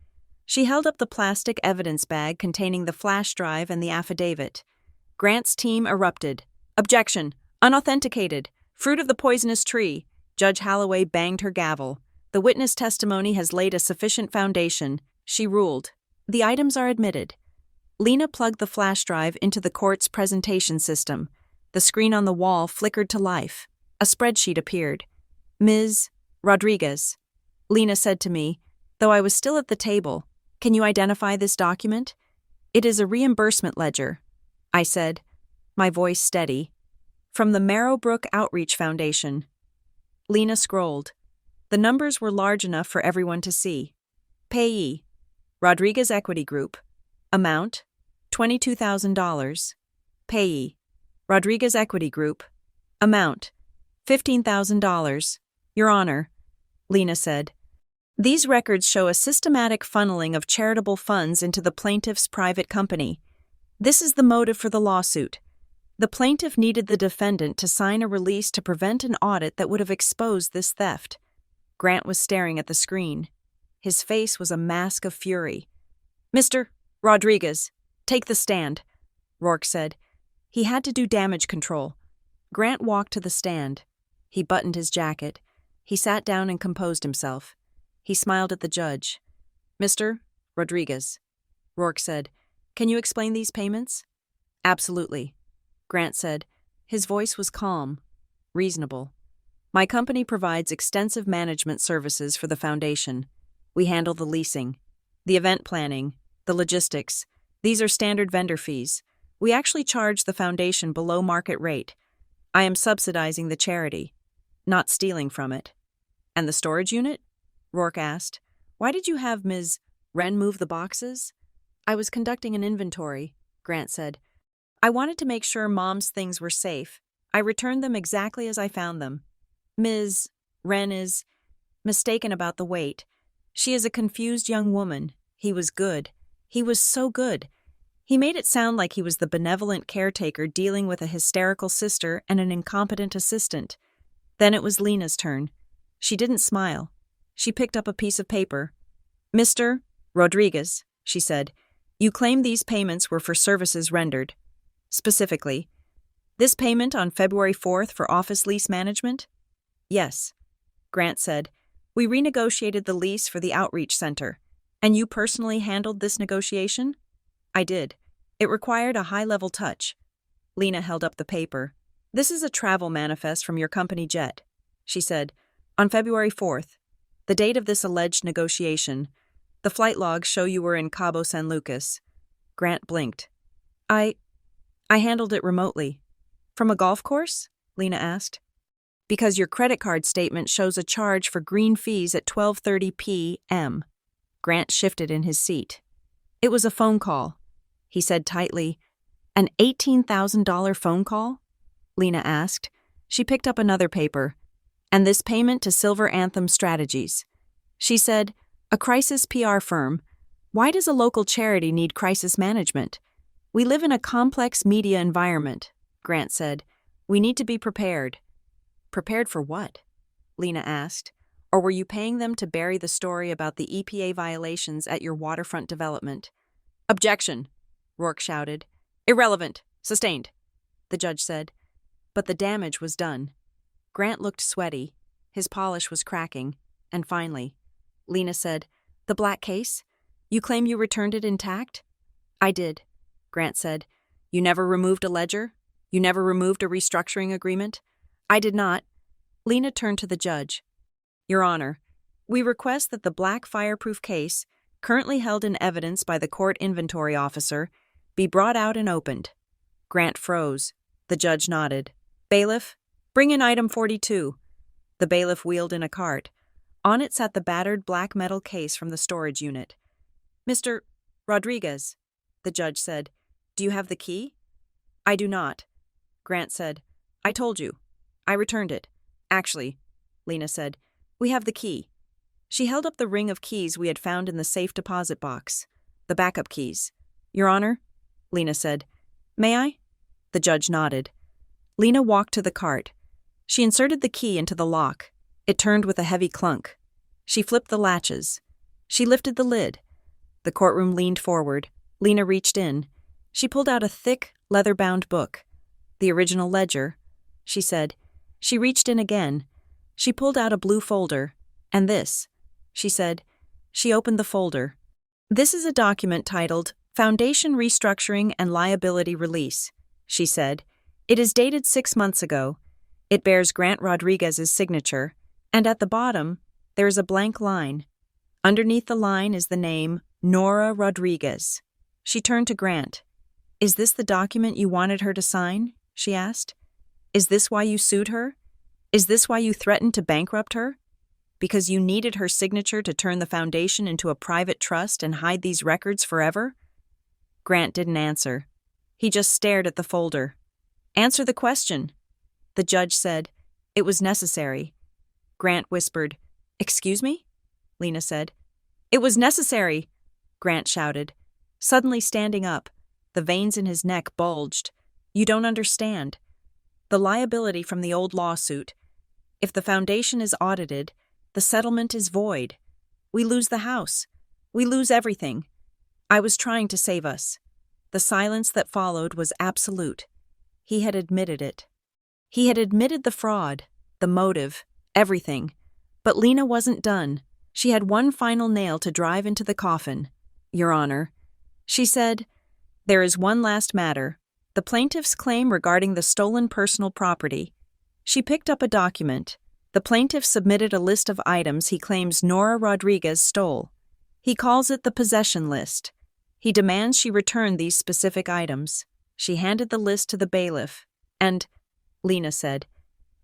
She held up the plastic evidence bag containing the flash drive and the affidavit. Grant's team erupted. "Objection! Unauthenticated! Fruit of the poisonous tree!" Judge Holloway banged her gavel. "The witness testimony has laid a sufficient foundation," she ruled. "The items are admitted." Lena plugged the flash drive into the court's presentation system. The screen on the wall flickered to life. A spreadsheet appeared. "Ms. Rodriguez," Lena said to me, though I was still at the table, "can you identify this document?" "It is a reimbursement ledger," I said, my voice steady. "From the Marrowbrook Outreach Foundation." Lena scrolled. The numbers were large enough for everyone to see. Payee, Rodriguez Equity Group. Amount, $22,000. Payee, Rodriguez Equity Group. Amount, $15,000. Your Honor, Lena said. "These records show a systematic funneling of charitable funds into the plaintiff's private company. This is the motive for the lawsuit. The plaintiff needed the defendant to sign a release to prevent an audit that would have exposed this theft." Grant was staring at the screen. His face was a mask of fury. "Mr. Rodriguez, take the stand," Rourke said. He had to do damage control. Grant walked to the stand. He buttoned his jacket. He sat down and composed himself. He smiled at the judge. "Mr. Rodriguez," Rourke said, "can you explain these payments?" "Absolutely," Grant said. His voice was calm, reasonable. "My company provides extensive management services for the foundation. We handle the leasing, the event planning, the logistics. These are standard vendor fees. We actually charge the foundation below market rate. I am subsidizing the charity, not stealing from it." "And the storage unit?" Rourke asked. "Why did you have Ms. Wren move the boxes?" "I was conducting an inventory," Grant said. "I wanted to make sure Mom's things were safe. I returned them exactly as I found them. Ms. Wren is mistaken about the weight. She is a confused young woman. He was good. He was so good." He made it sound like he was the benevolent caretaker dealing with a hysterical sister and an incompetent assistant. Then it was Lena's turn. She didn't smile. She picked up a piece of paper. "Mr. Rodriguez," she said, "you claim these payments were for services rendered. Specifically, this payment on February 4th for office lease management?" "Yes," Grant said. "We renegotiated the lease for the outreach center. And you personally handled this negotiation?" "I did. It required a high-level touch." Lena held up the paper. "This is a travel manifest from your company jet," she said. "On February 4th, the date of this alleged negotiation. The flight logs show you were in Cabo San Lucas." Grant blinked. I handled it remotely." "From a golf course?" Lena asked. "Because your credit card statement shows a charge for green fees at 12:30 p.m. Grant shifted in his seat. "It was a phone call," he said tightly. "An $18,000 phone call?" Lena asked. She picked up another paper. "And this payment to Silver Anthem Strategies." She said, "A crisis PR firm. Why does a local charity need crisis management?" "We live in a complex media environment," Grant said. "We need to be prepared." "Prepared for what?" Lena asked. "Or were you paying them to bury the story about the EPA violations at your waterfront development?" "Objection!" Rourke shouted. "Irrelevant. Sustained," the judge said. But the damage was done. Grant looked sweaty. His polish was cracking. And finally, Lena said, "The black case? You claim you returned it intact?" "I did," Grant said. "You never removed a ledger? You never removed a restructuring agreement?" "I did not." Lena turned to the judge. "Your Honor, we request that the black fireproof case, currently held in evidence by the court inventory officer, be brought out and opened." Grant froze. The judge nodded. "Bailiff, bring in item 42. The bailiff wheeled in a cart. On it sat the battered black metal case from the storage unit. "Mr. Rodriguez," the judge said, "do you have the key?" "I do not," Grant said. "I told you. I returned it." "Actually," Lena said, "we have the key." She held up the ring of keys we had found in the safe deposit box. "The backup keys." "Your Honor," Lena said. "May I?" The judge nodded. Lena walked to the cart. She inserted the key into the lock. It turned with a heavy clunk. She flipped the latches. She lifted the lid. The courtroom leaned forward. Lena reached in. She pulled out a thick, leather-bound book. "The original ledger," she said. She reached in again. She pulled out a blue folder. "And this," she said. She opened the folder. "This is a document titled Foundation Restructuring and Liability Release," she said. "It is dated 6 months ago. It bears Grant Rodriguez's signature, and at the bottom, there is a blank line. Underneath the line is the name Nora Rodriguez." She turned to Grant. "Is this the document you wanted her to sign?" she asked. "Is this why you sued her? Is this why you threatened to bankrupt her? Because you needed her signature to turn the foundation into a private trust and hide these records forever?" Grant didn't answer. He just stared at the folder. "Answer the question." The judge said, "It was necessary." Grant whispered, "Excuse me?" Lena said. "It was necessary," Grant shouted, suddenly standing up. The veins in his neck bulged. "You don't understand. The liability from the old lawsuit. If the foundation is audited, the settlement is void. We lose the house. We lose everything. I was trying to save us." The silence that followed was absolute. He had admitted it. He had admitted the fraud, the motive, everything. But Lena wasn't done. She had one final nail to drive into the coffin. "Your Honor," she said, "there is one last matter. The plaintiff's claim regarding the stolen personal property." She picked up a document. The plaintiff submitted a list of items he claims Nora Rodriguez stole. He calls it the possession list. He demands she return these specific items. She handed the list to the bailiff. "And," Lena said,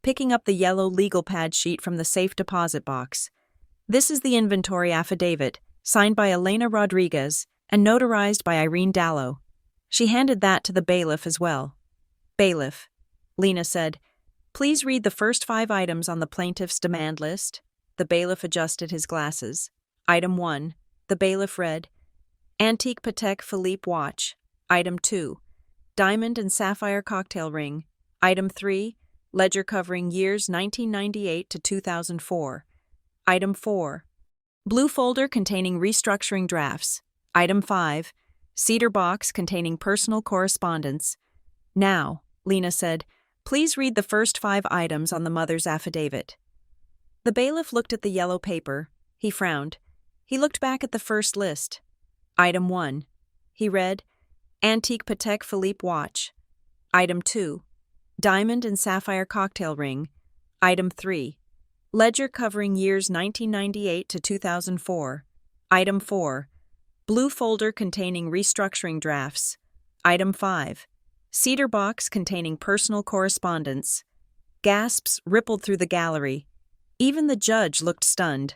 picking up the yellow legal pad sheet from the safe deposit box, "this is the inventory affidavit, signed by Elena Rodriguez and notarized by Irene Dallow." She handed that to the bailiff as well. "Bailiff," Lena said, "please read the first 5 items on the plaintiff's demand list." The bailiff adjusted his glasses. Item 1, the bailiff read, "Antique Patek Philippe watch." Item 2, "Diamond and sapphire cocktail ring." Item 3, "Ledger covering years 1998 to 2004. Item 4, "Blue folder containing restructuring drafts." Item 5, "Cedar box containing personal correspondence." "Now," Lena said, "please read the first 5 items on the mother's affidavit." The bailiff looked at the yellow paper. He frowned. He looked back at the first list. Item 1, he read, "Antique Patek Philippe watch." Item 2, "Diamond and sapphire cocktail ring." Item 3, "Ledger covering years 1998 to 2004. Item 4, "Blue folder containing restructuring drafts." Item 5, "Cedar box containing personal correspondence." Gasps rippled through the gallery. Even the judge looked stunned.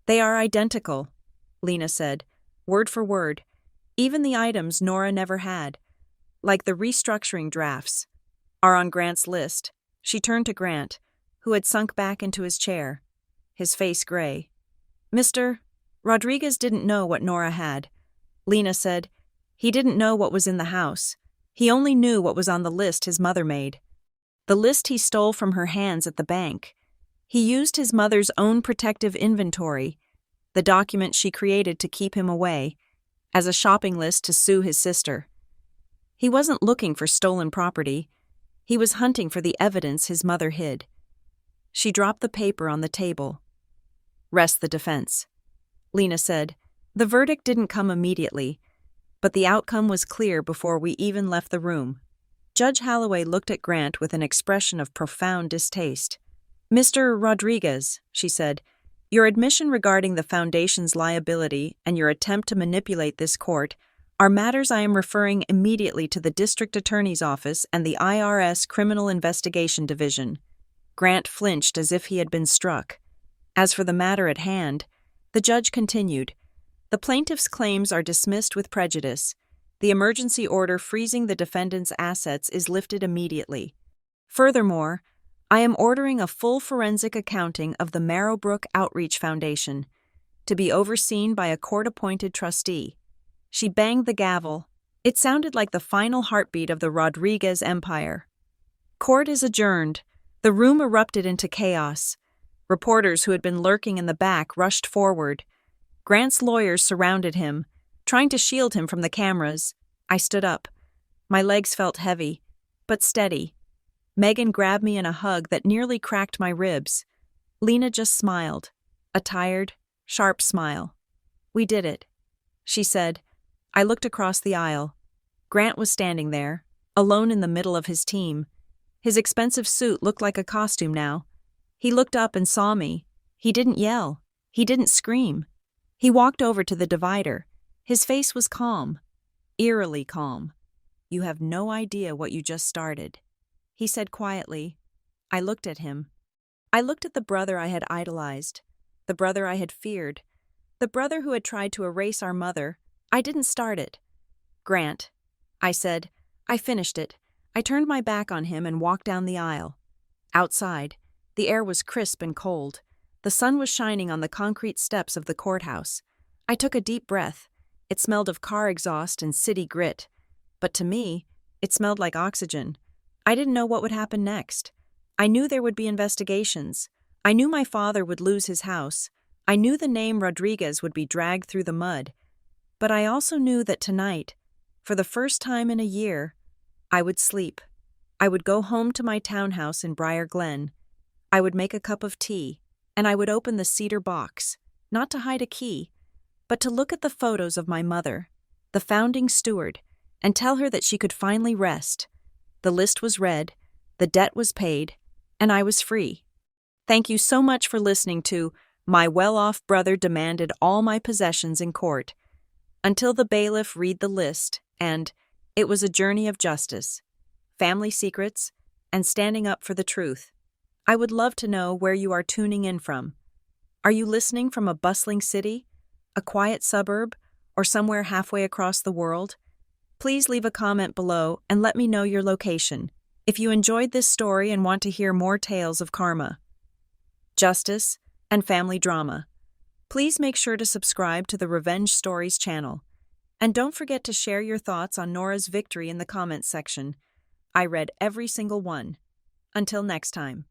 "They are identical," Lena said, word for word. "Even the items Nora never had, like the restructuring drafts, are on Grant's list." She turned to Grant, who had sunk back into his chair, his face gray. "Mr. Rodriguez didn't know what Nora had," Lena said. "He didn't know what was in the house. He only knew what was on the list his mother made. The list he stole from her hands at the bank. He used his mother's own protective inventory, the document she created to keep him away, as a shopping list to sue his sister. He wasn't looking for stolen property. He was hunting for the evidence his mother hid." She dropped the paper on the table. "Rest the defense," Lena said. The verdict didn't come immediately, but the outcome was clear before we even left the room. Judge Holloway looked at Grant with an expression of profound distaste. "Mr. Rodriguez," she said, "your admission regarding the Foundation's liability and your attempt to manipulate this court are matters I am referring immediately to the District Attorney's Office and the IRS Criminal Investigation Division." Grant flinched as if he had been struck. As for the matter at hand, the judge continued, "The plaintiff's claims are dismissed with prejudice. The emergency order freezing the defendant's assets is lifted immediately. Furthermore, I am ordering a full forensic accounting of the Marrowbrook Outreach Foundation, to be overseen by a court-appointed trustee." She banged the gavel. It sounded like the final heartbeat of the Rodriguez empire. "Court is adjourned." The room erupted into chaos. Reporters who had been lurking in the back rushed forward. Grant's lawyers surrounded him, trying to shield him from the cameras. I stood up. My legs felt heavy, but steady. Megan grabbed me in a hug that nearly cracked my ribs. Lena just smiled, a tired, sharp smile. "We did it," she said. I looked across the aisle. Grant was standing there, alone in the middle of his team. His expensive suit looked like a costume now. He looked up and saw me. He didn't yell. He didn't scream. He walked over to the divider. His face was calm, eerily calm. "You have no idea what you just started," he said quietly. I looked at him. I looked at the brother I had idolized, the brother I had feared, the brother who had tried to erase our mother. I didn't start it. "Grant," I said. I finished it. I turned my back on him and walked down the aisle. Outside, the air was crisp and cold. The sun was shining on the concrete steps of the courthouse. I took a deep breath. It smelled of car exhaust and city grit. But to me, it smelled like oxygen. I didn't know what would happen next. I knew there would be investigations. I knew my father would lose his house. I knew the name Rodriguez would be dragged through the mud. But I also knew that tonight, for the first time in a year, I would sleep. I would go home to my townhouse in Briar Glen. I would make a cup of tea, and I would open the cedar box, not to hide a key, but to look at the photos of my mother, the founding steward, and tell her that she could finally rest. The list was read, the debt was paid, and I was free. Thank you so much for listening to My Well-Off Brother Demanded All My Possessions in Court. Until the bailiff read the list, and It Was a Journey of Justice, Family Secrets, and Standing Up for the Truth. I would love to know where you are tuning in from. Are you listening from a bustling city, a quiet suburb, or somewhere halfway across the world? Please leave a comment below and let me know your location. If you enjoyed this story and want to hear more tales of karma, justice, and family drama, please make sure to subscribe to the Revenge Stories channel. And don't forget to share your thoughts on Nora's victory in the comments section. I read every single one. Until next time.